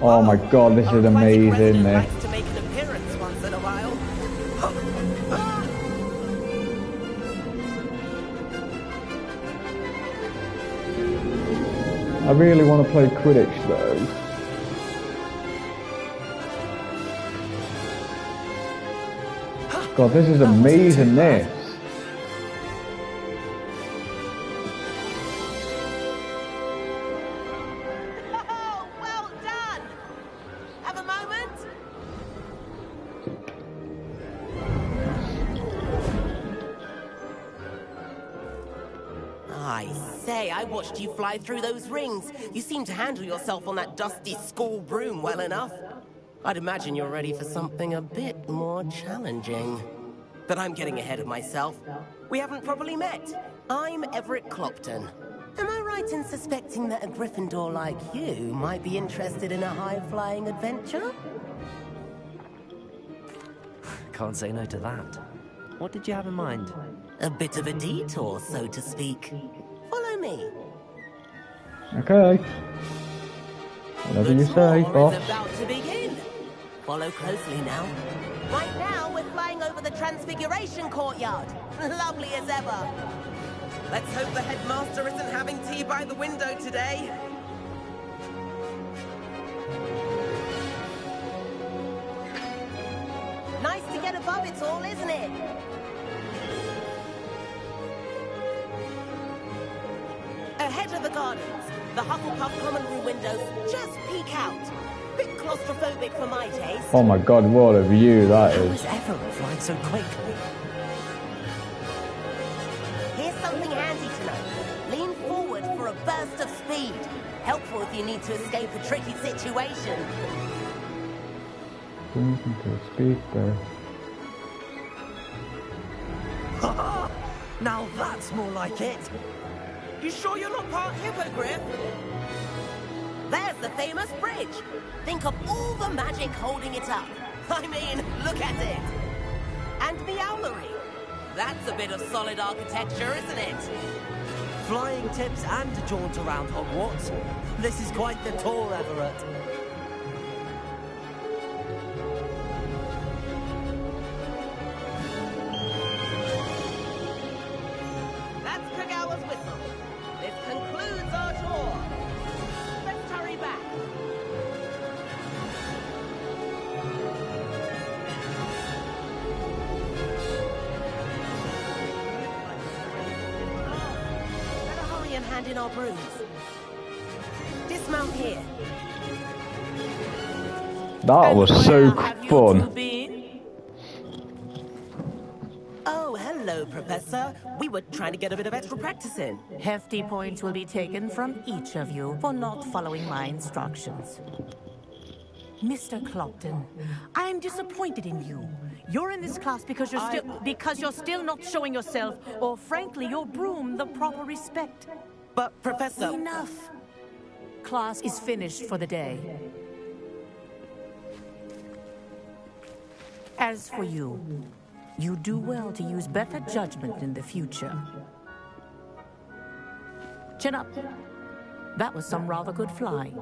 Oh my god, this is amazing, this. To make an appearance once in a while. I really want to play Quidditch though. God, this is amazing, this. Oh, well done! Have a moment? I say, I watched you fly through those rings. You seem to handle yourself on that dusty school broom well enough. I'd imagine you're ready for something a bit more challenging. But I'm getting ahead of myself. We haven't properly met. I'm Everett Clopton. Am I right in suspecting that a Gryffindor like you might be interested in a high-flying adventure? Can't say no to that. What did you have in mind? A bit of a detour, so to speak. Follow me. Okay. Whatever you say, boss. It's about to begin. Follow closely now. Right now, we're flying over the Transfiguration Courtyard. Lovely as ever. Let's hope the headmaster isn't having tea by the window today. Nice to get above it all, isn't it? Ahead of the gardens, the Hufflepuff common room windows just peek out. Bit claustrophobic for my taste. Oh my god, what a view that How is. is Everett flying so quickly? Here's something handy to know. Lean forward for a burst of speed. Helpful if you need to escape a tricky situation. Into a speed burst. Now that's more like it. You sure you're not part hippogriff? There's the famous bridge. Think of all the magic holding it up. I mean, look at it. And the owlery. That's a bit of solid architecture, isn't it? Flying tips and a jaunt around Hogwarts. This is quite the tour, Everett. That's Kagawa's whistle. This concludes our tour. Let's hurry back. Better hurry and hand in our brooms. Dismount here. That was so fun. Oh, hello, Professor. We were trying to get a bit of extra practice in. Hefty points will be taken from each of you for not following my instructions. Mr. Clopton, I am disappointed in you. You're in this class because you're still not showing yourself, or frankly, your broom, the proper respect. But, Professor... Enough. Class is finished for the day. As for you, you do well to use better judgment in the future. Chin up. That was some rather good flying.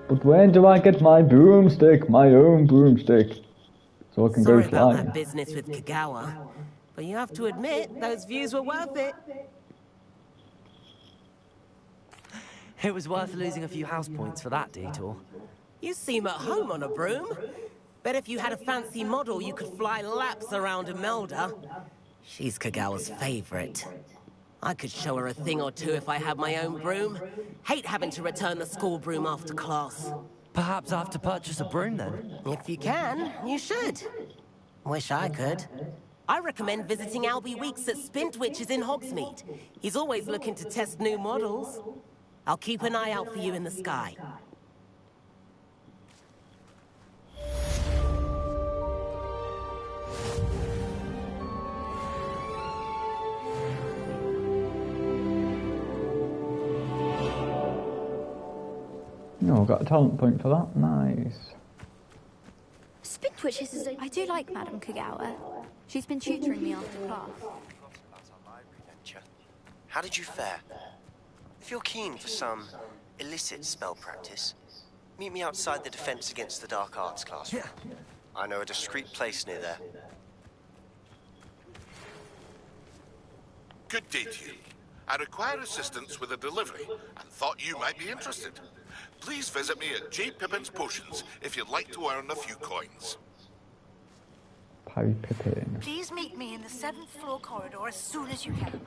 But when do I get my broomstick, my own broomstick, so I can Sorry go about flying? that business with Kagawa, but you have to admit, those views were worth it. It was worth losing a few house points for that detour. You seem at home on a broom. Bet if you had a fancy model, you could fly laps around Imelda. She's Kagawa's favorite. I could show her a thing or two if I had my own broom. Hate having to return the school broom after class. Perhaps I have to purchase a broom then? If you can, you should. Wish I could. I recommend visiting Albie Weeks at Spintwitches in Hogsmeade. He's always looking to test new models. I'll keep an eye out for you in the sky. No, got a talent point for that. Nice. Spintwitches is I do like Madame Kagawa. She's been tutoring me after class. How did you fare? If you're keen for some illicit spell practice, meet me outside the Defense Against the Dark Arts classroom. I know a discreet place near there. Good day to you. I require assistance with a delivery and thought you might be interested. Please visit me at J. Pippin's Potions if you'd like to earn a few coins. Parry Pippin. Please meet me in the 7th floor corridor as soon as you can.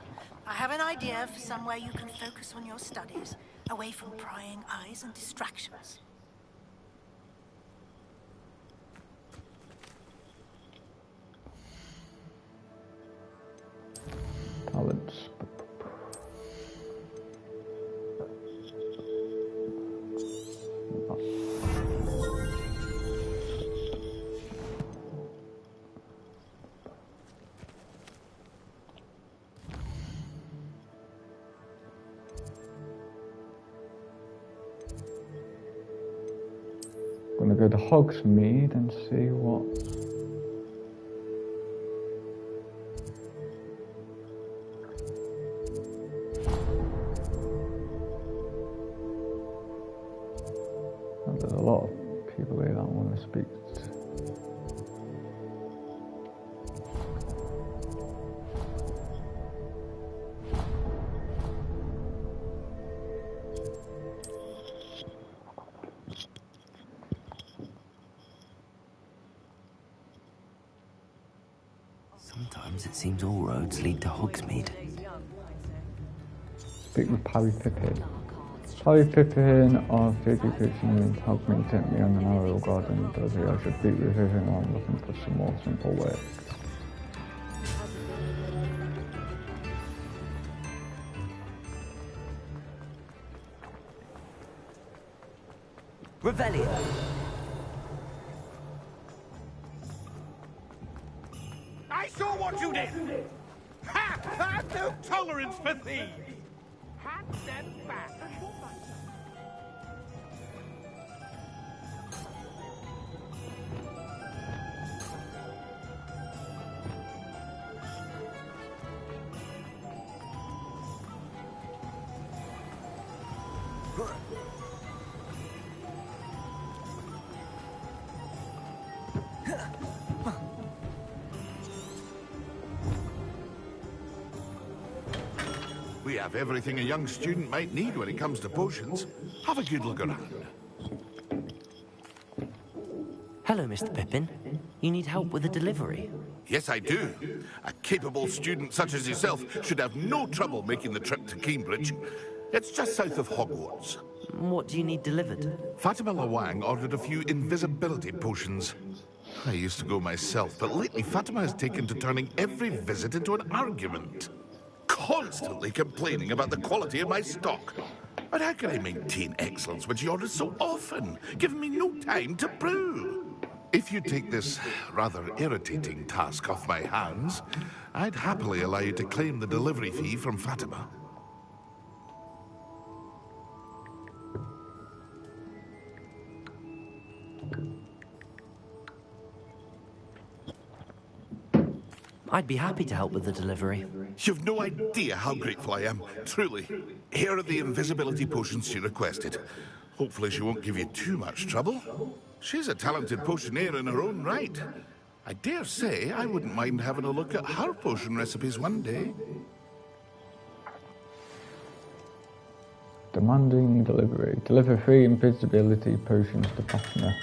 I have an idea for somewhere you can focus on your studies, away from prying eyes and distractions. Talents. Gonna go to Hogsmeade and see what. Oh, there's a lot of people here that I want to speak to. Sometimes it seems all roads lead to Hogsmeade. Speak with Parry Pippin. Parry Pippin of JP Fiction in Hogsmeade sent me on an arrow garden. Does he? I should speak with him. I'm looking for some more simple work. Revelio. I saw what you did! Ha! I have no tolerance for thieves! Hand them back! We have everything a young student might need when it comes to potions. Have a good look around. Hello, Mr. Pippin. You need help with a delivery? Yes, I do. A capable student such as yourself should have no trouble making the trip to Cambridge. It's just south of Hogwarts. What do you need delivered? Fatima Lawang ordered a few invisibility potions. I used to go myself, but lately Fatima has taken to turning every visit into an argument. Constantly complaining about the quality of my stock. But how can I maintain excellence when she orders so often, giving me no time to brew? If you take this rather irritating task off my hands, I'd happily allow you to claim the delivery fee from Fatima. I'd be happy to help with the delivery. You've no idea how grateful I am, truly. Here are the invisibility potions she requested. Hopefully she won't give you too much trouble. She's a talented potioneer in her own right. I dare say I wouldn't mind having a look at her potion recipes one day. Demanding delivery. Deliver 3 invisibility potions to Fatima.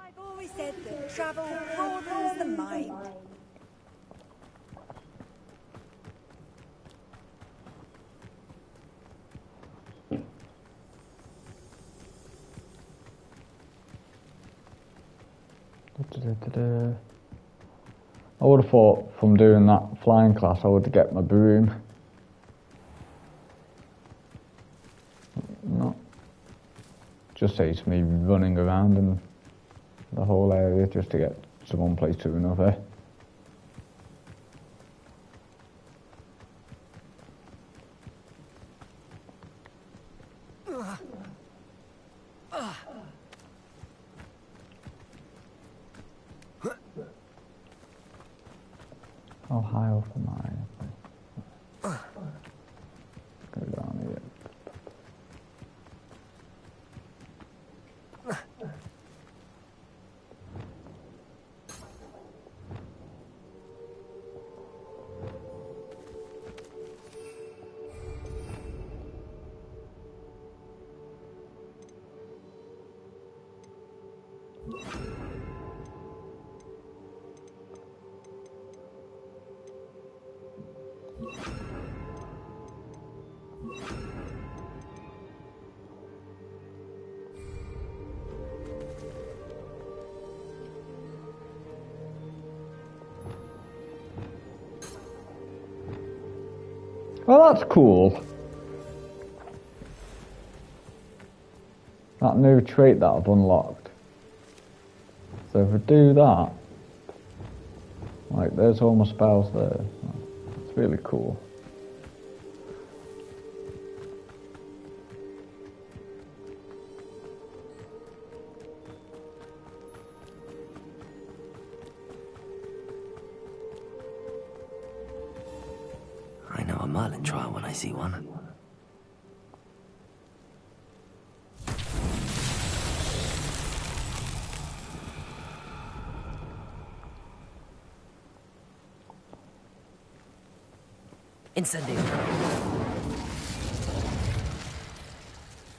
I've always said that travel broadens the mind. I would have thought from doing that flying class I would get my broom. No. Just saves me running around in the whole area just to get from one place to another. How high up am I? Go down here. Well, that's cool. That new trait that I've unlocked. So if I do that, like there's all my spells there. It's really cool. I know a Merlin trial when I see one. Incendio.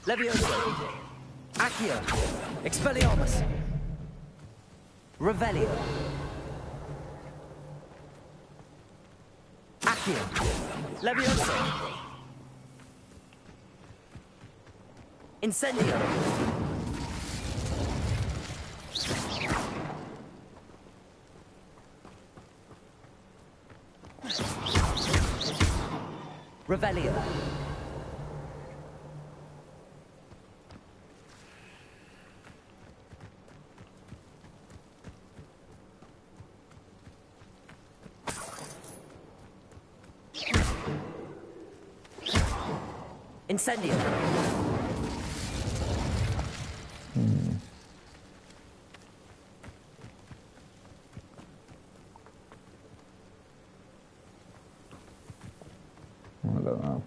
Levioso. Accio. Expelliarmus. Revelio. Accio. Levioso. Incendio. Revelio. Incendio. I don't know.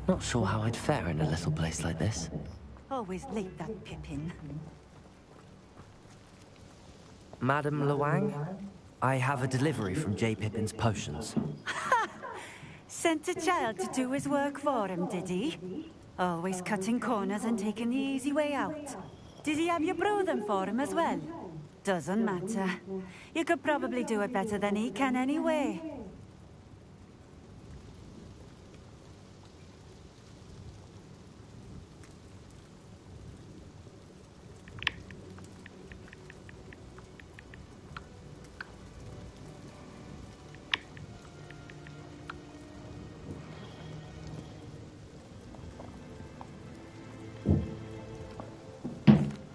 Not sure how I'd fare in a little place like this. Always late, that Pippin. Madam Luang, I have a delivery from J. Pippin's potions. Sent a child to do his work for him, did he? Always cutting corners and taking the easy way out. Did he have you brew them for him as well? Doesn't matter. You could probably do it better than he can anyway.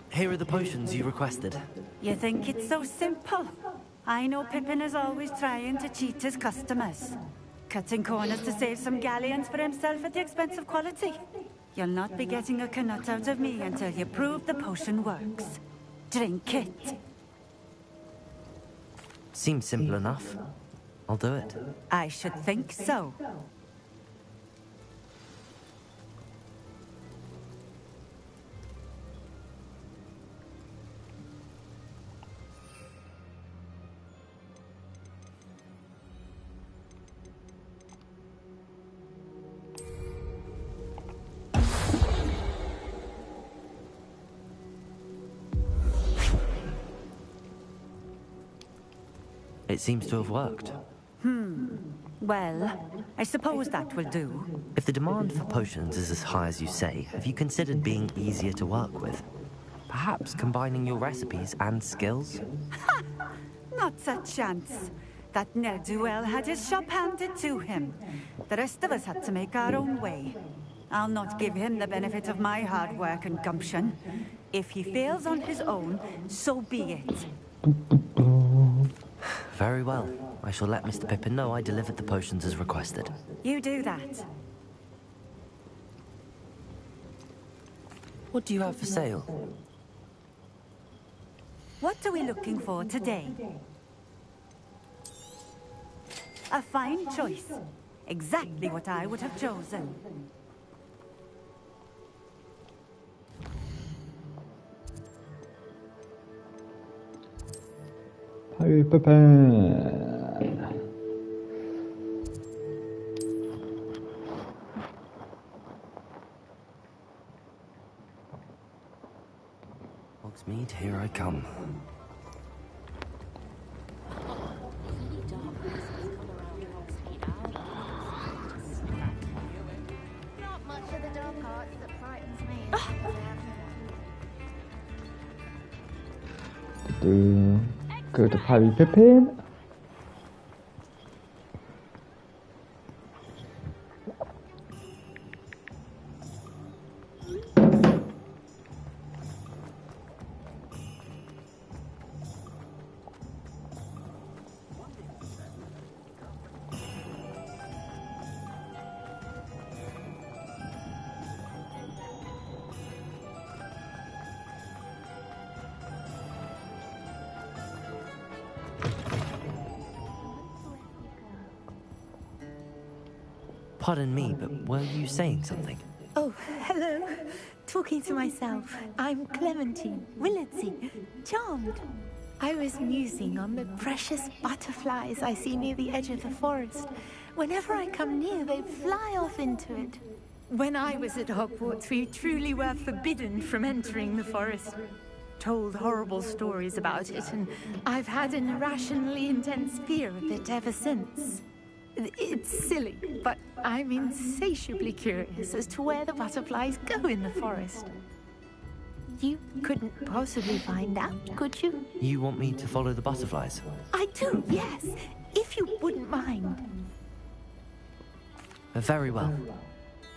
Here are the potions you requested. You think it's so simple? I know Pippin is always trying to cheat his customers. Cutting corners to save some galleons for himself at the expense of quality. You'll not be getting a canut out of me until you prove the potion works. Drink it. Seems simple enough. I'll do it. I should think so. It seems to have worked. Well, I suppose that will do. If the demand for potions is as high as you say, have you considered being easier to work with? Perhaps combining your recipes and skills? Not a chance. That ne'er-do-well had his shop handed to him. The rest of us had to make our own way. I'll not give him the benefit of my hard work and gumption. If he fails on his own, so be it. Very well. I shall let Mr. Pippin know I delivered the potions as requested. You do that. What do you have for sale? What are we looking for today? A fine choice. Exactly what I would have chosen. Harry Pippin. Hogsmeade, here I come. Not much of the dark arts that frightens me. Go to Harry Pippin. Pardon me, but were you saying something? Oh, hello. Talking to myself. I'm Clementine Willardsey. Charmed. I was musing on the precious butterflies I see near the edge of the forest. Whenever I come near, they fly off into it. When I was at Hogwarts, we truly were forbidden from entering the forest. Told horrible stories about it, and I've had an irrationally intense fear of it ever since. It's silly, but I'm insatiably curious as to where the butterflies go in the forest. You couldn't possibly find out, could you? You want me to follow the butterflies? I do, yes, if you wouldn't mind. Very well.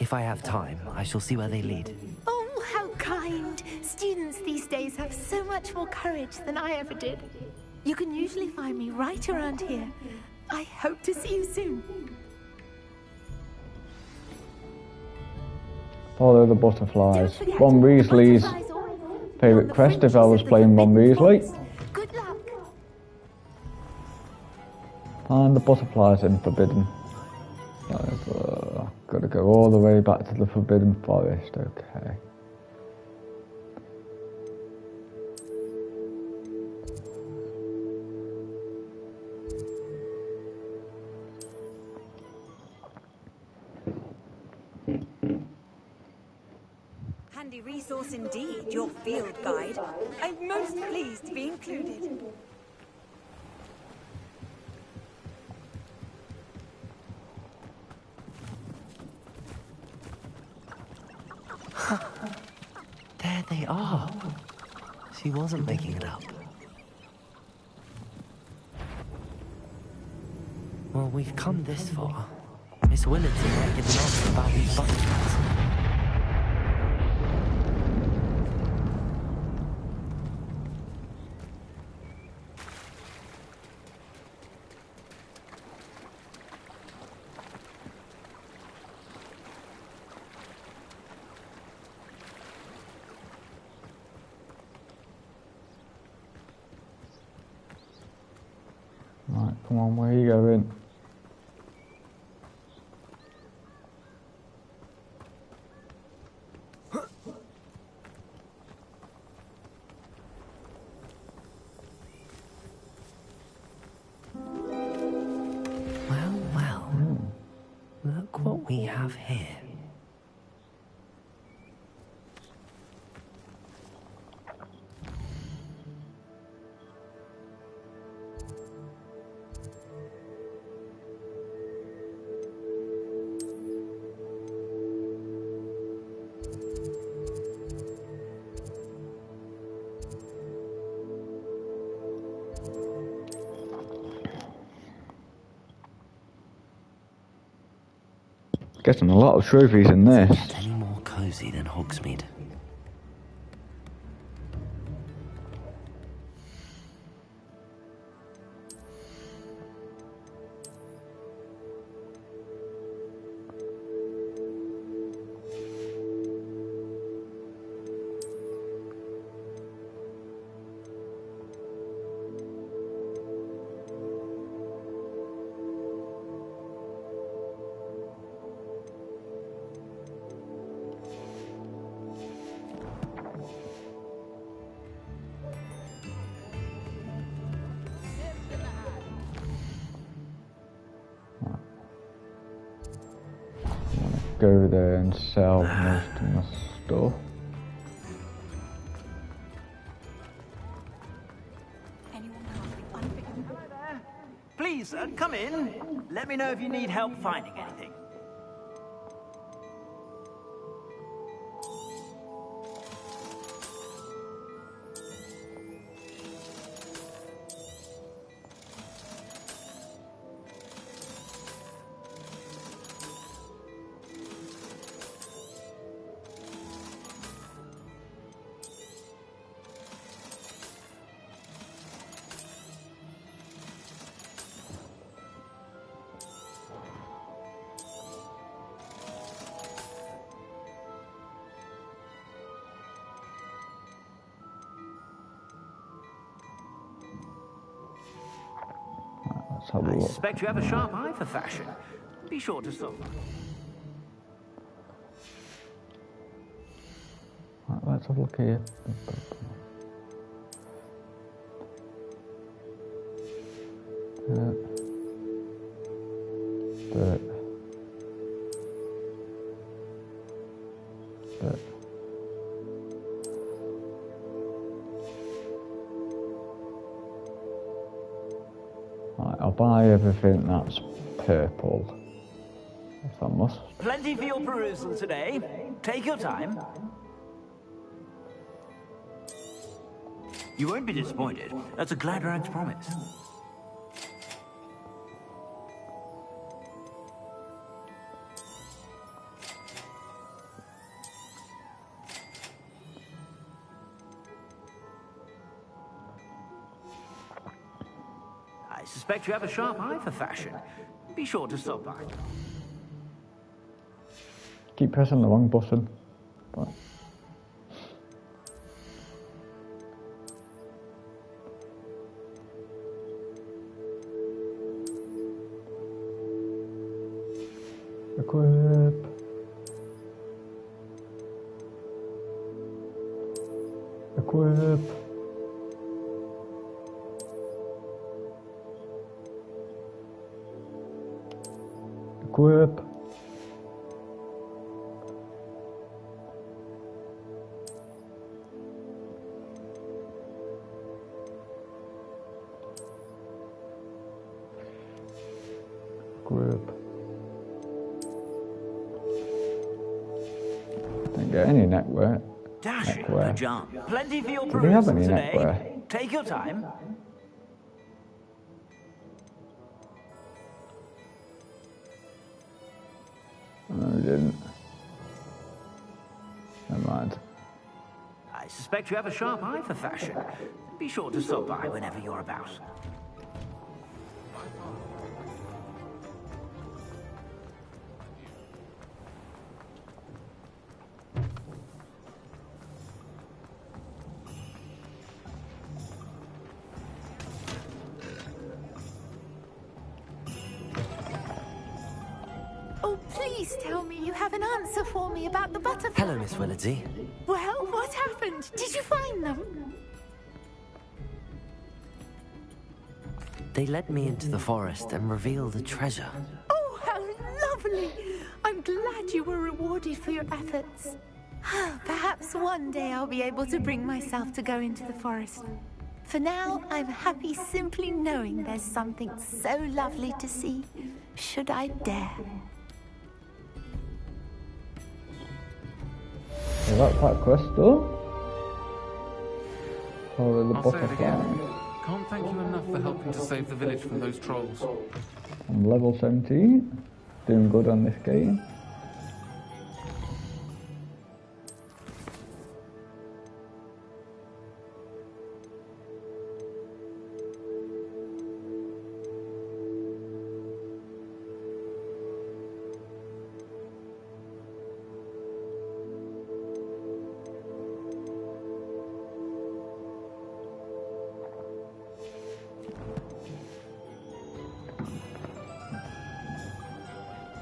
If I have time, I shall see where they lead. Oh, how kind. Students these days have so much more courage than I ever did. You can usually find me right around here. I hope to see you soon. Follow the butterflies. Ron Weasley's favourite quest if I was playing Ron Weasley. Good luck. Find the butterflies in Forbidden. Gotta go all the way back to the Forbidden Forest, okay. Handy resource indeed, your field guide. I'm most pleased to be included. There they are. She wasn't making it up. Well, we've come this far. Miss Willardsey might give an answer about these butterflies. Right, come on, where are you going? of here? Getting a lot of trophies in this. Isn't any more cozy than Hogsmeade? Go there and sell most of my stuff. Please, come in. Let me know if you need help finding anything. I suspect you have a sharp eye for fashion. Be sure to stop. Right, let's have a look here. I'll buy everything that's purple, if I must. Plenty for your perusal today. Take your time. You won't be disappointed. That's a Gladrag's promise. I suspect you have a sharp eye for fashion. Be sure to stop by. Keep pressing the wrong button. But equip. Equip. Equip. Equip. Didn't get any neckwear. Dashing, good job. Plenty for your Do they have perusal any today. neckwear? Take your time. No, we didn't. Never mind. I suspect you have a sharp eye for fashion. Be sure to stop by whenever you're about. Oh, please tell me you have an answer for me about the butterflies. Hello, Miss Willardsey. Well, what happened? Did you find them? They led me into the forest and revealed a treasure. Oh, how lovely! I I'm glad you were rewarded for your efforts. Perhaps one day I'll be able to bring myself to go into the forest. For now, I'm happy simply knowing there's something so lovely to see, should I dare. Is that quest though? Or the I'll say it butterfly? again. Can't thank you enough for helping to save the village from those trolls. I'm level 17. Doing good on this game.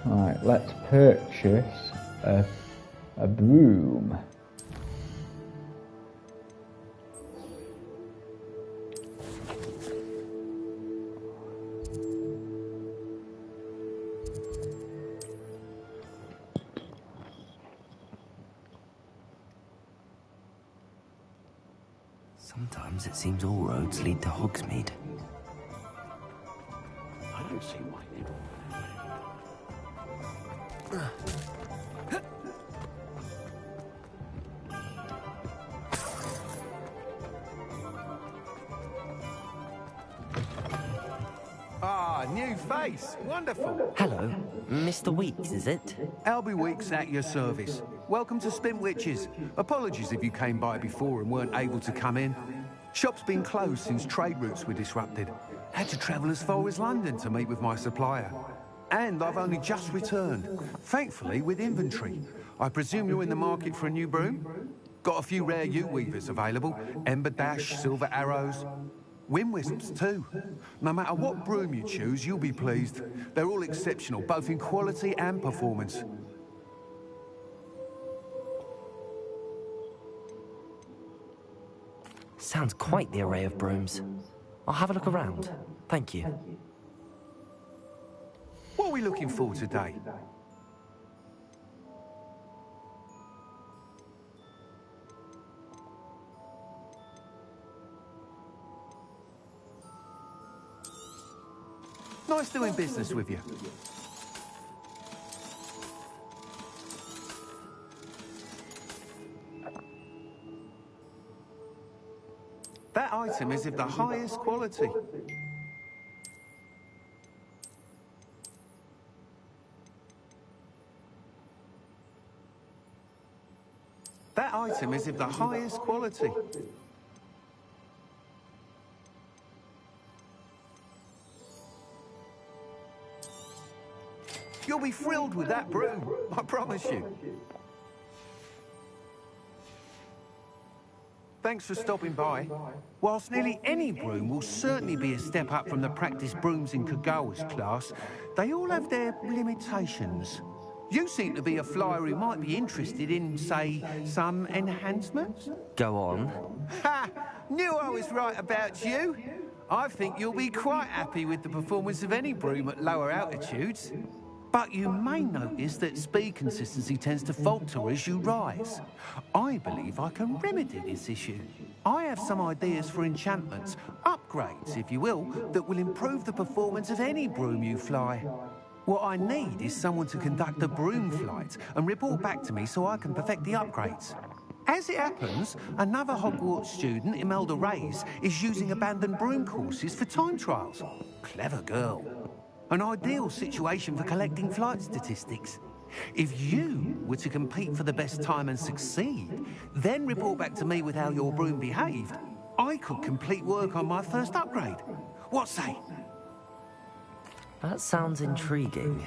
Right, let's purchase a broom. Sometimes it seems all roads lead to Hogsmeade. I don't see why they don't. Ah, new face. Wonderful. Hello, Mr. Weeks, is it? Albie Weeks at your service. Welcome to Spintwitches. Apologies if you came by before and weren't able to come in. Shop's been closed since trade routes were disrupted. Had to travel as far as London to meet with my supplier. And I've only just returned, thankfully with inventory. I presume you're in the market for a new broom? Got a few rare yew weavers available. Ember Dash, Silver Arrows. Wind Wisps too. No matter what broom you choose, you'll be pleased. They're all exceptional, both in quality and performance. Sounds quite the array of brooms. I'll have a look around. Thank you. What are we looking for today? Nice doing business with you. That item is of the highest quality. That item is of the highest quality. You'll be thrilled with that broom, I promise you. Thanks for stopping by. Whilst nearly any broom will certainly be a step up from the practice brooms in Kagawa's class, they all have their limitations. You seem to be a flyer who might be interested in, say, some enhancements? Go on. Ha! Knew I was right about you. I think you'll be quite happy with the performance of any broom at lower altitudes. But you may notice that speed consistency tends to falter as you rise. I believe I can remedy this issue. I have some ideas for enchantments, upgrades, if you will, that will improve the performance of any broom you fly. What I need is someone to conduct a broom flight and report back to me so I can perfect the upgrades. As it happens, another Hogwarts student, Imelda Reyes, is using abandoned broom courses for time trials. Clever girl. An ideal situation for collecting flight statistics. If you were to compete for the best time and succeed, then report back to me with how your broom behaved, I could complete work on my first upgrade. What say? That sounds intriguing.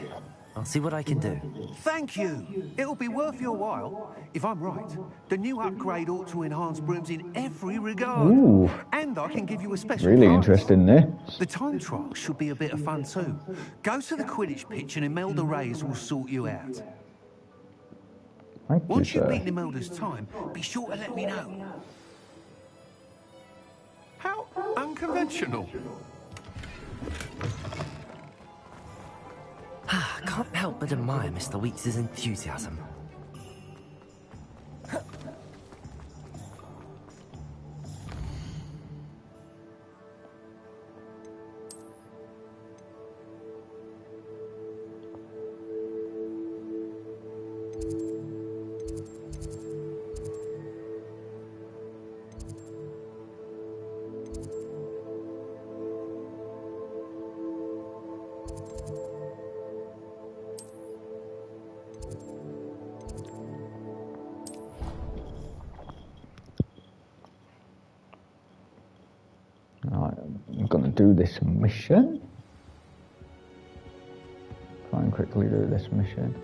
I'll see what I can do. Thank you. It'll be worth your while. If I'm right, the new upgrade ought to enhance brooms in every regard. Ooh. And I can give you a special Really prize. interesting there. The time trial should be a bit of fun too. Go to the Quidditch pitch and Imelda Reyes will sort you out. Thank Once you, you've sir. beaten Imelda's time, be sure to let me know. How unconventional. I can't help but admire Mr. Weeks' enthusiasm. Right, I'm gonna do this mission. Try and quickly do this mission.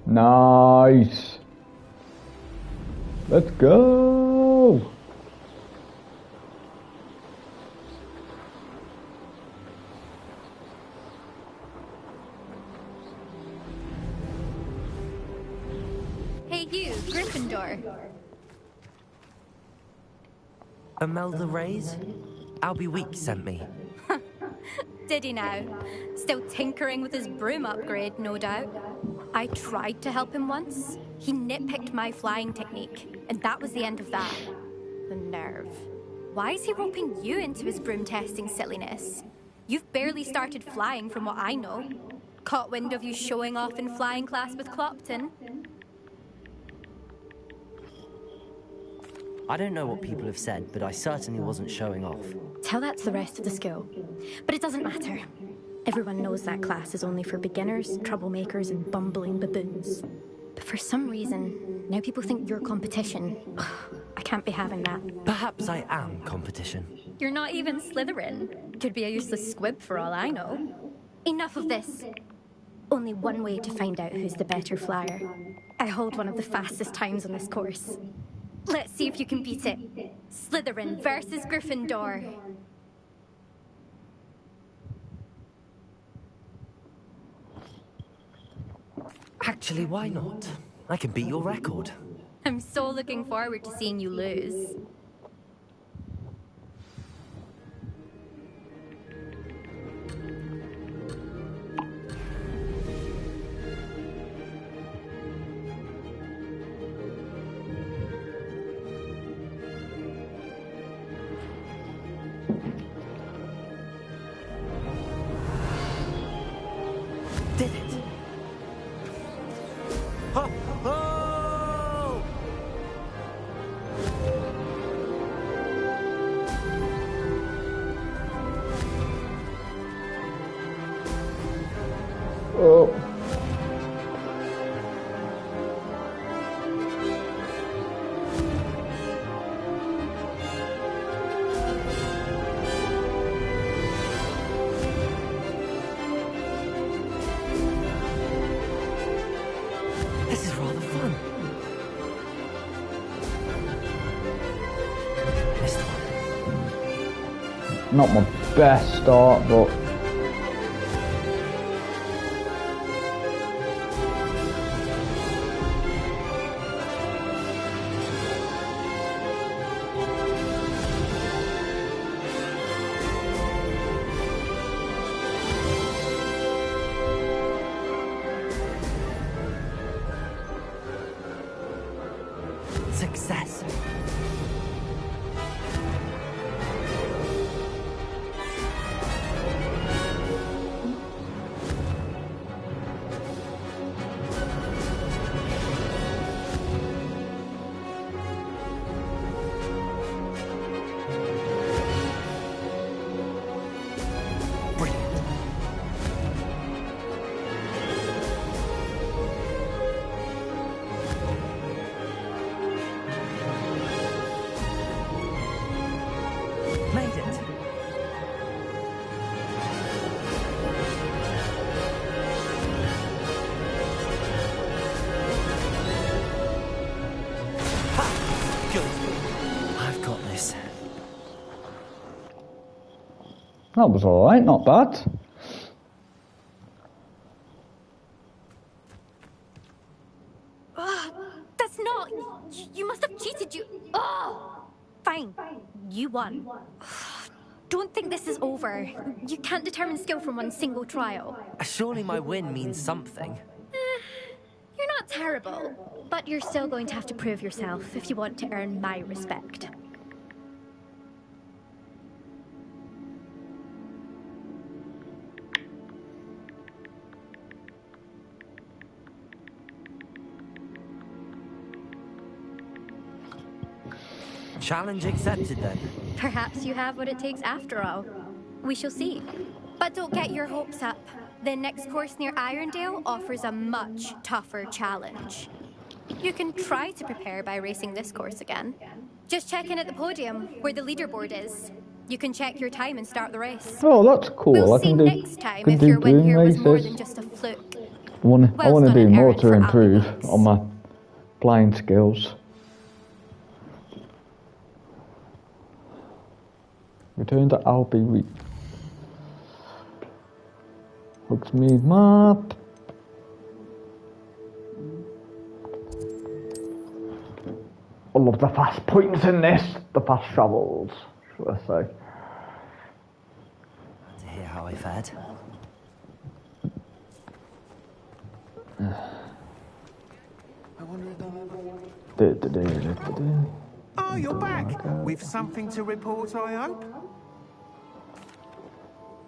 Nice. Let's go. Hey you, Gryffindor. Imelda Reyes? Albie Weeks sent me. Did he now? Still tinkering with his broom upgrade, no doubt. I tried to help him once. He nitpicked my flying technique, and that was the end of that. The nerve. Why is he roping you into his broom testing silliness? You've barely started flying from what I know. Caught wind of you showing off in flying class with Clopton? I don't know what people have said, but I certainly wasn't showing off. Tell that to the rest of the school. But it doesn't matter. Everyone knows that class is only for beginners, troublemakers, and bumbling baboons. But for some reason, now people think you're competition. I can't be having that. Perhaps I am competition. You're not even Slytherin. Could be a useless squib for all I know. Enough of this. Only one way to find out who's the better flyer. I hold one of the fastest times on this course. Let's see if you can beat it. Slytherin versus Gryffindor. Actually, why not? I can beat your record. I'm so looking forward to seeing you lose. Did it! Ho, ho! Oh. This is rather fun. Missed one. Not my best start, but Success. That was alright, not bad. That's not... You must have cheated, you... Fine. You won. Don't think this is over. You can't determine skill from one single trial. Surely my win means something. You're not terrible, but you're still going to have to prove yourself if you want to earn my respect. Challenge accepted then. Perhaps you have what it takes after all. We shall see. But don't get your hopes up. The next course near Irondale offers a much tougher challenge. You can try to prepare by racing this course again. Just check in at the podium, where the leaderboard is. You can check your time and start the race. Oh, that's cool. We'll see next time if your win here was more than just a fluke. I want to do more to improve on my flying skills. Return to Albie. Hogsmeade map. I love the fast points in this. The fast travels, should I say. To hear how I fared. Oh, you're back! With something to report, I hope?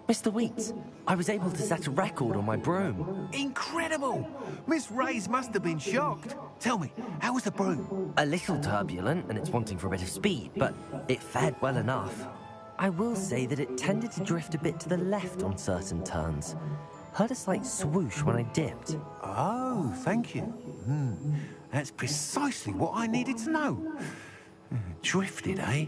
Mr. Wheats, I was able to set a record on my broom. Incredible! Miss Reyes must have been shocked. Tell me, how was the broom? A little turbulent, and it's wanting for a bit of speed, but it fared well enough. I will say that it tended to drift a bit to the left on certain turns. Heard a slight swoosh when I dipped. Oh, thank you. That's precisely what I needed to know. Drifted, eh?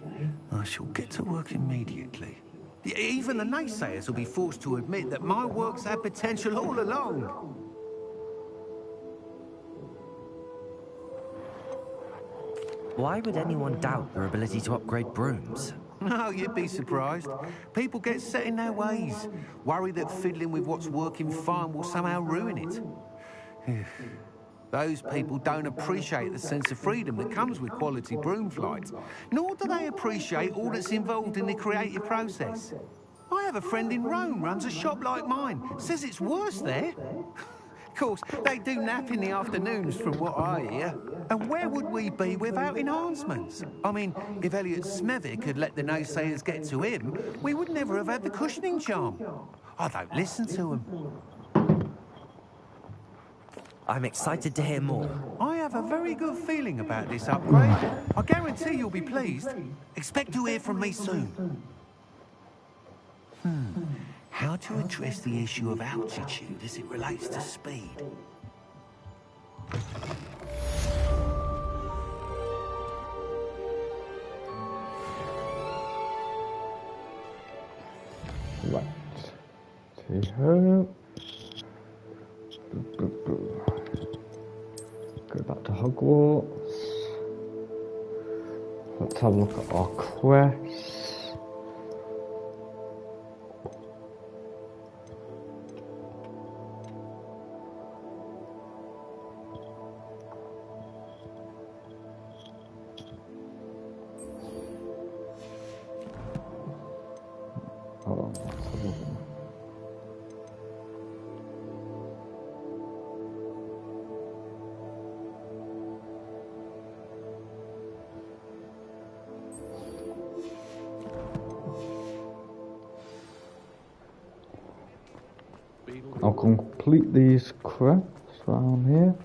I shall get to work immediately. Even the naysayers will be forced to admit that my work's had potential all along. Why would anyone doubt your ability to upgrade brooms? No, you'd be surprised. People get set in their ways, worry that fiddling with what's working fine will somehow ruin it. Those people don't appreciate the sense of freedom that comes with quality broom flight, nor do they appreciate all that's involved in the creative process. I have a friend in Rome runs a shop like mine, says it's worse there. Of course, they do nap in the afternoons from what I hear. And where would we be without enhancements? I mean, if Elliot Smethwick had let the naysayers get to him, we would never have had the cushioning charm. I don't listen to him. I'm excited to hear more. I have a very good feeling about this upgrade. I guarantee you'll be pleased. Expect to hear from me soon. How to address the issue of altitude as it relates to speed? Right. See her. Go back to Hogwarts. Let's have a look at our quests. Hold on, let's have a look. I'll complete these quests around here.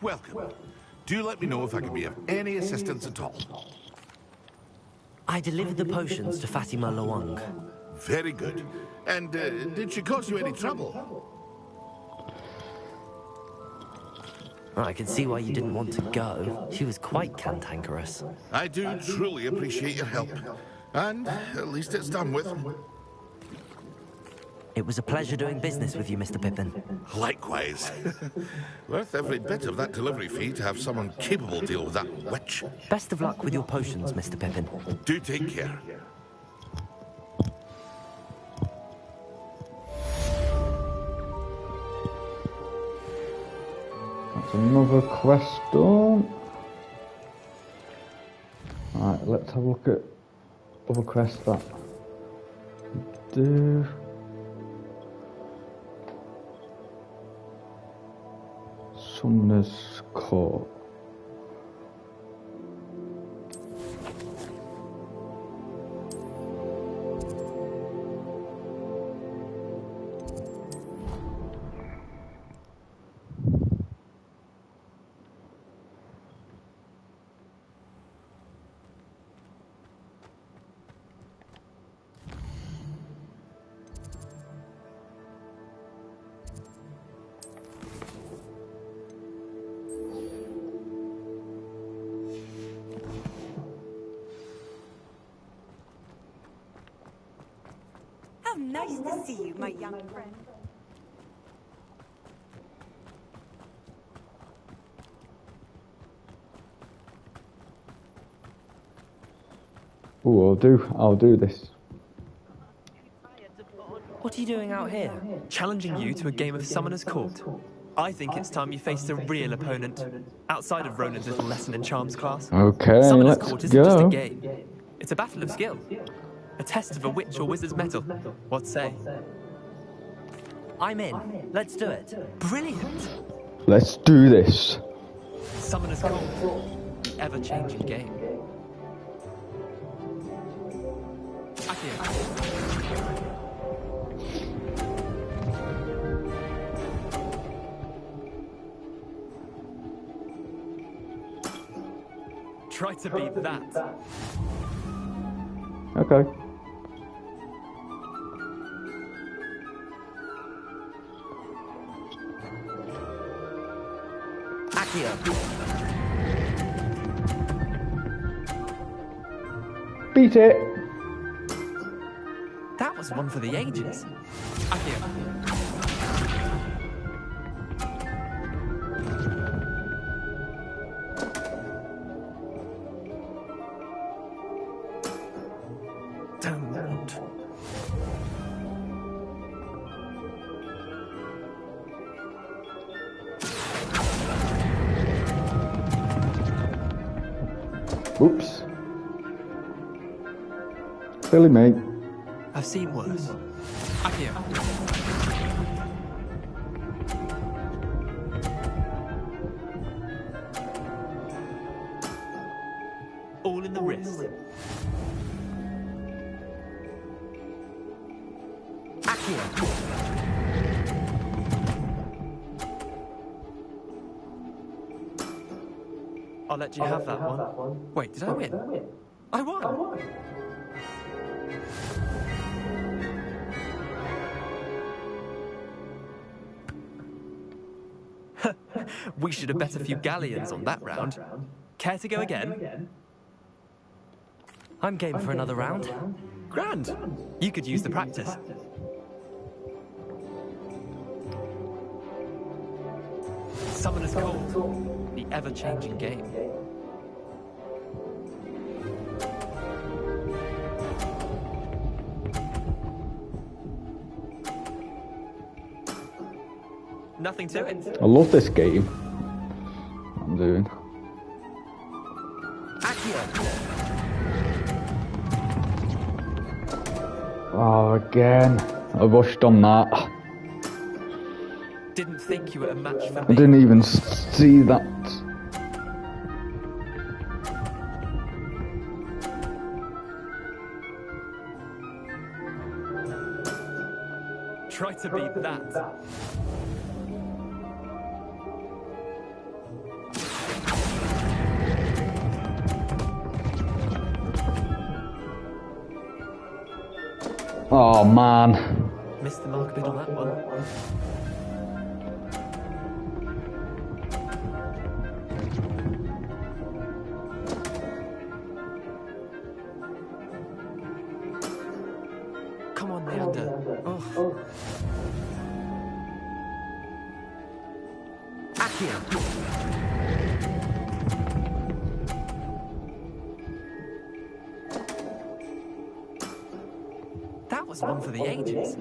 Welcome. Do let me know if I can be of any assistance at all. I delivered the potions to Fatima Luang. Very good. And did she cause you any trouble? I can see why you didn't want to go. She was quite cantankerous. I do truly appreciate your help. And at least it's done with. It was a pleasure doing business with you, Mr. Pippin. Likewise. Worth every bit of that delivery fee to have someone capable deal with that witch. Best of luck with your potions, Mr. Pippin. Do take care. That's another quest done. Alright, let's have a look at other quests that we do. Summoner's Court. How nice to see you, my young friend. Oh, I'll do this. What are you doing out here? Challenging you to a game of Summoner's Court. I think it's time you faced a real opponent, outside of Ronan's little lesson in charms class. Okay, Summoner's let's Court isn't just a go. game. It's a battle of skill. A test of a witch or wizard's mettle. What say? I'm in. Let's do it. Brilliant! Let's do this. Summoner's Court. The ever-changing game. Accio. Try to beat that. Okay. Accio. Beat it. That was one for the ages. Accio. Don't. Oops. Silly me. I've seen worse. Accio. All in the wrist. I'll let you have that one. Wait, did I win? I won! We should have bet a few galleons on that round. Care to go again? I'm game for another round. Grand! You could use the practice. Summoner's Court, the ever-changing game. Nothing to it. I love this game. I'm doing. Oh, again. I rushed on that. Didn't think you were a match for me. I didn't even see that. Try to beat that. Oh, man. Missed the mark a bit on that one. Come on, Leander. Oh. Accio! That was one for the ages.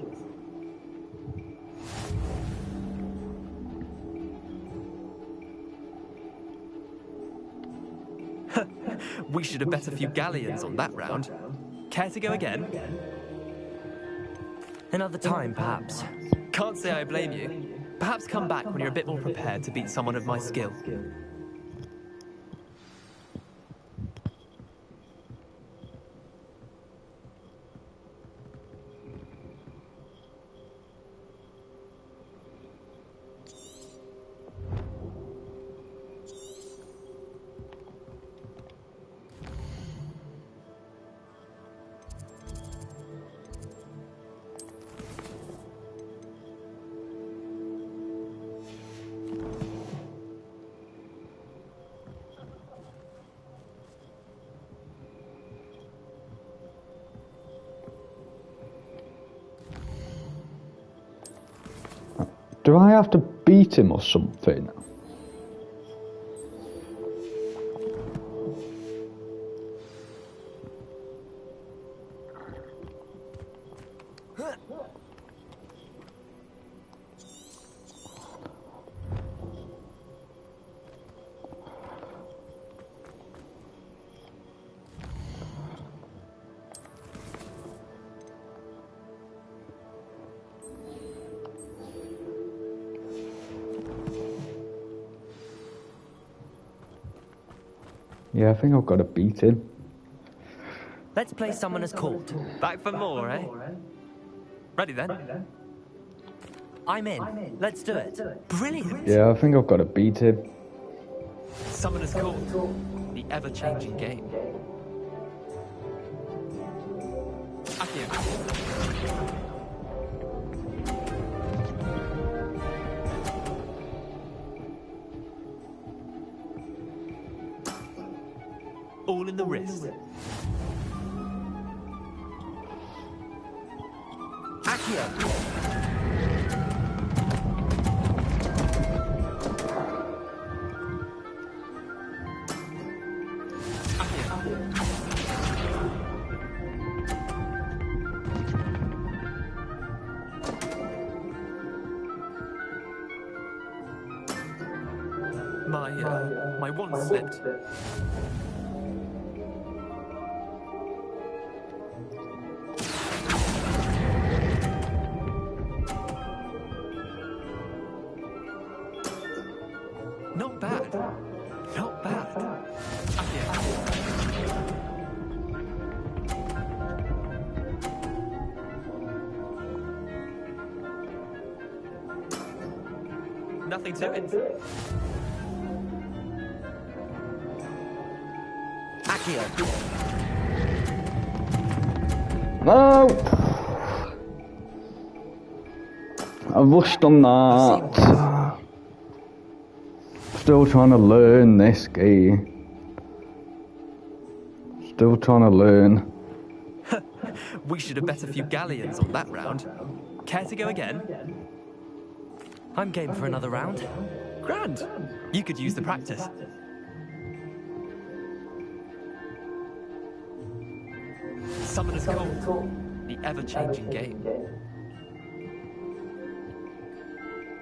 We should have bet a few galleons on that round. Care to go again? Another time, perhaps. Can't say I blame you. Perhaps come back when you're a bit more prepared to beat someone of my skill. Do I have to beat him or something? Yeah, I think I've got to beat him. Let's play Summoner's Court. Back for more, eh? Ready then? I'm in. Let's do it. Brilliant! Yeah, I think I've got to beat him. Summoner's Court. The ever-changing game. Accio. All in the wrist. Accio! My wand slipped. Not bad. Not bad. Nothing to it. Accio. No! I rushed on that. Still trying to learn this game. Still trying to learn. We should have bet a few galleons on that round. Care to go again? I'm game for another round. Grand. You could use the practice. Summoner's Court. The ever-changing game.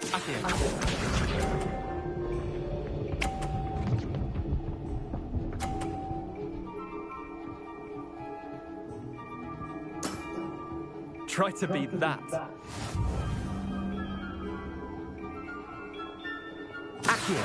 Accio. Try to beat that. Accio.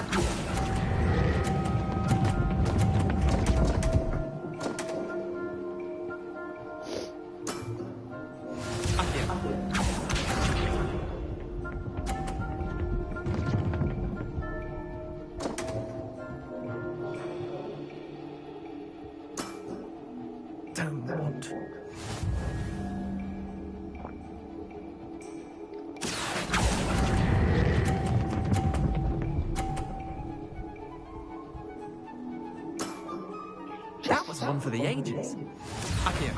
Don't want. That was one for the ages. Accio.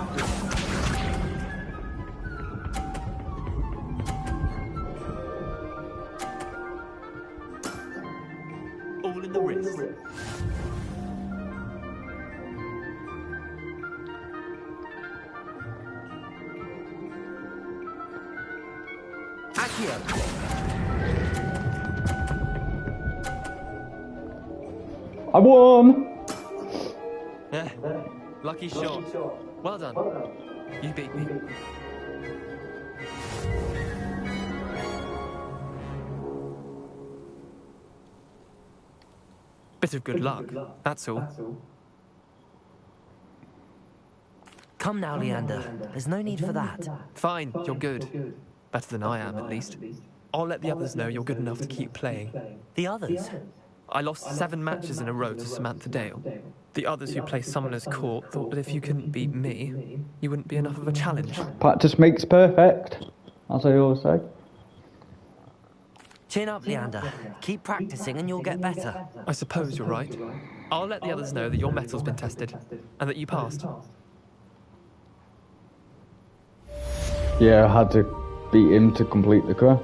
Accio! I won! Yeah, lucky shot. Well done. You beat me. Bit of good luck, that's all. Come now, Leander. There's no need for that. Fine, you're good. Better than I am, at least. I'll let the others know you're good enough to keep playing. The others? I lost 7 matches in a row to Samantha Dale. The others who play Summoner's Court thought that if you couldn't beat me, you wouldn't be enough of a challenge. Practice makes perfect, as I always say. Chin up, Leander. Keep practicing and you'll get better. I suppose you're right. I'll let the others know that your metal's been tested, and that you passed. Yeah, I had to beat him to complete the quest.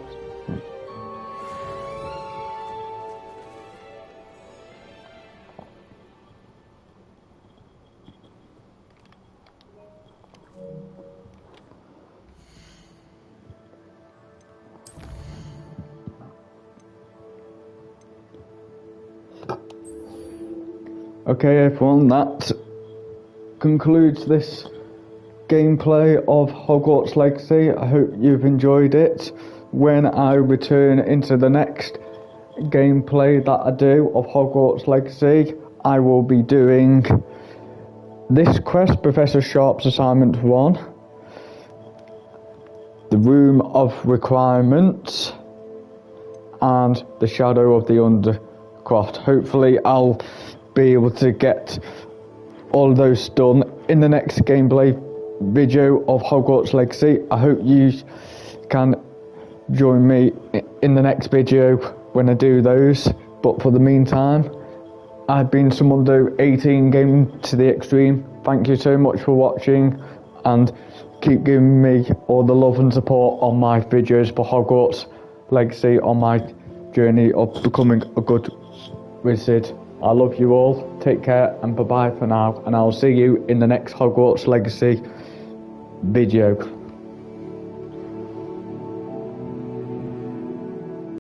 Okay everyone, that concludes this gameplay of Hogwarts Legacy. I hope you've enjoyed it. When I return into the next gameplay that I do of Hogwarts Legacy, I will be doing this quest, Professor Sharp's Assignment 1, the Room of Requirements, and the Shadow of the Undercroft. Hopefully I'll be able to get all of those done in the next gameplay video of Hogwarts Legacy. I hope you can join me in the next video when I do those, but for the meantime, I've been Sumundo 18 Gaming to the Extreme. Thank you so much for watching, and keep giving me all the love and support on my videos for Hogwarts Legacy on my journey of becoming a good wizard. I love you all, take care, and bye bye for now, and I'll see you in the next Hogwarts Legacy video.